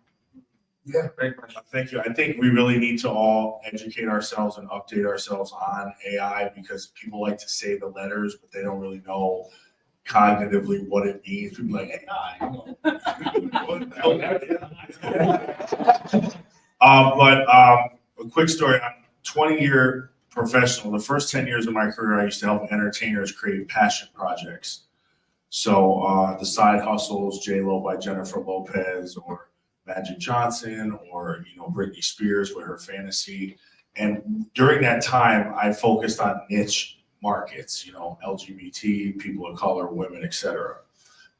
Yeah, great question. Thank you. I think we really need to all educate ourselves and update ourselves on AI, because people like to say the letters, but they don't really know cognitively what it means. People like AI. But a quick story. I'm a 20-year professional. The first 10 years of my career, I used to help entertainers create passion projects. So the Side Hustles, J-Lo by Jennifer Lopez, or Magic Johnson, or Britney Spears with her Fantasy. And during that time, I focused on niche markets, LGBT, people of color, women, etc.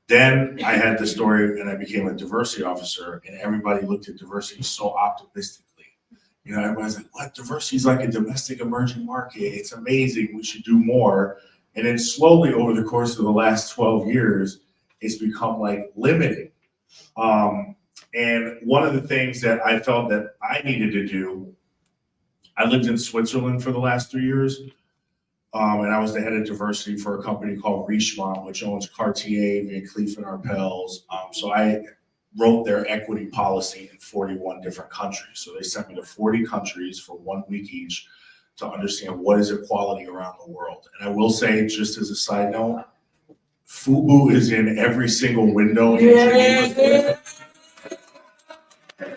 Then I had the story, and I became a diversity officer, and everybody looked at diversity so optimistically. Everybody's like, "What? Diversity is like a domestic emerging market. It's amazing. We should do more." And then slowly, over the course of the last 12 years, it's become like limiting. And one of the things that I felt that I needed to do, I lived in Switzerland for the last 3 years, and I was the head of diversity for a company called Richemont, which owns Cartier, Van Cleef & Arpels. So I wrote their equity policy in 41 different countries. So they sent me to 40 countries for 1 week each to understand what is equality around the world. And I will say, just as a side note, FUBU is in every single window in Geneva.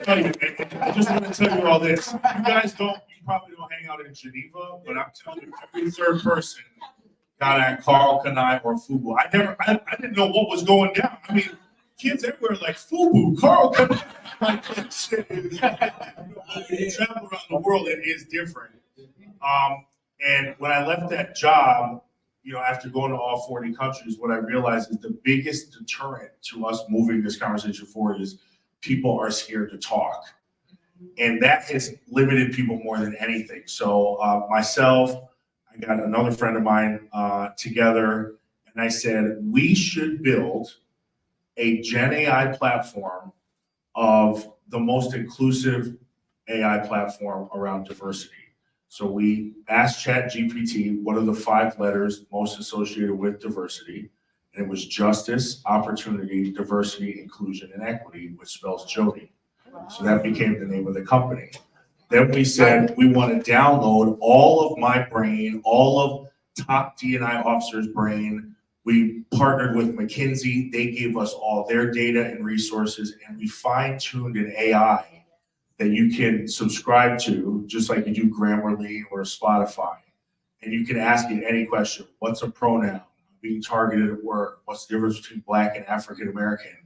I just want to tell you all this. You guys you probably don't hang out in Geneva, but I'm telling you, every third person got at Carl Kanai or FUBU. I didn't know what was going down. I mean, kids everywhere like FUBU, Carl Kanai. Like, that shit is, you travel around the world, it is different. And when I left that job, after going to all 40 countries, what I realized is the biggest deterrent to us moving this conversation forward is people are scared to talk. And that has limited people more than anything. So myself, I got another friend of mine together, and I said, we should build a Gen AI platform of the most inclusive AI platform around diversity. So we asked ChatGPT, what are the 5 letters most associated with diversity? And it was justice, opportunity, diversity, inclusion, and equity, which spells Jody. So that became the name of the company. Then we said, we want to download all of my brain, all of top D&I officers' brain. We partnered with McKinsey. They gave us all their data and resources, and we fine-tuned an AI that you can subscribe to, just like you do Grammarly or Spotify. And you can ask it any question. What's a pronoun? Being targeted at work? What's the difference between Black and African American?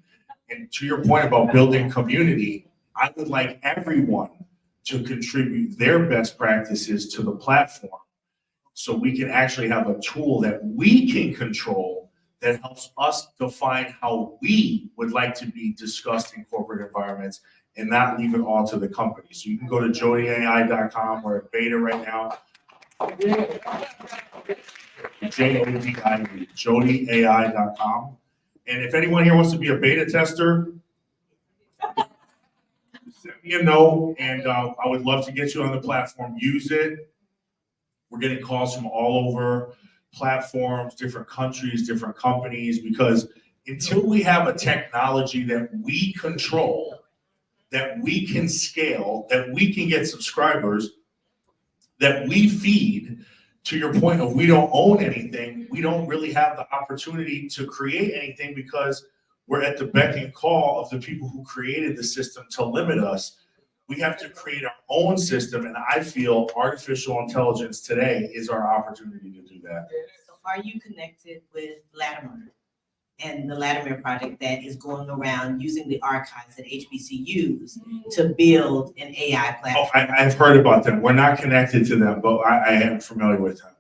And to your point about building community, I would like everyone to contribute their best practices to the platform, so we can actually have a tool that we can control that helps us define how we would like to be discussed in corporate environments and not leave it all to the company. So you can go to jodyai.com. We're in beta right now. JODI, jodyai.com. And if anyone here wants to be a beta tester, send me a note, and I would love to get you on the platform. Use it. We're getting calls from all over platforms, different countries, different companies, because until we have a technology that we control, that we can scale, that we can get subscribers, that we feed, to your point of we don't own anything, we don't really have the opportunity to create anything because we're at the beck and call of the people who created the system to limit us. We have to create our own system, and I feel artificial intelligence today is our opportunity to do that. So are you connected with Latimer and the Latimer project that is going around using the archives that HBCUs to build an AI platform? Oh, I've heard about them. We're not connected to them, but I am familiar with them.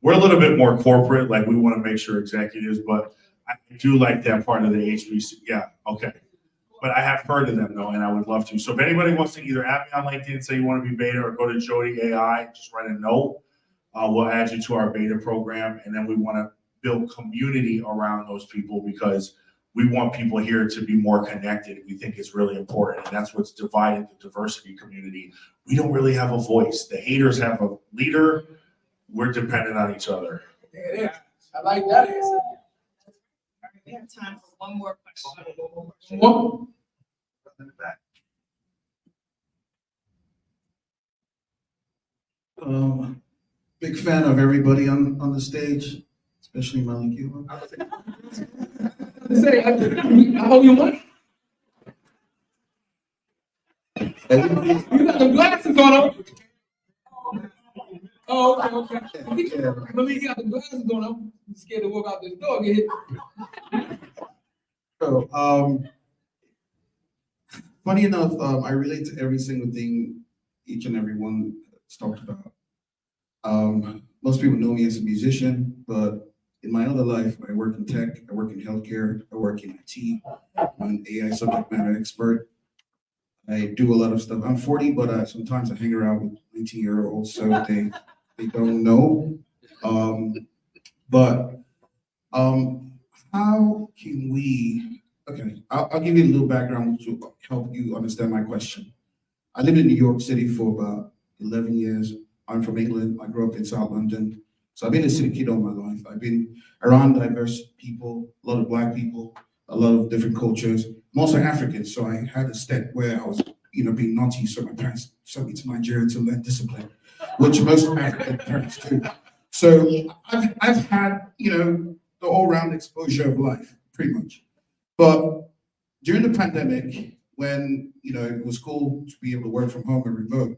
We're a little bit more corporate, like we want to make sure executives, but I do like that part of the HBC. Yeah, okay. But I have heard of them though, and I would love to. So if anybody wants to either add me on LinkedIn and say you want to be beta, or go to Jody AI, just write a note. We'll add you to our beta program, and then we want to build community around those people because we want people here to be more connected. We think it's really important, and that's what's divided the diversity community. We don't really have a voice. The haters have a leader. We're dependent on each other. There it is. I like that answer. We have time for one more question. One. In the back. Big fan of everybody on the stage, especially Malik. Say, I owe you money. You got the glasses on. Oh, okay. Let me got the glasses on. I'm scared to walk out this door. Get hit. So, funny enough, I relate to every single thing each and every one has talked about. Most people know me as a musician, but in my other life, I work in tech, I work in healthcare, I work in IT, I'm an AI subject matter expert. I do a lot of stuff. I'm 40, but sometimes I hang around with 19-year-olds, so they don't know. How can we, okay, I'll give you a little background to help you understand my question. I lived in New York City for about 11 years. I'm from England. I grew up in South London. So I've been a city kid all my life. I've been around diverse people, a lot of Black people, a lot of different cultures. I'm also African, so I had a step where I was, being naughty. So my parents sent me to Nigeria to learn discipline, which most African parents do. So I've had, the all-round exposure of life, pretty much. But during the pandemic, when, it was cool to be able to work from home and remote,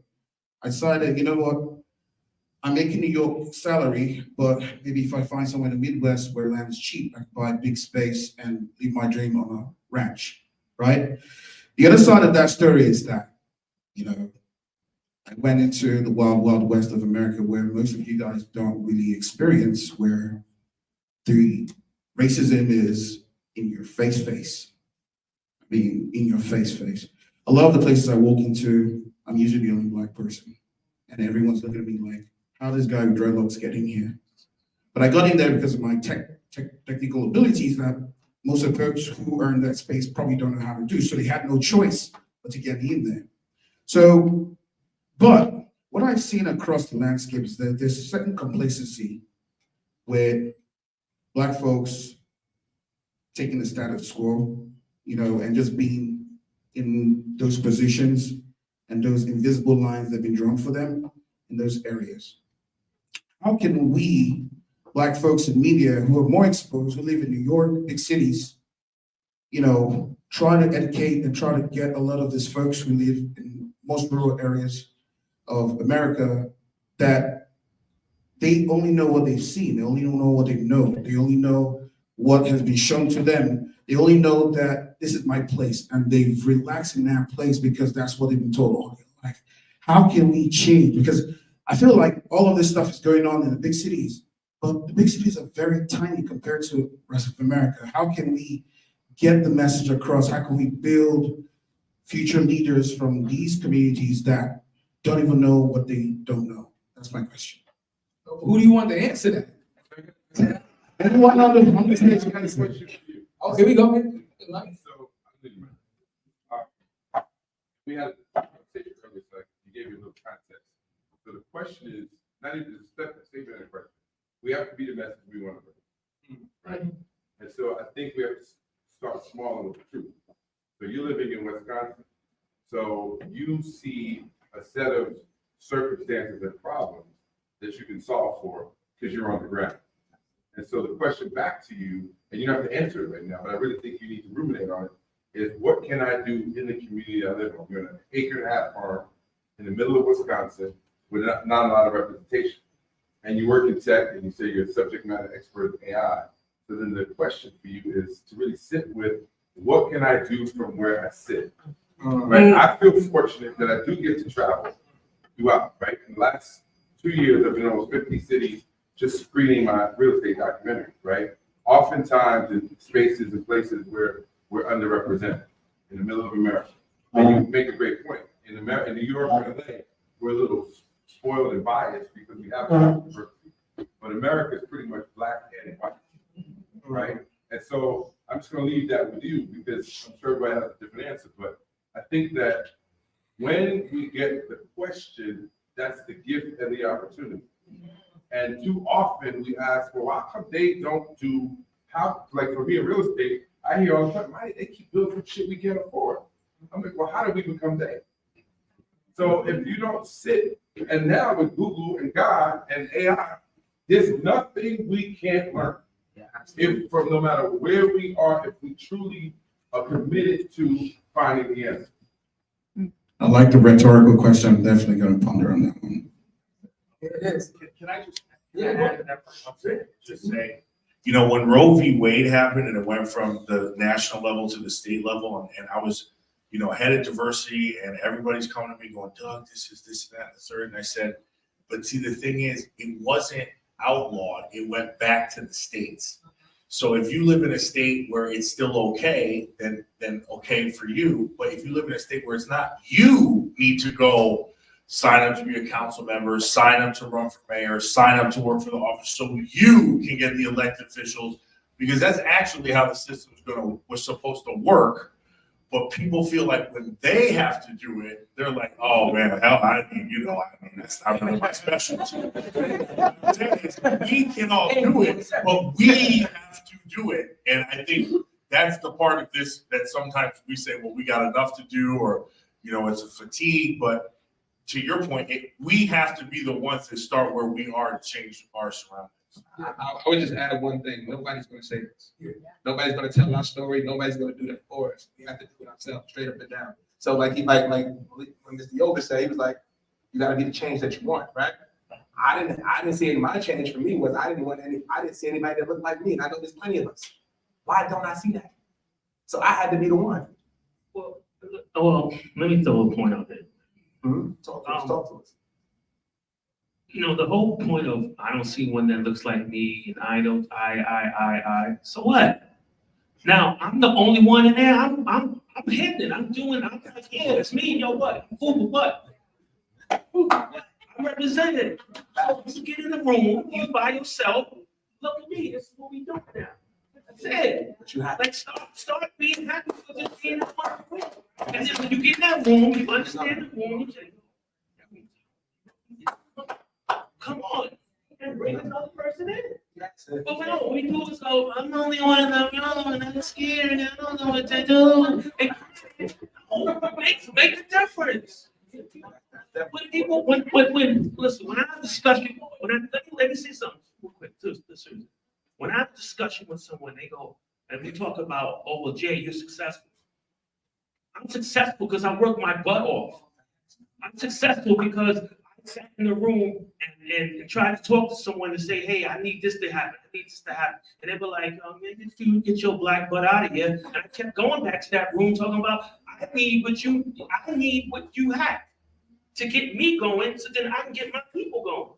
I decided, you know what? I'm making New York salary, but maybe if I find somewhere in the Midwest where land is cheap, I can buy a big space and live my dream on a ranch, right? The other side of that story is that, I went into the wild, wild west of America where most of you guys don't really experience, where the racism is in your face. I mean, in your face. A lot of the places I walk into, I'm usually the only Black person. And everyone's looking at me like, how does this guy with dreadlocks get in here? But I got in there because of my technical abilities that most of the folks who earn that space probably don't know how to do. So they had no choice but to get me in there. So, but what I've seen across the landscape is that there's a certain complacency with Black folks taking the status quo, and just being in those positions and those invisible lines that have been drawn for them in those areas. How can we, Black folks in media who are more exposed, who live in New York, big cities, try to educate and try to get a lot of these folks who live in most rural areas of America that they only know what they've seen, they only don't know what they know, they only know what has been shown to them. They only know that this is my place, and they've relaxed in that place because that's what they've been told all their life. How can we change? Because I feel like all of this stuff is going on in the big cities, but the big cities are very tiny compared to the rest of America. How can we get the message across? How can we build future leaders from these communities that don't even know what they don't know? That's my question. Who do you want to answer that? Anyone on the stage can answer. Oh, here we go. So, we had a conversation earlier, so you gave me a little context. So the question is, not even a statement and a question. We have to be the message we want to bring, right? And so I think we have to start small and with the truth. So you're living in Wisconsin, so you see a set of circumstances and problems that you can solve for because you're on the ground. And so the question back to you, and you don't have to answer it right now, but I really think you need to ruminate on it, is what can I do in the community I live in? You're in an 1.5-acre farm in the middle of Wisconsin with not a lot of representation. And you work in tech and you say you're a subject matter expert in AI. So then the question for you is to really sit with, what can I do from where I sit? Right? I feel fortunate that I do get to travel throughout, right? In the last 2 years, I've been in almost 50 cities just screening my real estate documentary, right? Oftentimes in spaces and places where we're underrepresented in the middle of America. And you make a great point. In New York and LA, we're a little spoiled and biased because we have diversity. But America is pretty much black and white, right? And so I'm just going to leave that with you because I'm sure everybody has a different answer. But I think that when we get the question, that's the gift and the opportunity. And too often we ask, well, how come they don't do, like for me in real estate, I hear all the time, why they keep building shit we can't afford? I'm like, well, how do we become they? So if you don't sit, and now with Google and God and AI, there's nothing we can't learn. If from no matter where we are, if we truly are committed to finding the answer. I like the rhetorical question. I'm definitely going to ponder on that one. It is. Can I just add to that? Just say, you know, when Roe v. Wade happened and it went from the national level to the state level, and I was, you know, head of diversity, and everybody's coming to me going, Doug, this is this, that, and the third. And I said, but see, the thing is, it wasn't outlawed. It went back to the states. So if you live in a state where it's still okay, then okay for you. But if you live in a state where it's not, you need to go sign up to be a council member, sign up to run for mayor, sign up to work for the office so you can get the elected officials, because that's actually how the system was supposed to work. But people feel like when they have to do it, they're like, oh man, hell, that's not really my specialty. We can all do it, but we have to do it. And I think that's the part of this that sometimes we say, well, we got enough to do, or, you know, it's a fatigue. But to your point, we have to be the ones that start where we are to change our surroundings. I would just add one thing. Nobody's going to say this. Nobody's going to tell our story. Nobody's going to do that for us. We have to do it ourselves, straight up and down. So like when Mr. Yoga said, he was like, you got to be the change that you want, right? I didn't see any. My change for me was I didn't see anybody that looked like me, and I know there's plenty of us. Why don't I see that? So I had to be the one. Well, let me throw a point out there. Talk to us. You know, the whole point of I don't see one that looks like me, and I. So what? Now I'm the only one in there. I'm hitting it. I'm like, yeah, it's me. Yo, what? Fool, what? I'm represented. So you get in the room, you by yourself. Look at me. This is what we doing now. That's it. Like start being happy for just being in one room. And then when you get in that room, you understand the room. Come on, and bring another person in. But no, we do is go, I'm the only one of them, and I'm scared, and I don't know what to do. Make the difference. When people, listen, when I have a discussion, let me say something real quick. When I have a discussion with someone, they go, and we talk about, oh, well, Jay, you're successful. I'm successful because I work my butt off. I'm successful because sat in the room and tried to talk to someone and say, hey, I need this to happen. I need this to happen. And they were like, oh, maybe if you get your black butt out of here. And I kept going back to that room talking about, I need what you have to get me going so then I can get my people going.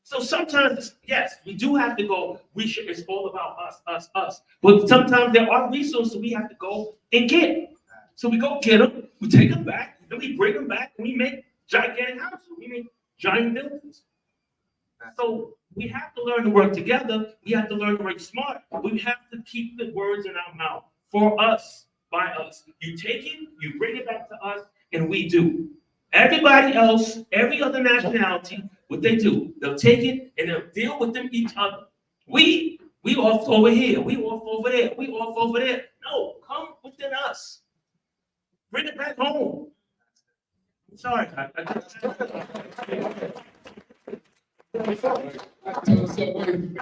So sometimes, yes, we do have to go, it's all about us. But sometimes there are resources we have to go and get. So we go get them, we take them back, then we bring them back, and we make gigantic houses, we make giant buildings. So we have to learn to work together, we have to learn to work smart, we have to keep the words in our mouth, for us, by us. You take it, you bring it back to us, and we do. Everybody else, every other nationality, what they do, they'll take it and they'll deal with them each other. We off over here, we off over there, we off over there. No, come within us. Bring it back home. Sorry.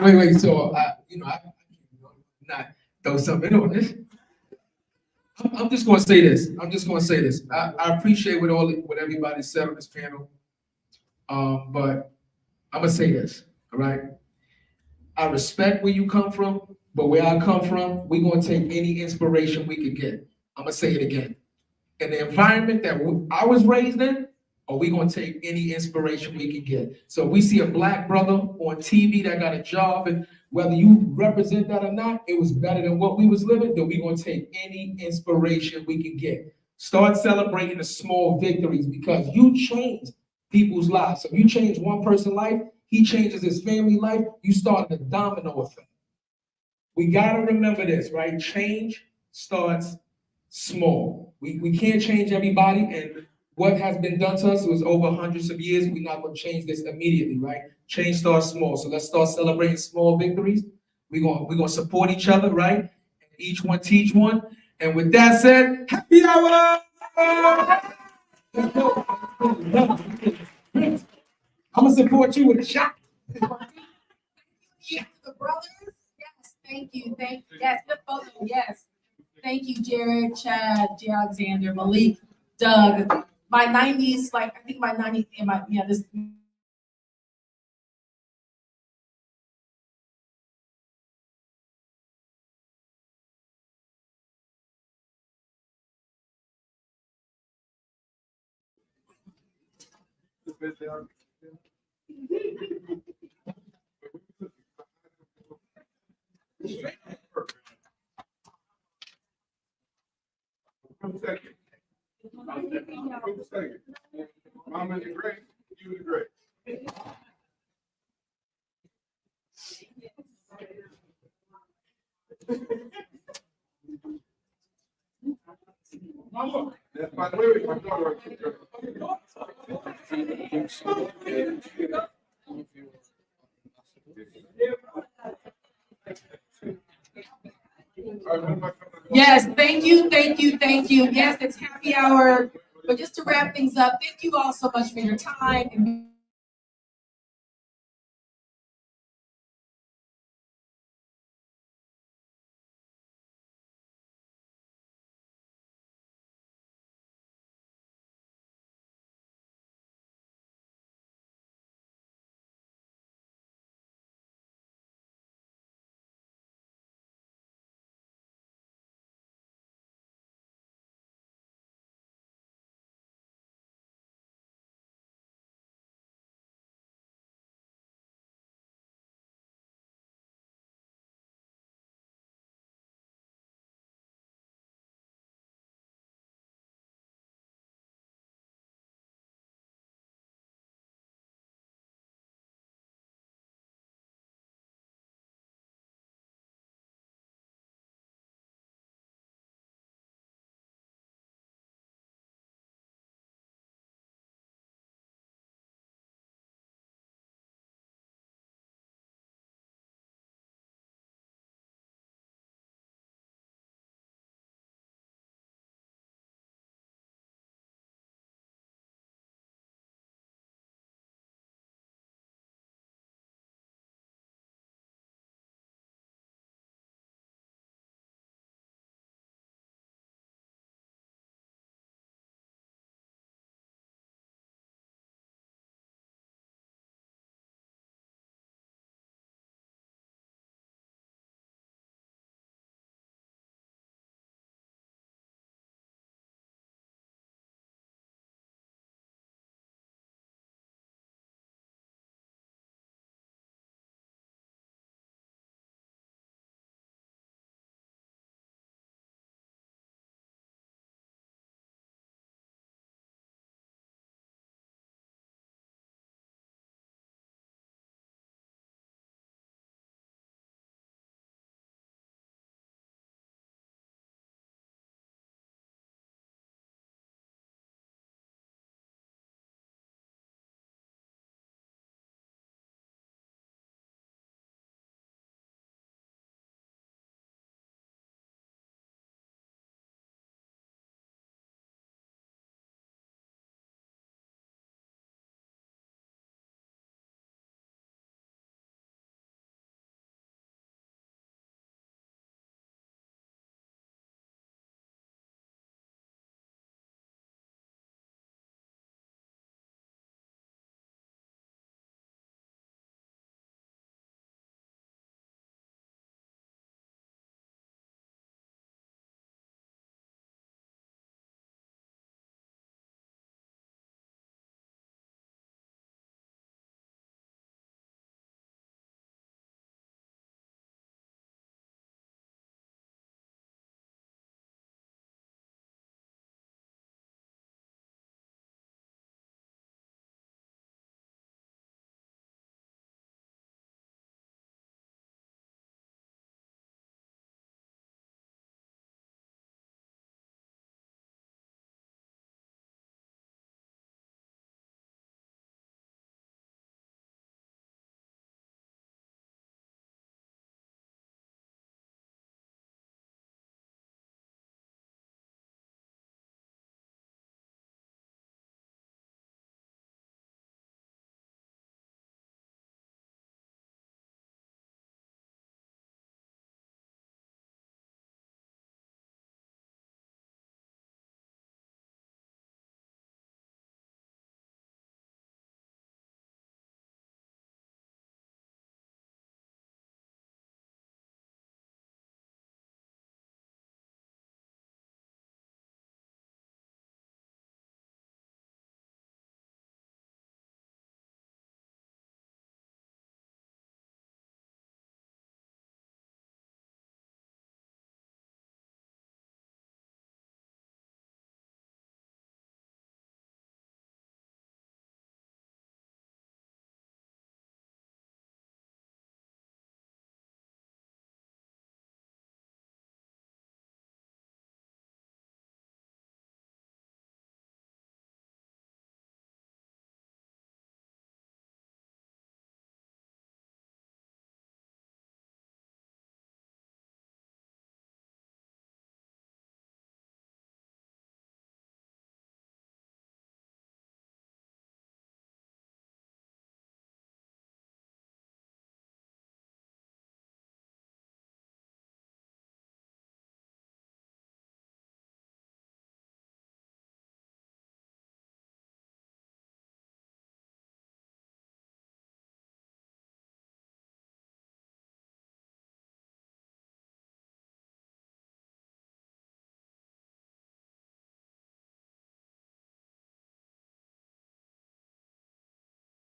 Wait, so I not throw something on this. I'm just gonna say this. I appreciate what everybody said on this panel. But I'm gonna say this, all right? I respect where you come from, but where I come from, we're gonna take any inspiration we could get. I'm gonna say it again. In the environment that I was raised in, are we gonna take any inspiration we can get? So if we see a Black brother on TV that got a job, and whether you represent that or not, it was better than what we was living, then we gonna take any inspiration we can get. Start celebrating the small victories, because you change people's lives. So if you change one person's life, he changes his family life, you start a domino effect. We gotta remember this, right? Change starts small. We can't change everybody, and what has been done to us was over hundreds of years. We're not going to change this immediately, right? Change starts small. So let's start celebrating small victories. We're gonna support each other, right? Each one teach one. And with that said, happy hour! I'm gonna support you with a shot. Yes, the brothers. Yes, thank you. Yes, the photo. Yes. Thank you, Jared, Chad, J. Alexander, Malik, Doug. My 90s, like I think my 90s and this. Mama, you're great. You were great. Mama, that's my baby, my daughter. Yes, thank you. Yes, it's happy hour. But just to wrap things up, thank you all so much for your time and